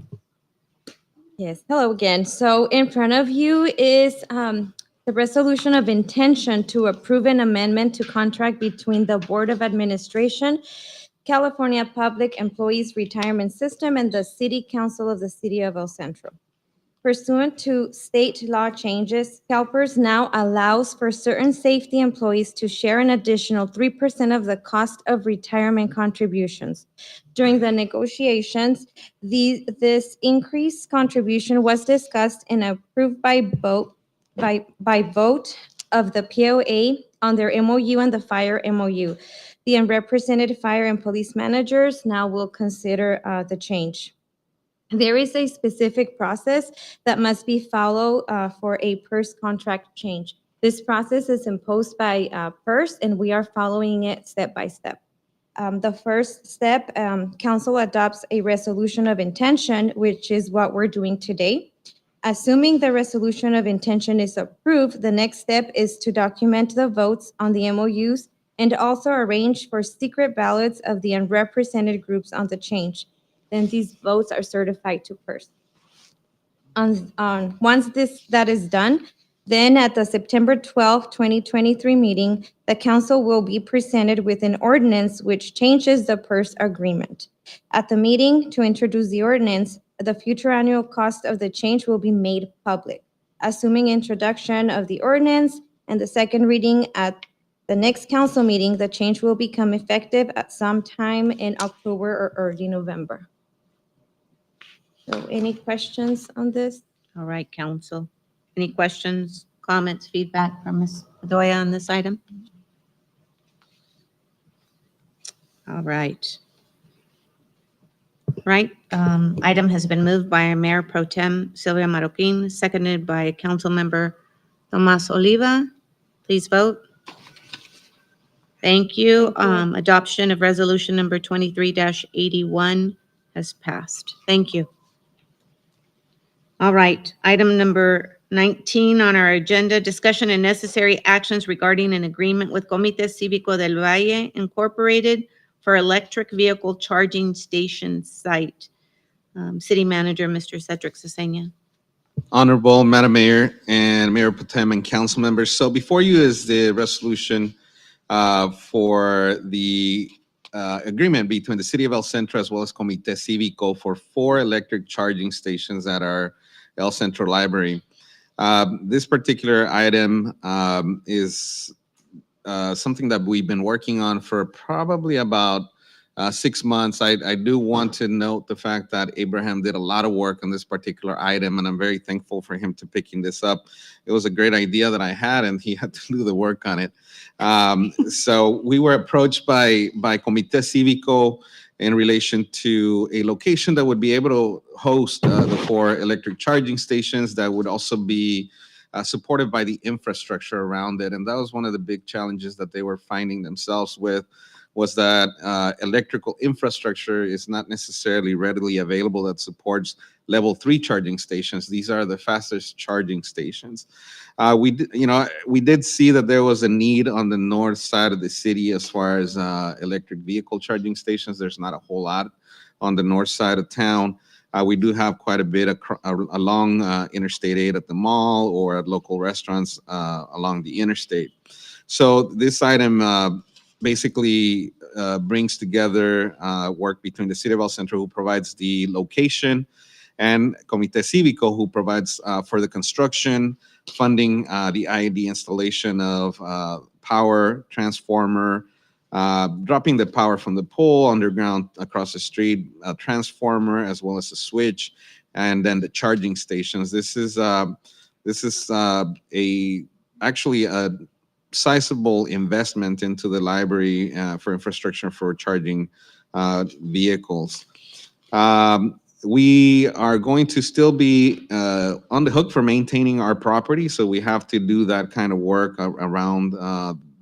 Yes, hello again. So in front of you is the resolution of intention to approve an amendment to contract between the Board of Administration, California Public Employees Retirement System, and the City Council of the City of El Centro. Pursuant to state law changes, CalPERS now allows for certain safety employees to share an additional 3% of the cost of retirement contributions. During the negotiations, this increased contribution was discussed and approved by vote of the POA on their MOU and the fire MOU. The unrepresented fire and police managers now will consider the change. There is a specific process that must be followed for a PERS contract change. This process is imposed by PERS, and we are following it step by step. The first step, council adopts a resolution of intention, which is what we're doing today. Assuming the resolution of intention is approved, the next step is to document the votes on the MOUs and also arrange for secret ballots of the unrepresented groups on the change. Then these votes are certified to person. Once that is done, then at the September 12, 2023 meeting, the council will be presented with an ordinance which changes the PERS agreement. At the meeting, to introduce the ordinance, the future annual cost of the change will be made public. Assuming introduction of the ordinance and the second reading at the next council meeting, the change will become effective at some time in October or early November. So any questions on this? All right, council. Any questions, comments, feedback from Ms. Bedoya on this item? All right. Right, item has been moved by Mayor Pro Tem Sylvia Marroquin, seconded by Councilmember Tomas Oliva. Please vote. Thank you. Adoption of resolution number 23-81 has passed. Thank you. All right, item number 19 on our agenda, discussion and necessary actions regarding an agreement with Comité Cívico del Valle Incorporated for electric vehicle charging station site. City Manager, Mr. Cedric Cesena. Honorable Madam Mayor and Mayor Pro Tem and council members. So before you is the resolution for the agreement between the City of El Centro as well as Comité Cívico for 4 electric charging stations at our El Centro Library. This particular item is something that we've been working on for probably about 6 months. I do want to note the fact that Abraham did a lot of work on this particular item, and I'm very thankful for him to picking this up. It was a great idea that I had, and he had to do the work on it. So we were approached by Comité Cívico in relation to a location that would be able to host the 4 electric charging stations that would also be supported by the infrastructure around it. And that was one of the big challenges that they were finding themselves with, was that electrical infrastructure is not necessarily readily available that supports level 3 charging stations. These are the fastest charging stations. We did see that there was a need on the north side of the city as far as electric vehicle charging stations. There's not a whole lot on the north side of town. We do have quite a bit along Interstate 8 at the mall or at local restaurants along the interstate. So this item basically brings together work between the City of El Centro, who provides the location, and Comité Cívico, who provides for the construction, funding the IED installation of power transformer, dropping the power from the pole underground across the street, a transformer, as well as a switch, and then the charging stations. This is actually a sizable investment into the library for infrastructure for charging vehicles. We are going to still be on the hook for maintaining our property, so we have to do that kind of work around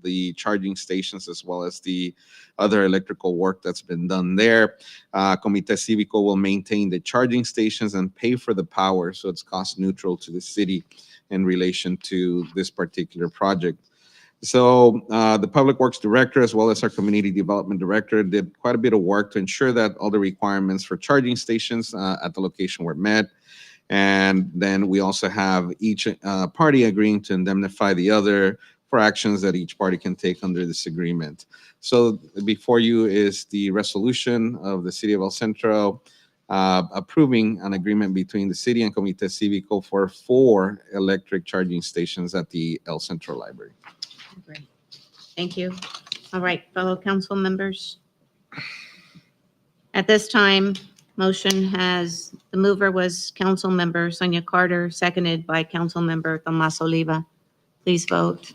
the charging stations as well as the other electrical work that's been done there. Comité Cívico will maintain the charging stations and pay for the power, so it's cost neutral to the city in relation to this particular project. So the Public Works Director, as well as our Community Development Director, did quite a bit of work to ensure that all the requirements for charging stations at the location were met. And then we also have each party agreeing to indemnify the other for actions that each party can take under this agreement. So before you is the resolution of the City of El Centro approving an agreement between the city and Comité Cívico for 4 electric charging stations at the El Centro Library. Great. Thank you. All right, fellow council members. At this time, the mover was Council Member Sonia Carter, seconded by Council Member Tomas Oliva. Please vote.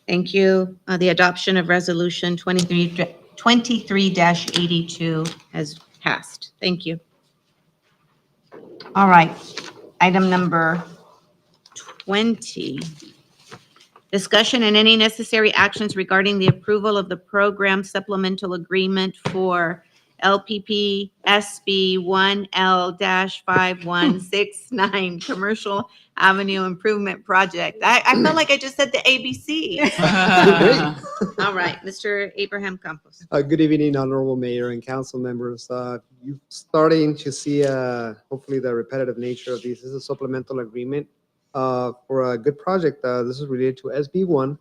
Thank you. The adoption of resolution 23-82 has passed. Thank you. All right, item number 20. Discussion and any necessary actions regarding the approval of the program supplemental agreement for LPP SB 1L-5169 Commercial Avenue Improvement Project. I felt like I just said the ABC. All right, Mr. Abraham Campos. Good evening, Honorable Mayor and council members. You're starting to see hopefully the repetitive nature of these. This is a supplemental agreement for a good project. This is related to SB1,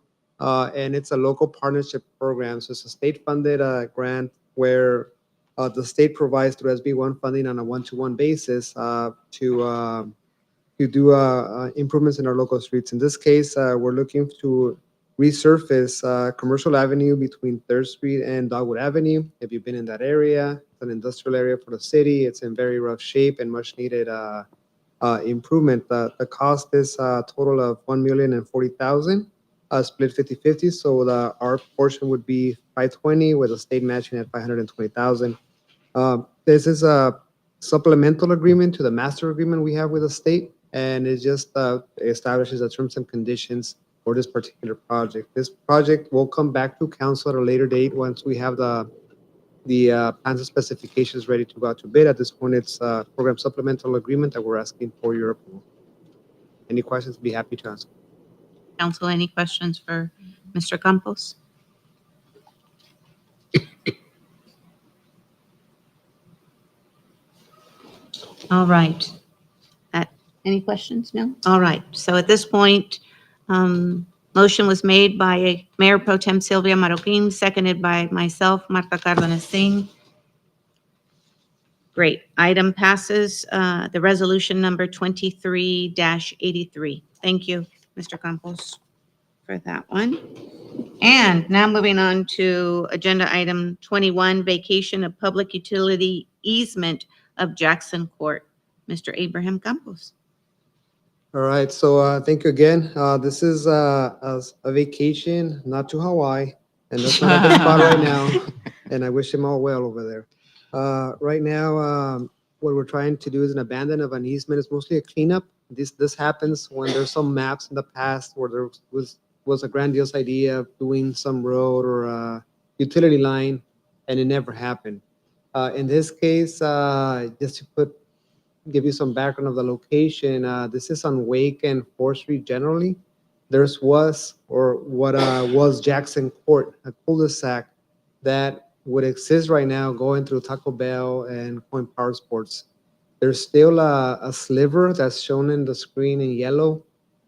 and it's a local partnership program. So it's a state-funded grant where the state provides through SB1 funding on a one-to-one basis to do improvements in our local streets. In this case, we're looking to resurface Commercial Avenue between 3rd Street and Dogwood Avenue. If you've been in that area, it's an industrial area for the city. It's in very rough shape and much needed improvement. The cost is a total of $1,040,000, split 50-50. So our portion would be $520,000 with the state matching at $520,000. This is a supplemental agreement to the master agreement we have with the state, and it just establishes the terms and conditions for this particular project. This project will come back to council at a later date once we have the plans and specifications ready to go out to bid. At this point, it's a program supplemental agreement that we're asking for your approval. Any questions? Be happy to answer. Council, any questions for Mr. Campos? All right. Any questions? No? All right. So at this point, motion was made by Mayor Pro Tem Sylvia Marroquin, seconded by myself, Marta Cárdenas Singh. Great. Item passes. The resolution number 23-83. Thank you, Mr. Campos, for that one. And now moving on to agenda item 21, vacation of public utility easement of Jackson Court. Mr. Abraham Campos. All right, so thank you again. This is a vacation, not to Hawaii, and that's not a good spot right now. And I wish him all well over there. Right now, what we're trying to do is an abandon of an easement. It's mostly a cleanup. This happens when there's some maps in the past where there was a grandiose idea of doing some road or a utility line, and it never happened. In this case, just to give you some background of the location, this is on Wake and 4th Street generally. Was Jackson Court, a cul-de-sac that would exist right now going through Taco Bell and Point Power Sports. There's still a sliver that's shown in the screen in yellow,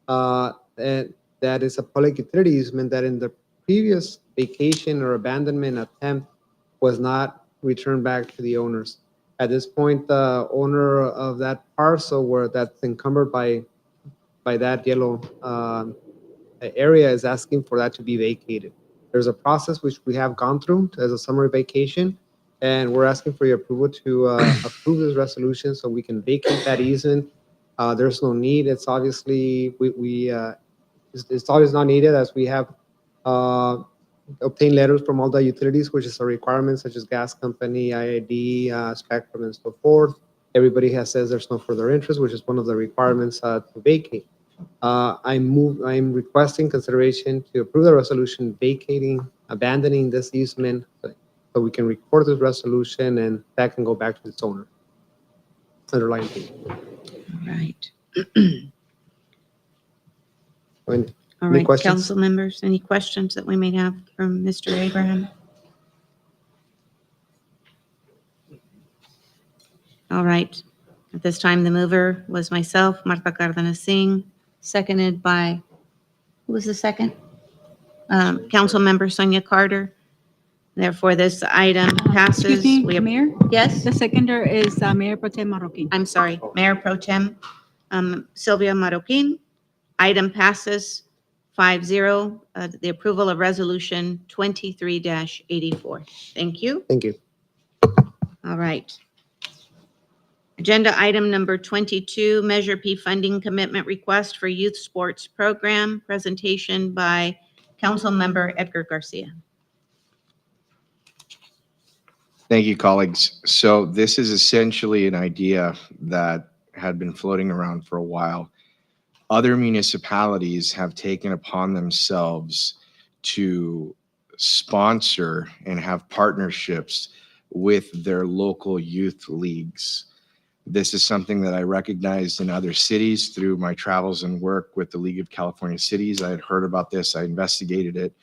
and that is a public utility easement that in the previous vacation or abandonment attempt was not returned back to the owners. At this point, the owner of that parcel that's encumbered by that yellow area is asking for that to be vacated. There's a process which we have gone through as a summary vacation, and we're asking for your approval to approve this resolution so we can vacate that easement. There's no need. It's obviously it's always not needed as we have obtained letters from all the utilities, which is a requirement such as gas company, IID, Spectrum, and so forth. Everybody has says there's no further interest, which is one of the requirements to vacate. I'm requesting consideration to approve the resolution abandoning this easement so we can record this resolution and that can go back to its owner. Underline B. All right. Any All right, questions? council members, any questions that we may have from Mr. Abraham? All right. At this time, the mover was myself, Marta Cárdenas Singh, seconded by, who was the second? Council member Sonia Carter. Therefore, this item passes. Excuse me, Mayor? Yes? The seconder is Mayor Pro Tem Marroquin. I'm sorry, Mayor Pro Tem Sylvia Marroquin. Item passes 5-0. The approval of resolution 23-84. Thank you. Thank you. All right. Agenda item number 22, Measure P funding commitment request for youth sports program. Presentation by Council Member Edgar Garcia. Thank you, colleagues. So this is essentially an idea that had been floating around for a while. Other municipalities have taken upon themselves to sponsor and have partnerships with their local youth leagues. This is something that I recognized in other cities through my travels and work with the League of California Cities. I had heard about this, I investigated it,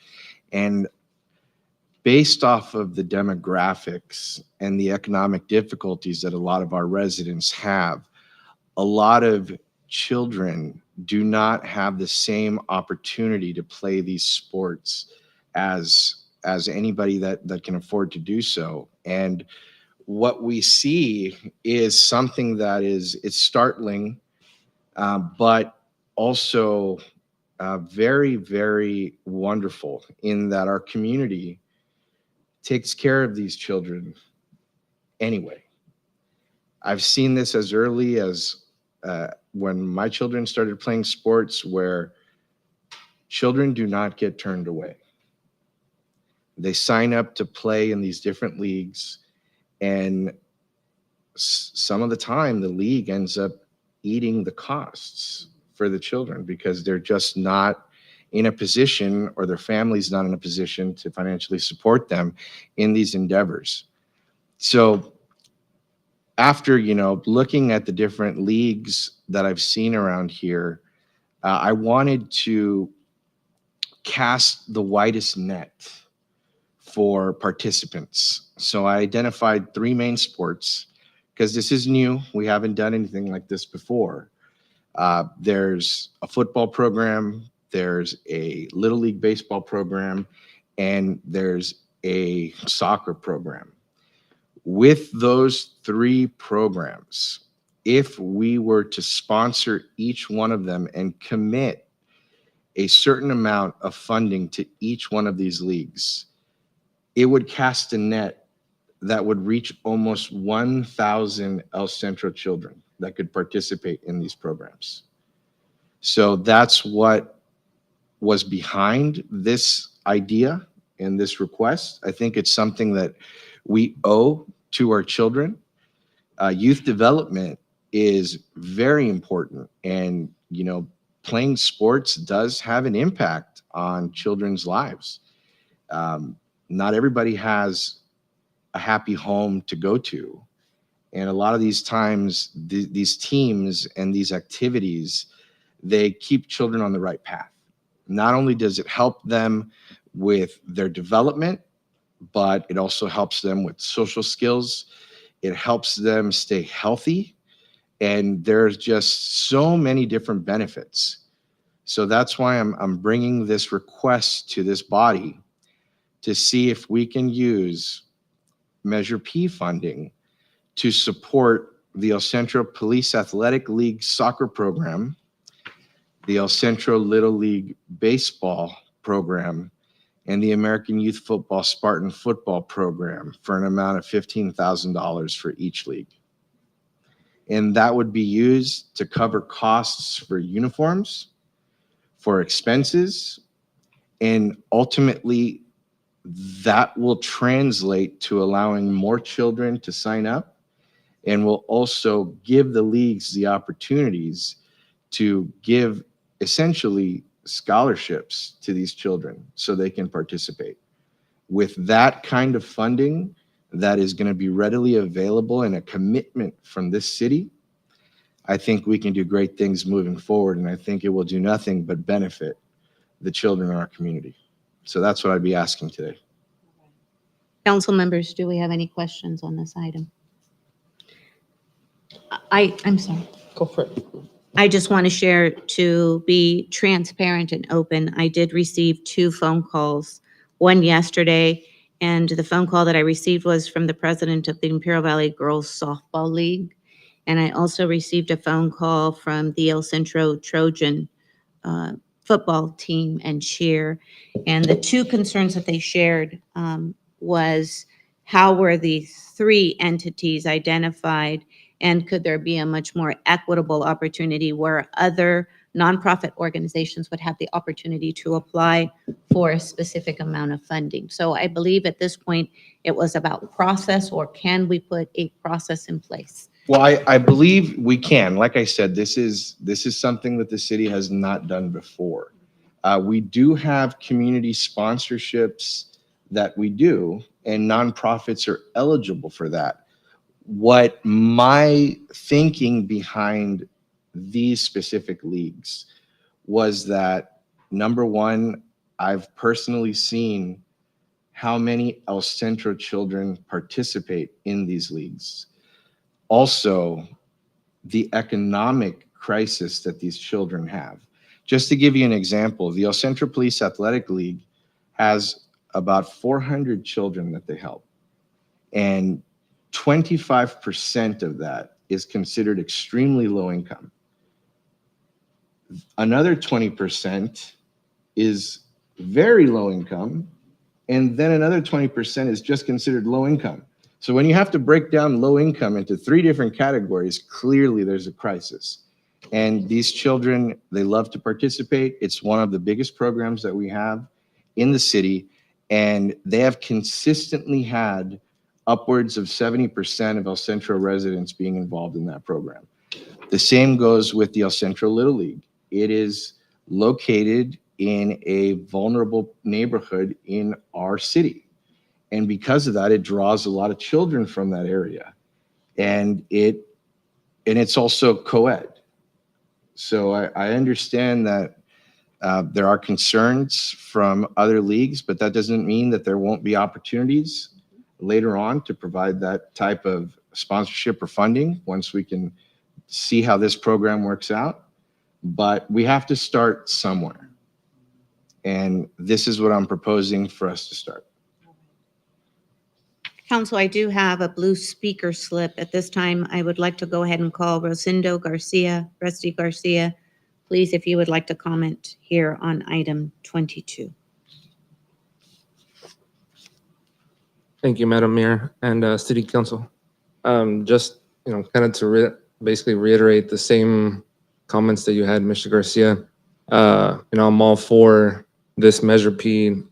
and based off of the demographics and the economic difficulties that a lot of our residents have, a lot of children do not have the same opportunity to play these sports as anybody that can afford to do so. And what we see is something that it's startling, but also very, very wonderful in that our community takes care of these children anyway. I've seen this as early as when my children started playing sports, where children do not get turned away. They sign up to play in these different leagues, and some of the time the league ends up eating the costs for the children because they're just not in a position, or their family's not in a position to financially support them in these endeavors. So after, looking at the different leagues that I've seen around here, I wanted to cast the widest net for participants. So I identified 3 main sports, because this is new. We haven't done anything like this before. There's a football program, there's a Little League baseball program, and there's a soccer program. With those 3 programs, if we were to sponsor each one of them and commit a certain amount of funding to each one of these leagues, it would cast a net that would reach almost 1,000 El Centro children that could participate in these programs. So that's what was behind this idea and this request. I think it's something that we owe to our children. Youth development is very important, and playing sports does have an impact on children's lives. Not everybody has a happy home to go to, and a lot of these times these teams and these activities, they keep children on the right path. Not only does it help them with their development, but it also helps them with social skills. It helps them stay healthy, and there's just so many different benefits. So that's why I'm bringing this request to this body to see if we can use Measure P funding to support the El Centro Police Athletic League soccer program, the El Centro Little League baseball program, and the American Youth Football Spartan football program for an amount of $15,000 for each league. And that would be used to cover costs for uniforms, for expenses, and ultimately that will translate to allowing more children to sign up, and will also give the leagues the opportunities to give essentially scholarships to these children so they can participate. With that kind of funding that is going to be readily available and a commitment from this city, I think we can do great things moving forward, and I think it will do nothing but benefit the children in our community. So that's what I'd be asking today. Council members, do we have any questions on this item? I'm sorry. Go for it. I just want to share, to be transparent and open, I did receive 2 phone calls, one yesterday, and the phone call that I received was from the president of the Imperial Valley Girls Softball League. And I also received a phone call from the El Centro Trojan football team and cheer. And the 2 concerns that they shared was, how were these 3 entities identified, and could there be a much more equitable opportunity where other nonprofit organizations would have the opportunity to apply for a specific amount of funding? So I believe at this point it was about process, or can we put a process in place? Well, I believe we can. Like I said, this is something that the city has not done before. We do have community sponsorships that we do, and nonprofits are eligible for that. What my thinking behind these specific leagues was that, number one, I've personally seen how many El Centro children participate in these leagues. Also, the economic crisis that these children have. Just to give you an example, the El Centro Police Athletic League has about 400 children that they help. And 25% of that is considered extremely low income. Another 20% is very low income. And then another 20% is just considered low income. So when you have to break down low income into 3 different categories, clearly there's a crisis. And these children, they love to participate. It's one of the biggest programs that we have in the city. And they have consistently had upwards of 70% of El Centro residents being involved in that program. The same goes with the El Centro Little League. It is located in a vulnerable neighborhood in our city. And because of that, it draws a lot of children from that area. And it's also co-ed. So I understand that there are concerns from other leagues, but that doesn't mean that there won't be opportunities later on to provide that type of sponsorship or funding once we can see how this program works out. But we have to start somewhere. And this is what I'm proposing for us to start. Council, I do have a blue speaker slip. At this time, I would like to go ahead and call Rosendo Garcia. Rusty Garcia, please, if you would like to comment here on item 22. Thank you, Madam Mayor and City Council. Just, kind of to basically reiterate the same comments that you had, Mr. Garcia. I'm all for this Measure P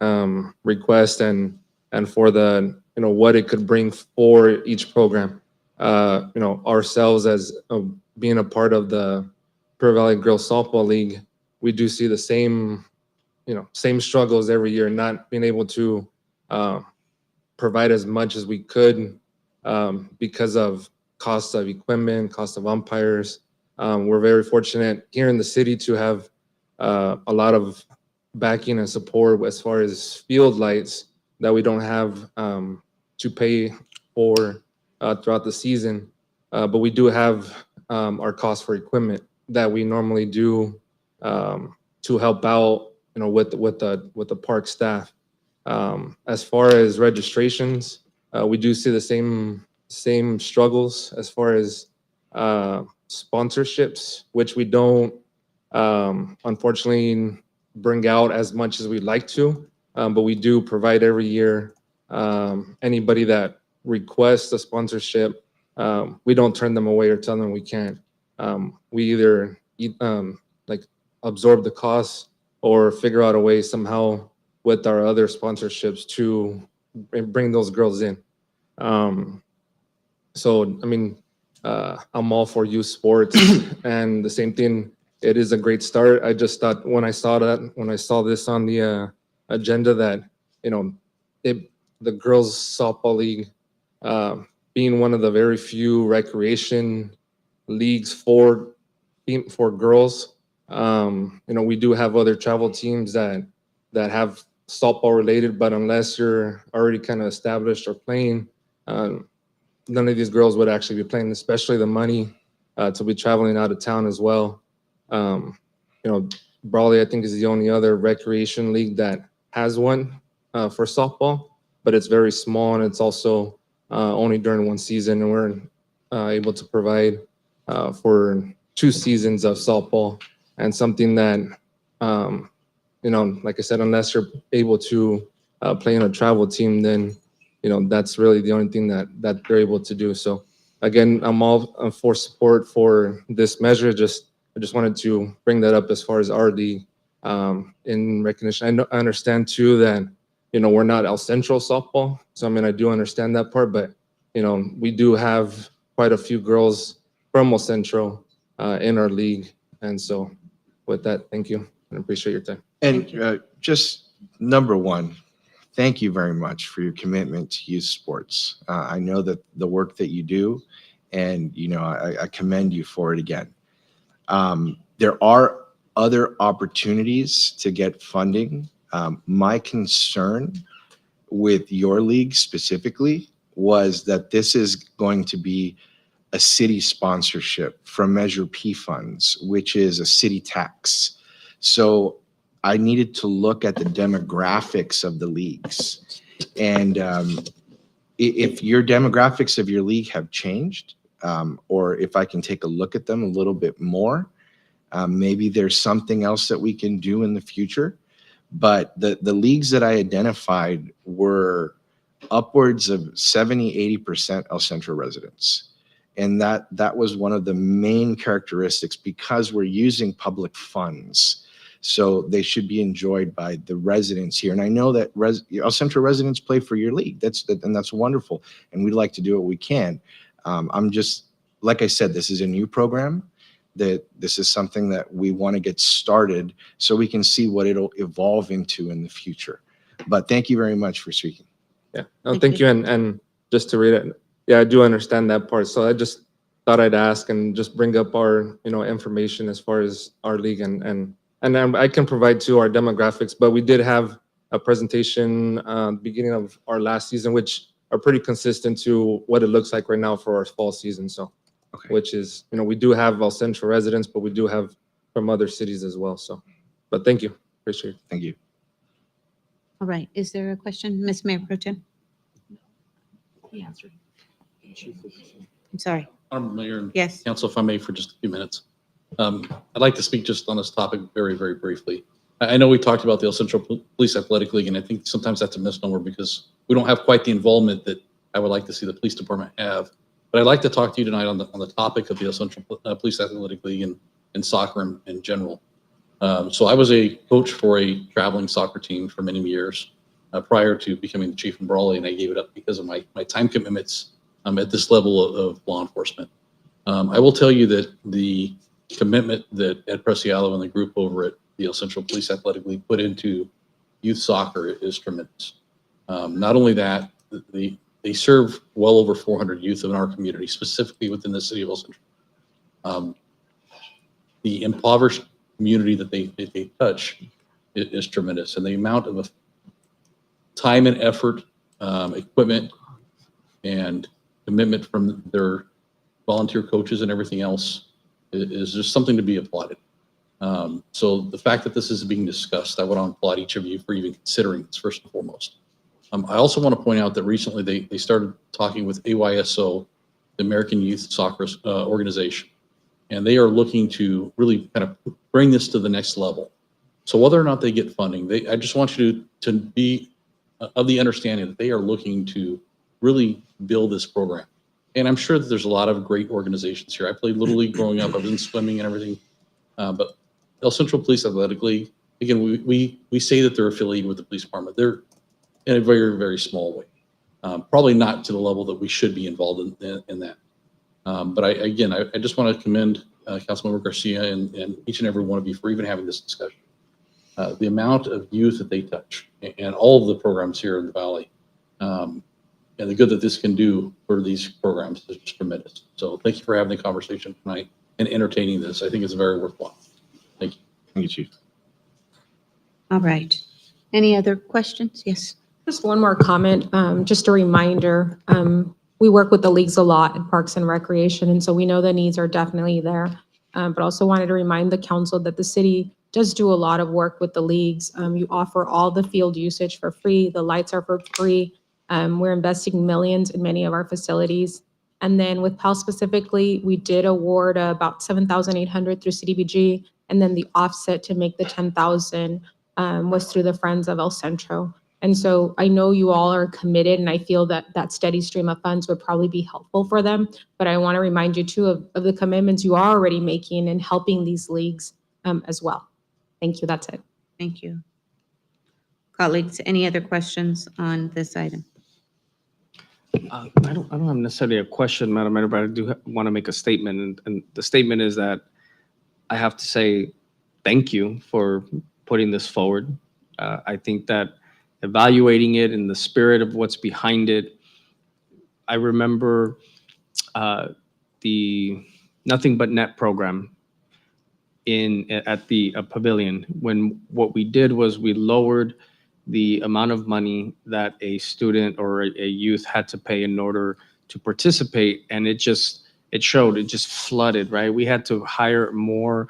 request and for the, what it could bring for each program. Ourselves as being a part of the Pure Valley Girls Softball League, we do see the same struggles every year, not being able to provide as much as we could because of cost of equipment, cost of umpires. We're very fortunate here in the city to have a lot of backing and support as far as field lights that we don't have to pay for throughout the season. But we do have our cost for equipment that we normally do to help out, with the park staff. As far as registrations, we do see the same struggles as far as sponsorships, which we don't unfortunately bring out as much as we'd like to, but we do provide every year. Anybody that requests a sponsorship, we don't turn them away or tell them we can't. We either absorb the costs or figure out a way somehow with our other sponsorships to bring those girls in. I'm all for youth sports and the same thing. It is a great start. I just thought when I saw this on the agenda that, the girls softball league, being one of the very few recreation leagues for girls, we do have other travel teams that have softball related, but unless you're already kind of established or playing, none of these girls would actually be playing, especially the money to be traveling out of town as well. Brawley, I think, is the only other recreation league that has one for softball, but it's very small and it's also only during one season, and we're able to provide for 2 seasons of softball, and something that, like I said, unless you're able to play in a travel team, then that's really the only thing that they're able to do. So again, I'm all for support for this measure. I just wanted to bring that up as far as our league in recognition. I understand too that we're not El Centro softball, so I do understand that part, but we do have quite a few girls from El Centro in our league, and so with that, thank you and appreciate your time. And just number one, thank you very much for your commitment to youth sports. I know that the work that you do, and I commend you for it again. There are other opportunities to get funding. My concern with your league specifically was that this is going to be a city sponsorship from Measure P funds, which is a city tax. So I needed to look at the demographics of the leagues. And if your demographics of your league have changed, or if I can take a look at them a little bit more, maybe there's something else that we can do in the future. But the leagues that I identified were upwards of 70–80% El Centro residents. And that was one of the main characteristics, because we're using public funds. So they should be enjoyed by the residents here. And I know that El Centro residents play for your league. That's wonderful. And we'd like to do what we can. I'm just, like I said, this is a new program. That this is something that we want to get started so we can see what it'll evolve into in the future. But thank you very much for speaking. Yeah, no, thank you. And just to read it, yeah, I do understand that part. So I just thought I'd ask and just bring up our, information as far as our league, and I can provide too our demographics, but we did have a presentation beginning of our last season, which are pretty consistent to what it looks like right now for our fall season. So, which is, we do have El Centro residents, but we do have from other cities as well. So, but thank you. Appreciate it. Thank you. All right. Is there a question, Ms. Mayor Pro Tem? He answered. I'm sorry. Honorable Mayor and Yes. Council, if I may, for just a few minutes. I'd like to speak just on this topic very, very briefly. I know we talked about the El Centro Police Athletic League, and I think sometimes that's a misnomer because we don't have quite the involvement that I would like to see the police department have. But I'd like to talk to you tonight on the topic of the El Centro Police Athletic League and soccer in general. So I was a coach for a traveling soccer team for many years prior to becoming the chief in Brawley, and I gave it up because of my time commitments at this level of law enforcement. I will tell you that the commitment that Ed Preciado and the group over at the El Centro Police Athletic League put into youth soccer is tremendous. Not only that, they serve well over 400 youth in our community, specifically within the city of El Centro. The impoverished community that they touch is tremendous, and the amount of time and effort, equipment, and commitment from their volunteer coaches and everything else is just something to be applauded. So the fact that this is being discussed, I want to applaud each of you for even considering this first and foremost. I also want to point out that recently they started talking with AYSO, the American Youth Soccer Organization, and they are looking to really kind of bring this to the next level. So whether or not they get funding, I just want you to be of the understanding that they are looking to really build this program. And I'm sure that there's a lot of great organizations here. I played Little League growing up. I've been swimming and everything. But El Centro Police Athletic League, again, we say that they're affiliated with the police department. They're in a very, very small way. Probably not to the level that we should be involved in that. But I just want to commend Councilmember Garcia and each and every one of you for even having this discussion. The amount of youth that they touch and all of the programs here in the Valley, and the good that this can do for these programs is just tremendous. So thank you for having the conversation tonight and entertaining this. I think it's very worthwhile. Thank you. Thank you, Chief. All right. Any other questions? Yes. Just one more comment, just a reminder. We work with the leagues a lot in Parks and Recreation, and so we know the needs are definitely there. But also wanted to remind the council that the city does do a lot of work with the leagues. You offer all the field usage for free. The lights are for free. We're investing millions in many of our facilities. And then with PAL specifically, we did award about $7,800 through CDBG, and then the offset to make the $10,000 was through the Friends of El Centro. And so I know you all are committed, and I feel that that steady stream of funds would probably be helpful for them. But I want to remind you too of the commitments you are already making and helping these leagues as well. Thank you. That's it. Thank you. Colleagues, any other questions on this item? I don't have necessarily a question, Madam Mayor, but I do want to make a statement. And the statement is that I have to say thank you for putting this forward. I think that evaluating it in the spirit of what's behind it. I remember the Nothing But Net program at the pavilion, when what we did was we lowered the amount of money that a student or a youth had to pay in order to participate, and it just flooded, right? We had to hire more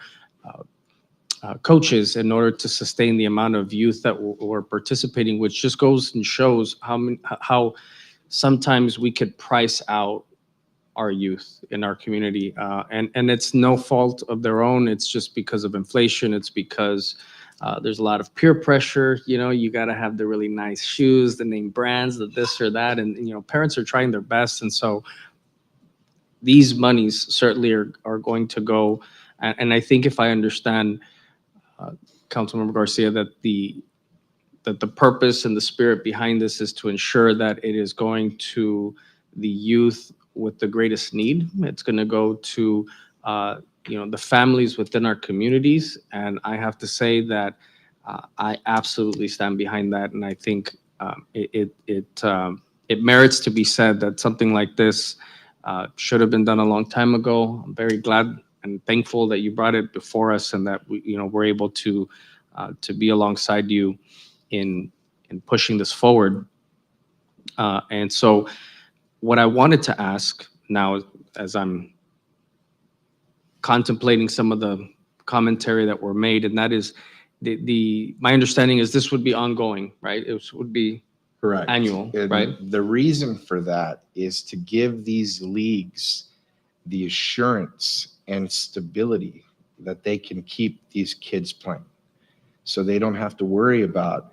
coaches in order to sustain the amount of youth that were participating, which just goes and shows how sometimes we could price out our youth in our community, and it's no fault of their own. It's just because of inflation. It's because there's a lot of peer pressure. You got to have the really nice shoes, the name brands, the this or that, and parents are trying their best, and so these monies certainly are going to go. And I think if I understand, Councilmember Garcia, that the purpose and the spirit behind this is to ensure that it is going to the youth with the greatest need. It's going to go to the families within our communities, and I have to say that I absolutely stand behind that, and I think it merits to be said that something like this should have been done a long time ago. I'm very glad and thankful that you brought it before us, and that we're able to be alongside you in pushing this forward. And so what I wanted to ask now, as I'm contemplating some of the commentary that were made, and that is my understanding is this would be ongoing, right? It would be Correct. Annual, And right? The reason for that is to give these leagues the assurance and stability that they can keep these kids playing. So they don't have to worry about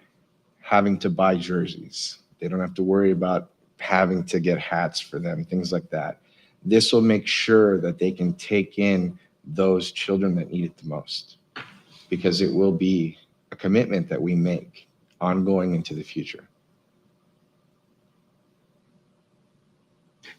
having to buy jerseys. They don't have to worry about having to get hats for them, things like that. This will make sure that they can take in those children that need it the most, because it will be a commitment that we make ongoing into the future.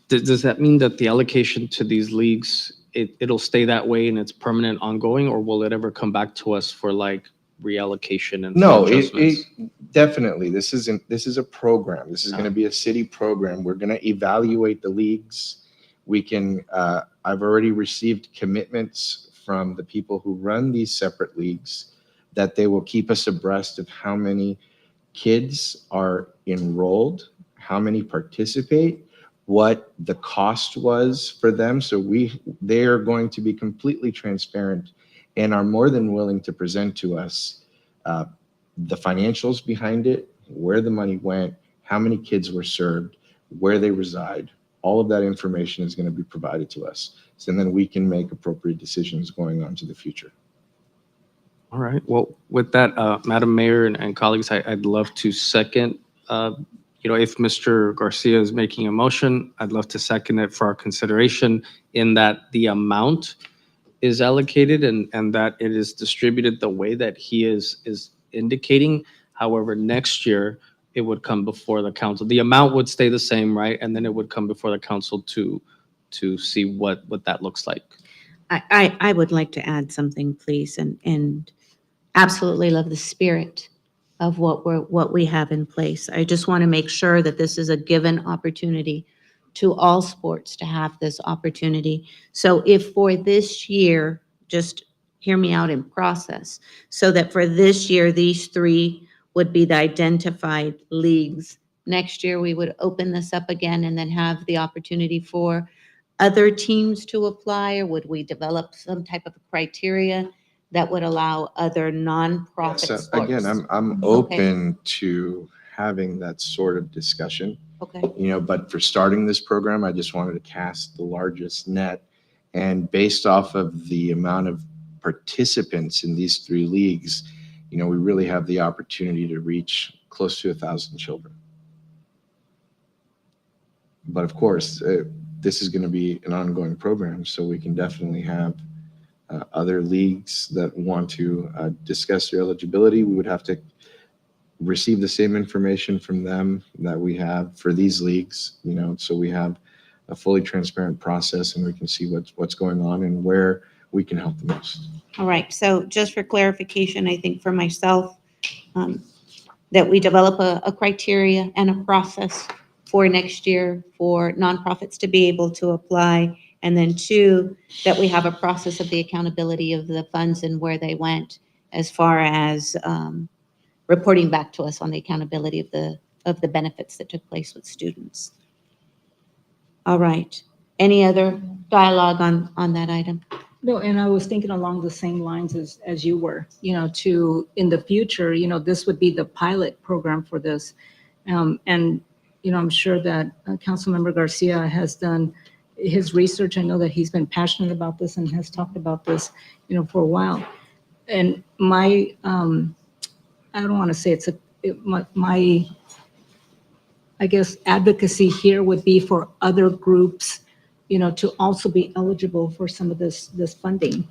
Does that mean that the allocation to these leagues, it'll stay that way and it's permanent, ongoing, or will it ever come back to us for like reallocation and No, adjustments? definitely. This is a program. This is going to be a city program. We're going to evaluate the leagues. We can, I've already received commitments from the people who run these separate leagues that they will keep us abreast of how many kids are enrolled, how many participate, what the cost was for them. So they are going to be completely transparent and are more than willing to present to us the financials behind it, where the money went, how many kids were served, where they reside. All of that information is going to be provided to us. So then we can make appropriate decisions going on to the future. All right. Well, with that, Madam Mayor and colleagues, I'd love to second, if Mr. Garcia is making a motion, I'd love to second it for our consideration, in that the amount is allocated and that it is distributed the way that he is indicating. However, next year it would come before the council. The amount would stay the same, right? And then it would come before the council to see what that looks like. I would like to add something, please, and absolutely love the spirit of what we have in place. I just want to make sure that this is a given opportunity to all sports to have this opportunity. So if for this year, just hear me out in process, so that for this year, these three would be the identified leagues. Next year, we would open this up again and then have the opportunity for other teams to apply, or would we develop some type of criteria that would allow other nonprofit So sports? again, I'm open to having that sort of discussion. Okay. But for starting this program, I just wanted to cast the largest net. And based off of the amount of participants in these three leagues, we really have the opportunity to reach close to 1,000 children. But of course, this is going to be an ongoing program, so we can definitely have other leagues that want to discuss their eligibility. We would have to receive the same information from them that we have for these leagues, so we have a fully transparent process and we can see what's going on and where we can help the most. All right, so just for clarification, I think for myself, that we develop a criteria and a process for next year for nonprofits to be able to apply. And then two, that we have a process of the accountability of the funds and where they went as far as reporting back to us on the accountability of the benefits that took place with students. All right. Any other dialogue on that item? No, and I was thinking along the same lines as you were, to, in the future, this would be the pilot program for this. And, I'm sure that Councilmember Garcia has done his research. I know that he's been passionate about this and has talked about this, for a while. And my, I don't want to say my, I guess, advocacy here would be for other groups, to also be eligible for some of this funding.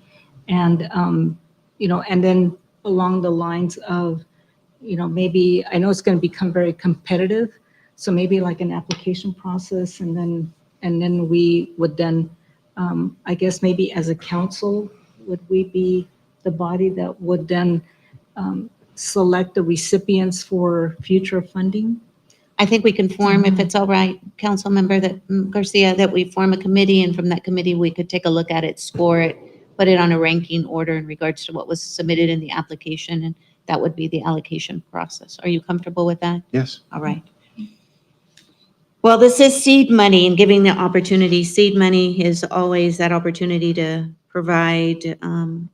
And, and then along the lines of, maybe, I know it's going to become very competitive. So maybe like an application process, and then we would then, I guess maybe as a council, would we be the body that would then select the recipients for future funding? I think we can form, if it's all right, Councilmember Garcia, that we form a committee, and from that committee, we could take a look at it, score it, put it on a ranking order in regards to what was submitted in the application, and that would be the allocation process. Are you comfortable with that? Yes. All right. Well, this is seed money and giving the opportunity. Seed money is always that opportunity to provide,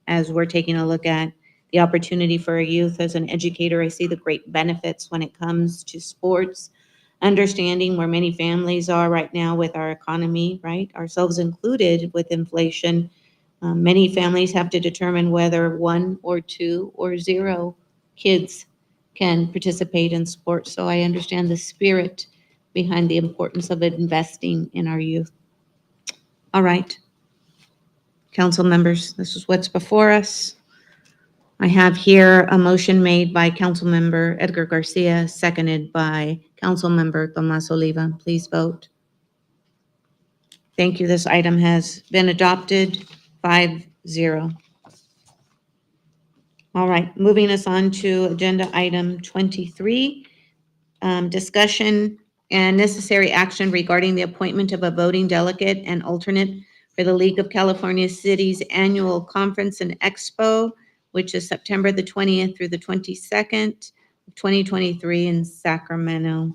as we're taking a look at the opportunity for a youth. As an educator, I see the great benefits when it comes to sports, understanding where many families are right now with our economy, right? Ourselves included with inflation. Many families have to determine whether 1 or 2 or 0 kids can participate in sports. So I understand the spirit behind the importance of investing in our youth. All right. Council members, this is what's before us. I have here a motion made by Councilmember Edgar Garcia, seconded by Councilmember Tomas Oliva. Please vote. Thank you. This item has been adopted 5-0. All right, moving us on to agenda item 23, discussion and necessary action regarding the appointment of a voting delegate and alternate for the League of California Cities Annual Conference and Expo, which is September the 20th through the 22nd of 2023 in Sacramento.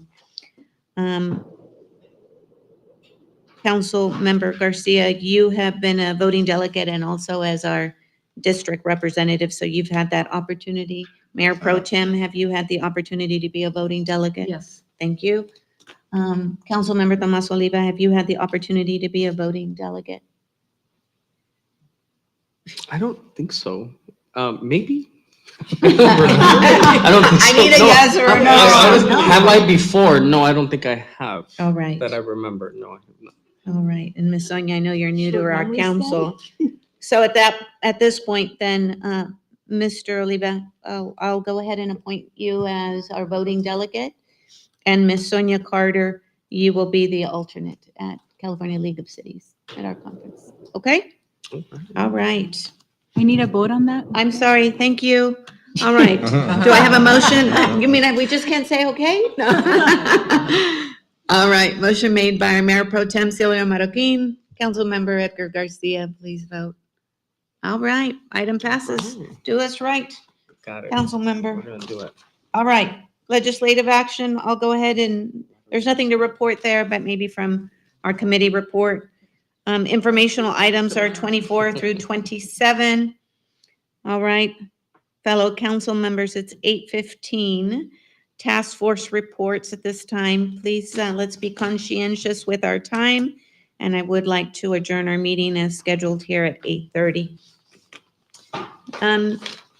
Councilmember Garcia, you have been a voting delegate and also as our district representative, so you've had that opportunity. Mayor Pro Tem, have you had the opportunity to be a voting delegate? Yes. Thank you. Councilmember Tomas Oliva, have you had the opportunity to be a voting delegate? I don't think so. Maybe. I don't think so. I need a yes or a no. Have I before? No, I don't think I have. All right. That I remember. No, I have not. All right. And Ms. Sonia, I know you're new to Short our memory council. So at this point then, Mr. Oliva, I'll go ahead and appoint you as our voting delegate. And Ms. Sonia Carter, you will be the alternate at California League of Cities at our conference. Okay? All right. We need a vote on that? I'm sorry. Thank you. All right. Do I have a motion? You mean we just can't say okay? No. All right. Motion made by our Mayor Pro Tem Silvio Marroquin. Councilmember Edgar Garcia, please vote. All right. Item passes. Do us right, Got it. Councilmember. We're gonna do it. All right. Legislative action. I'll go ahead and there's nothing to report there, but maybe from our committee report. Informational items are 24 through 27. All right. Fellow council members, it's 8:15. Task force reports at this time. Please, let's be conscientious with our time. And I would like to adjourn our meeting as scheduled here at 8:30.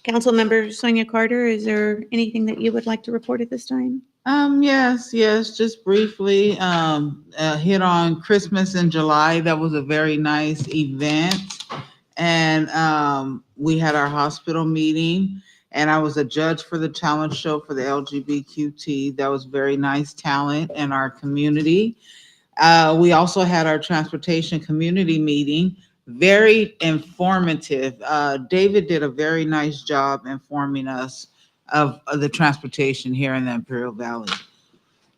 Councilmember Sonia Carter, is there anything that you would like to report at this time? Yes, just briefly, hit on Christmas in July. That was a very nice event. And we had our hospital meeting and I was a judge for the talent show for the LGBTQT. That was very nice talent in our community. We also had our transportation community meeting, very informative. David did a very nice job informing us of the transportation here in the Imperial Valley.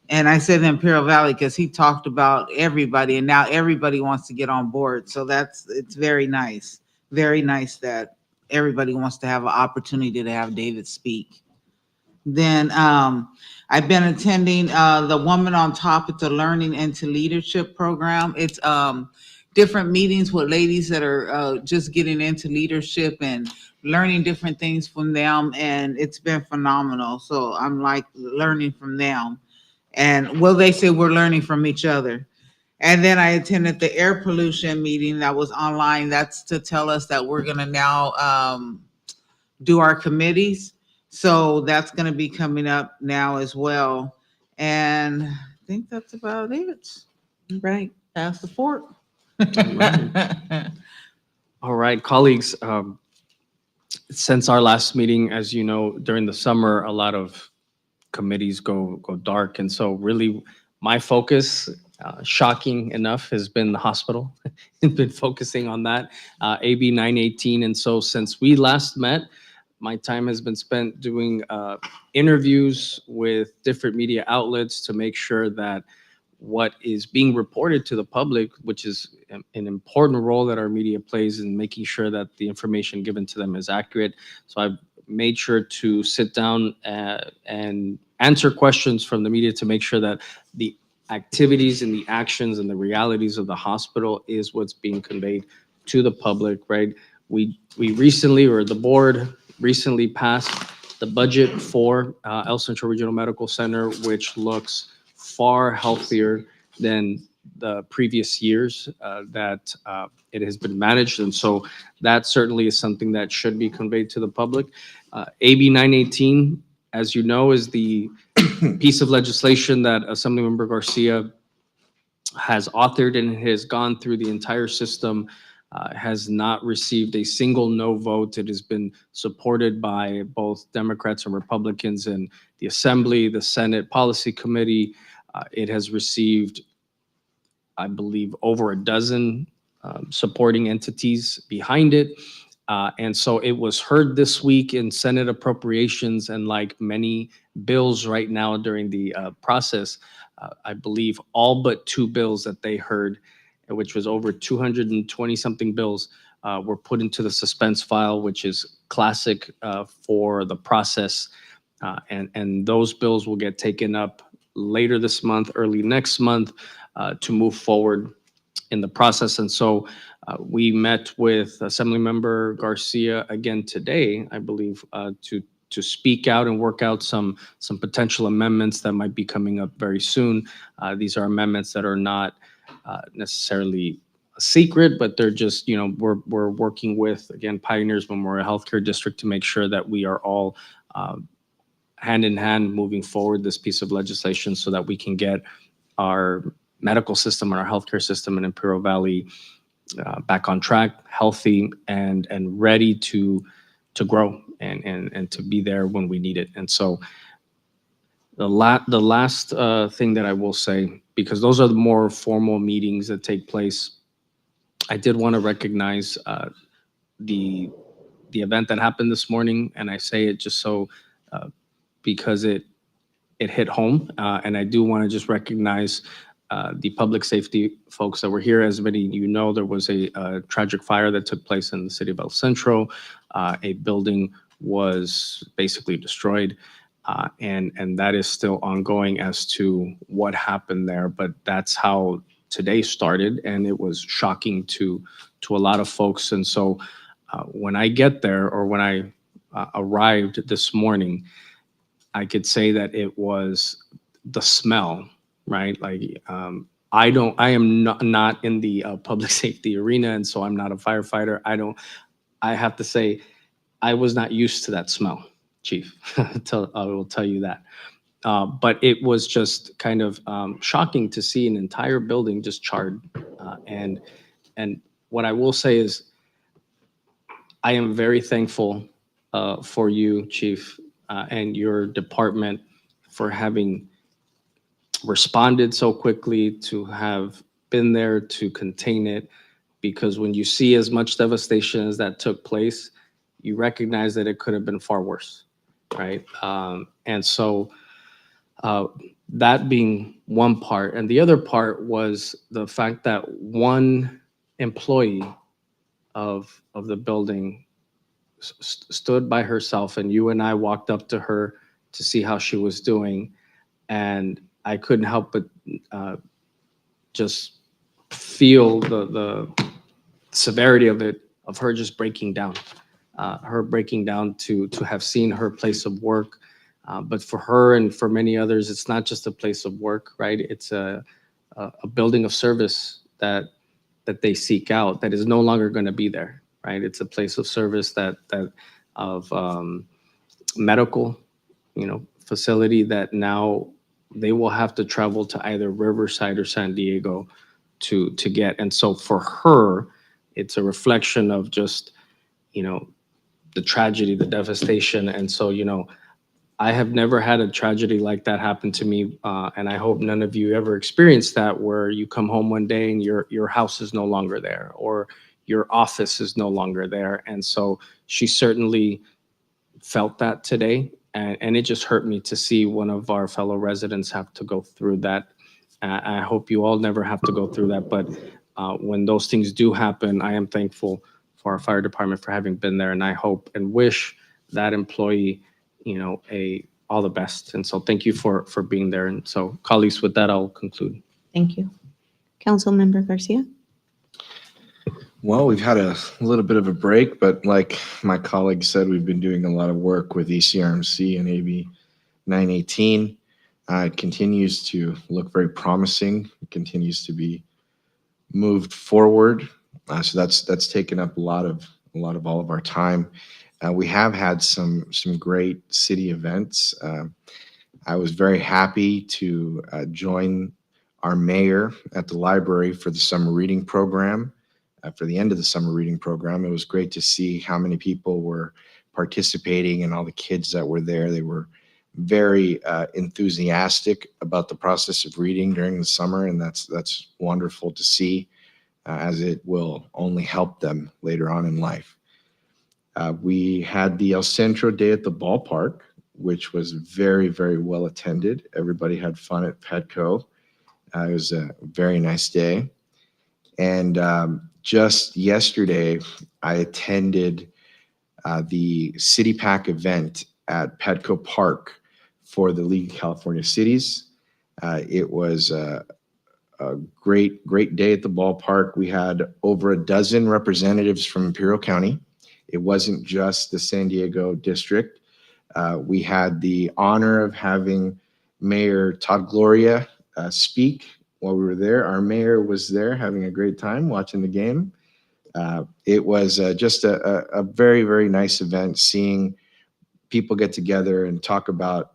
And I said the Imperial Valley because he talked about everybody, and now everybody wants to get on board. So it's very nice that everybody wants to have an opportunity to have David speak. Then I've been attending the Woman on Top. It's a Learning into Leadership program. It's different meetings with ladies that are just getting into leadership and learning different things from them, and it's been phenomenal. So I'm like learning from them. And well, they say we're learning from each other. And then I attended the air pollution meeting that was online. That's to tell us that we're going to now do our committees. So that's going to be coming up now as well. And I think that's about it. Right. Pass the fort. All right, colleagues, since our last meeting, as you know, during the summer, a lot of committees go dark. And so really my focus, shocking enough, has been the hospital. I've been focusing on that, AB 918. And so since we last met, my time has been spent doing interviews with different media outlets to make sure that what is being reported to the public, which is an important role that our media plays in making sure that the information given to them is accurate. So I've made sure to sit down and answer questions from the media to make sure that the activities and the actions and the realities of the hospital is what's being conveyed to the public, right? We recently, or the board recently passed the budget for El Centro Regional Medical Center, which looks far healthier than the previous years that it has been managed. And so that certainly is something that should be conveyed to the public. AB 918, as you know, is the piece of legislation that Assemblymember Garcia has authored and has gone through the entire system, has not received a single no vote. It has been supported by both Democrats and Republicans in the Assembly, the Senate Policy Committee. It has received, I believe, over a dozen supporting entities behind it. And so it was heard this week in Senate Appropriations, and like many bills right now during the process, I believe all but two bills that they heard, which was over 220 something bills, were put into the suspense file, which is classic for the process. And those bills will get taken up later this month, early next month, to move forward in the process. And so we met with Assemblymember Garcia again today, I believe, to speak out and work out some potential amendments that might be coming up very soon. These are amendments that are not necessarily a secret, but they're just, we're working with, again, Pioneers Memorial Healthcare District to make sure that we are all hand in hand moving forward this piece of legislation so that we can get our medical system and our healthcare system in Imperial Valley back on track, healthy, and ready to grow and to be there when we need it. And so the last thing that I will say, because those are the more formal meetings that take place, I did want to recognize the event that happened this morning, and I say it just so because it hit home, and I do want to just recognize the public safety folks that were here. As many of you know, there was a tragic fire that took place in the city of El Centro. A building was basically destroyed, and that is still ongoing as to what happened there. But that's how today started, and it was shocking to a lot of folks. And so when I get there, or when I arrived this morning, I could say that it was the smell, right? Like I am not in the public safety arena, and so I'm not a firefighter. I have to say, I was not used to that smell, Chief. I will tell you that. But it was just kind of shocking to see an entire building just charred. And what I will say is, I am very thankful for you, Chief, and your department for having responded so quickly, to have been there to contain it, because when you see as much devastation as that took place, you recognize that it could have been far worse. right? And so that being one part, and the other part was the fact that one employee of the building stood by herself, and you and I walked up to her to see how she was doing, and I couldn't help but just feel the severity of it, of her just breaking down, to have seen her place of work. But for her and for many others, it's not just a place of work, right? It's a building of service that they seek out that is no longer going to be there, right? It's a place of service that of medical, facility that now they will have to travel to either Riverside or San Diego to get. And so for her, it's a reflection of just, the tragedy, the devastation. And so, I have never had a tragedy like that happen to me, and I hope none of you ever experienced that, where you come home one day and your house is no longer there, or your office is no longer there. And so she certainly felt that today, and it just hurt me to see one of our fellow residents have to go through that. I hope you all never have to go through that, but when those things do happen, I am thankful for our fire department for having been there, and I hope and wish that employee, all the best. And so thank you for being there. And so, colleagues, with that, I'll conclude. Thank you. Councilmember Garcia? Well, we've had a little bit of a break, but like my colleague said, we've been doing a lot of work with ECRMC and AB 918. It continues to look very promising. It continues to be moved forward. So that's taken up a lot of all of our time. We have had some great city events. I was very happy to join our mayor at the library for the summer reading program. For the end of the summer reading program, it was great to see how many people were participating and all the kids that were there. They were very enthusiastic about the process of reading during the summer, and that's wonderful to see, as it will only help them later on in life. We had the El Centro Day at the ballpark, which was very, very well attended. Everybody had fun at Petco. It was a very nice day. And just yesterday, I attended the City Pack event at Petco Park for the League of California Cities. It was a great day at the ballpark. We had over a dozen representatives from Imperial County. It wasn't just the San Diego district. We had the honor of having Mayor Todd Gloria speak while we were there. Our mayor was there having a great time watching the game. It was just a very, very nice event, seeing people get together and talk about,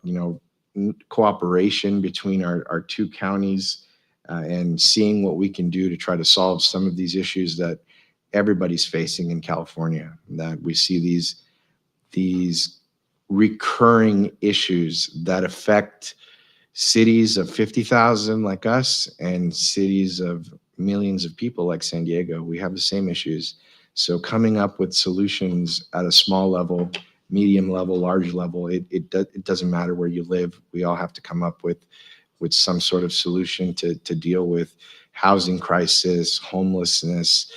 cooperation between our two counties, and seeing what we can do to try to solve some of these issues that everybody's facing in California. That we see these recurring issues that affect cities of 50,000 like us and cities of millions of people like San Diego. We have the same issues. So coming up with solutions at a small level, medium level, large level, it doesn't matter where you live. We all have to come up with some sort of solution to deal with housing crisis, homelessness,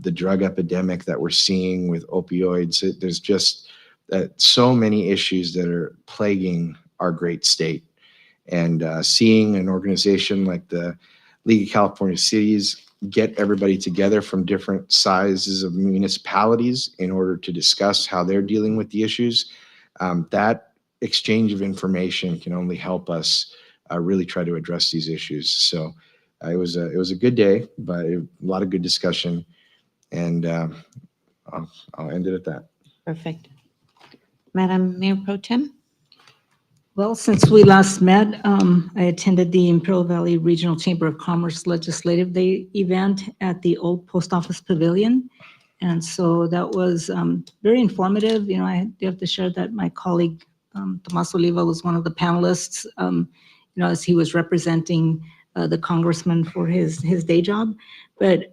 the drug epidemic that we're seeing with opioids. There's just so many issues that are plaguing our great state. And seeing an organization like the League of California Cities get everybody together from different sizes of municipalities in order to discuss how they're dealing with the issues, that exchange of information can only help us really try to address these issues. So it was a good day, but a lot of good discussion, and I'll end it at that. Perfect. Madam Mayor Pro Tem? Well, since we last met, I attended the Imperial Valley Regional Chamber of Commerce Legislative Day event at the old Post Office Pavilion. And so that was very informative. I have to share that my colleague, Tomas Oliva, was one of the panelists, as he was representing the congressman for his day job. But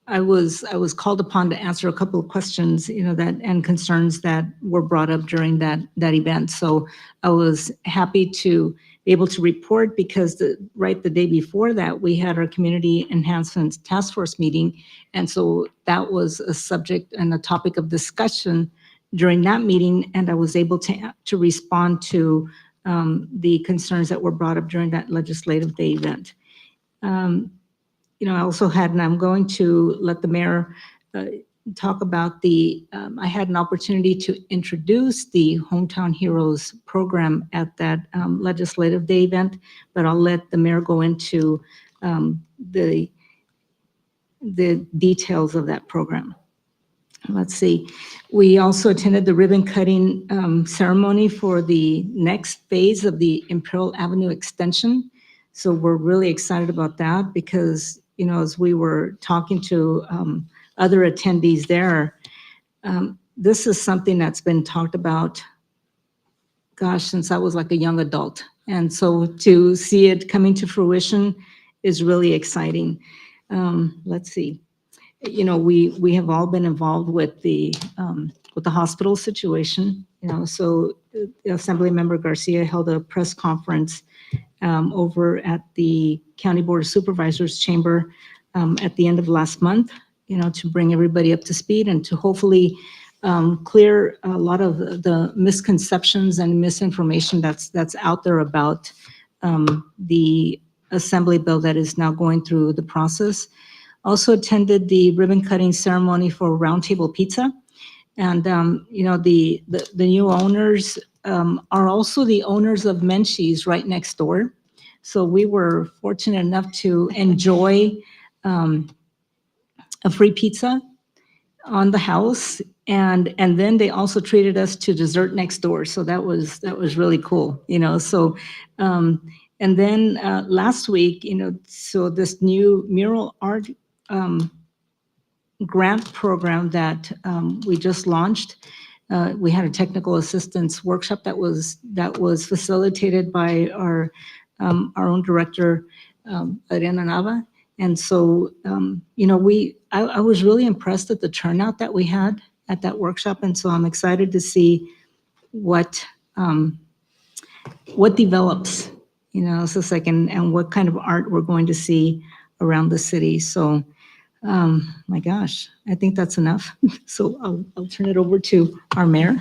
I was called upon to answer a couple of questions, that and concerns that were brought up during that event. So I was happy to be able to report because the day before that, we had our Community Enhancement Task Force meeting. And so that was a subject and a topic of discussion during that meeting. And I was able to respond to the concerns that were brought up during that Legislative Day event. I also had, and I'm going to let the mayor talk about I had an opportunity to introduce the Hometown Heroes program at that Legislative Day event, but I'll let the mayor go into the details of that program. Let's see. We also attended the ribbon cutting ceremony for the next phase of the Imperial Avenue extension. So we're really excited about that because, as we were talking to other attendees there, this is something that's been talked about, gosh, since I was like a young adult. And so to see it coming to fruition is really exciting. Let's see. We have all been involved with the hospital situation. So Assemblymember Garcia held a press conference over at the County Board of Supervisors chamber at the end of last month, to bring everybody up to speed and to hopefully clear a lot of the misconceptions and misinformation that's out there about the assembly bill that is now going through the process. Also attended the ribbon cutting ceremony for Roundtable Pizza. And, the new owners are also the owners of Menchie's right next door. So we were fortunate enough to enjoy a free pizza on the house. And then they also treated us to dessert next door. So that was really cool, so, and then last week, so this new mural art grant program that we just launched. We had a technical assistance workshop that was facilitated by our own director, Ariana Nava. And so, I was really impressed at the turnout that we had at that workshop. And so I'm excited to see what develops, so it's like, and what kind of art we're going to see around the city. So, my gosh, I think that's enough. So I'll turn it over to our mayor.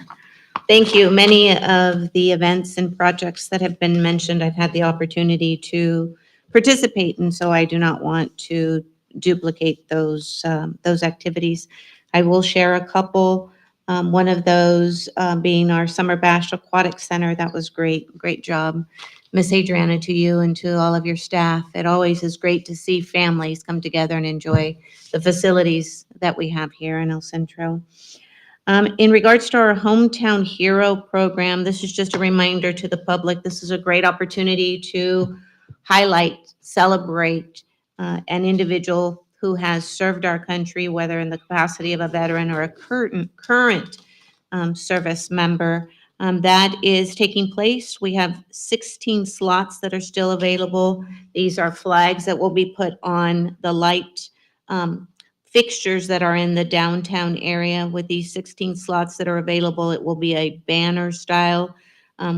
Thank you. Many of the events and projects that have been mentioned, I've had the opportunity to participate in, so I do not want to duplicate those activities. I will share a couple. One of those being our Summer Bash Aquatic Center. That was great. Great job, Miss Adriana, to you and to all of your staff. It always is great to see families come together and enjoy the facilities that we have here in El Centro. In regards to our Hometown Hero program, this is just a reminder to the public. This is a great opportunity to highlight, celebrate an individual who has served our country, whether in the capacity of a veteran or a current service member. That is taking place. We have 16 slots that are still available. These are flags that will be put on the light fixtures that are in the downtown area. With these 16 slots that are available, it will be a banner style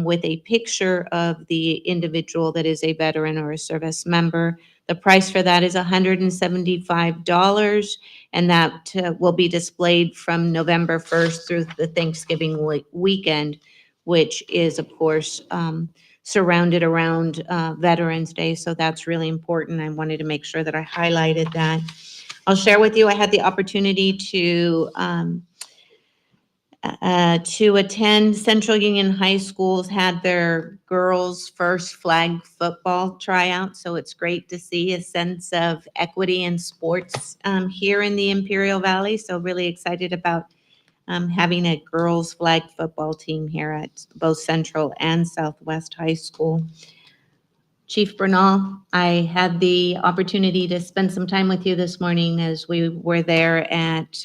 with a picture of the individual that is a veteran or a service member. The price for that is $175, and that will be displayed from November 1st through the Thanksgiving weekend, which is, of course, surrounded around Veterans Day. So that's really important. I wanted to make sure that I highlighted that. I'll share with you, I had the opportunity to attend Central Union High School's had their girls' first flag football tryout. So it's great to see a sense of equity in sports here in the Imperial Valley. So really excited about having a girls' flag football team here at both Central and Southwest High School. Chief Bernal, I had the opportunity to spend some time with you this morning as we were there at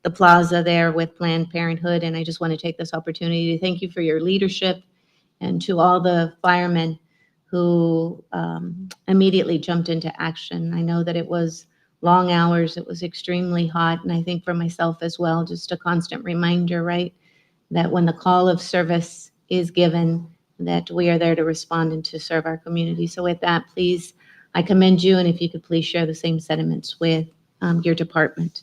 the plaza there with Planned Parenthood, and I just want to take this opportunity to thank you for your leadership and to all the firemen who immediately jumped into action. I know that it was long hours. It was extremely hot. And I think for myself as well, just a constant reminder, right? That when the call of service is given, that we are there to respond and to serve our community. So with that, please, I commend you. And if you could please share the same sentiments with your department.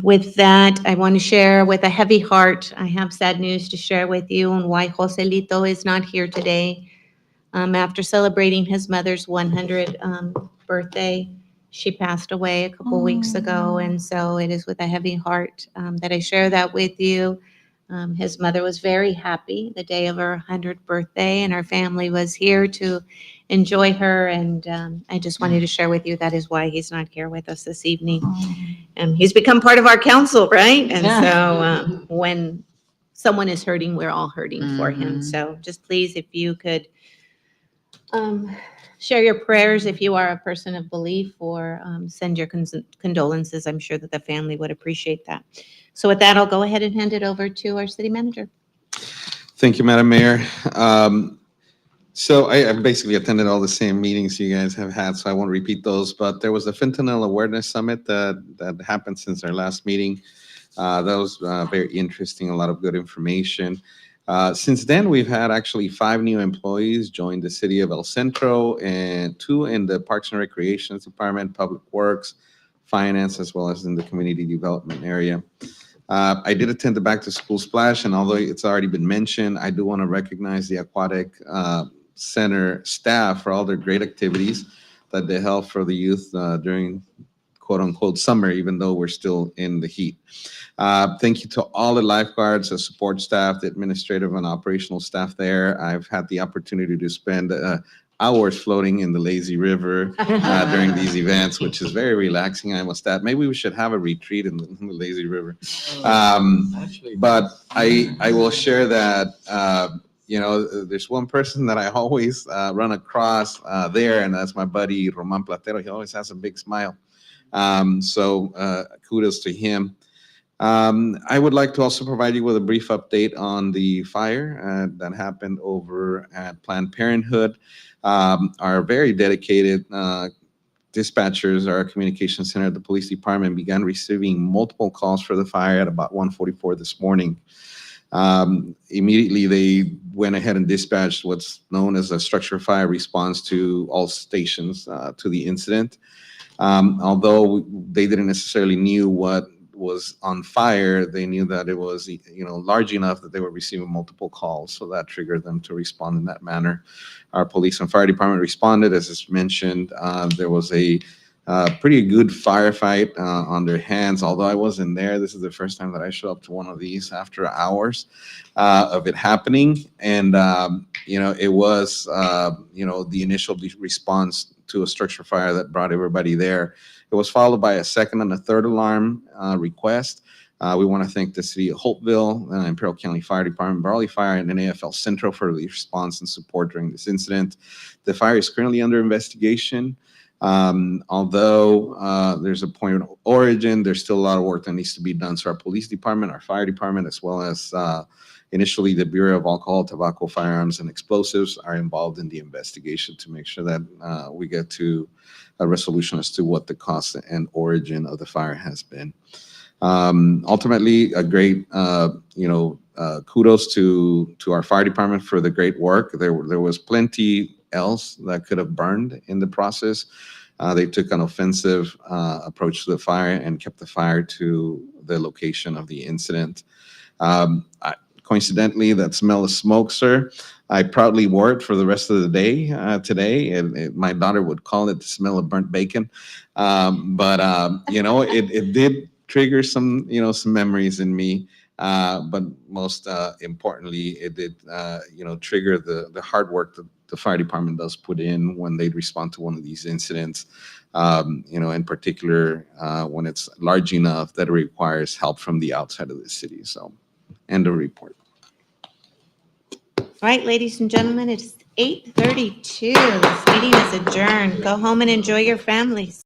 With that, I want to share with a heavy heart, I have sad news to share with you on why Joselito is not here today. After celebrating his mother's 100th birthday, she passed away a couple weeks ago, and so it is with a heavy heart that I share that with you. His mother was very happy the day of her 100th birthday, and our family was here to enjoy her, and I just wanted to share with you that is why he's not here with us this evening. He's become part of our council, right? And so when someone is hurting, we're all hurting for him. So just please, if you could share your prayers if you are a person of belief, or send your condolences. I'm sure that the family would appreciate that. So with that, I'll go ahead and hand it over to our city manager. Thank you, Madam Mayor. So I basically attended all the same meetings you guys have had, so I won't repeat those. But there was a Fentanyl Awareness Summit that happened since our last meeting. That was very interesting, a lot of good information. Since then, we've had actually 5 new employees join the city of El Centro, and 2 in the Parks and Recreations Department, Public Works, Finance, as well as in the community development area. I did attend the Back to School Splash, and although it's already been mentioned, I do want to recognize the Aquatic Center staff for all their great activities that they held for the youth during quote-unquote summer, even though we're still in the heat. Thank you to all the lifeguards, the support staff, the administrative and operational staff there. I've had the opportunity to spend hours floating in the lazy river during these events, which is very relaxing, I must add. Maybe we should have a retreat in the lazy river. But I will share that, there's one person that I always run across there, and that's my buddy Roman Platero. He always has a big smile. So kudos to him. I would like to also provide you with a brief update on the fire that happened over at Planned Parenthood. Our very dedicated dispatchers, our communication center at the police department, began receiving multiple calls for the fire at about 1:44 this morning. Immediately, they went ahead and dispatched what's known as a structure fire response to all stations to the incident. Although they didn't necessarily knew what was on fire, they knew that it was large enough that they were receiving multiple calls, so that triggered them to respond in that manner. Our police and fire department responded, as is mentioned. There was a pretty good firefight on their hands. Although I wasn't there, this is the first time that I show up to one of these after hours of it happening, and it was the initial response to a structure fire that brought everybody there. It was followed by a second and a third alarm request. We want to thank the city of Holtville, Imperial County Fire Department, Barley Fire, and AFL Centro for the response and support during this incident. The fire is currently under investigation. Although there's a point of origin, there's still a lot of work that needs to be done. So our police department, our fire department, as well as initially the Bureau of Alcohol, Tobacco, Firearms, and Explosives are involved in the investigation to make sure that we get to a resolution as to what the cause and origin of the fire has been. Ultimately, a great, kudos to our fire department for the great work. There was plenty else that could have burned in the process. They took an offensive approach to the fire and kept the fire to the location of the incident. Coincidentally, that smell of smoke, sir, I proudly wore it for the rest of the day today. And my daughter would call it the smell of burnt bacon. It did trigger some memories in me. But most importantly, it did, trigger the hard work that the fire department does put in when they respond to one of these incidents. In particular, when it's large enough that it requires help from the outside of the city. So, end of report. All right, ladies and gentlemen, it's 8:32. This meeting is adjourned. Go home and enjoy your families.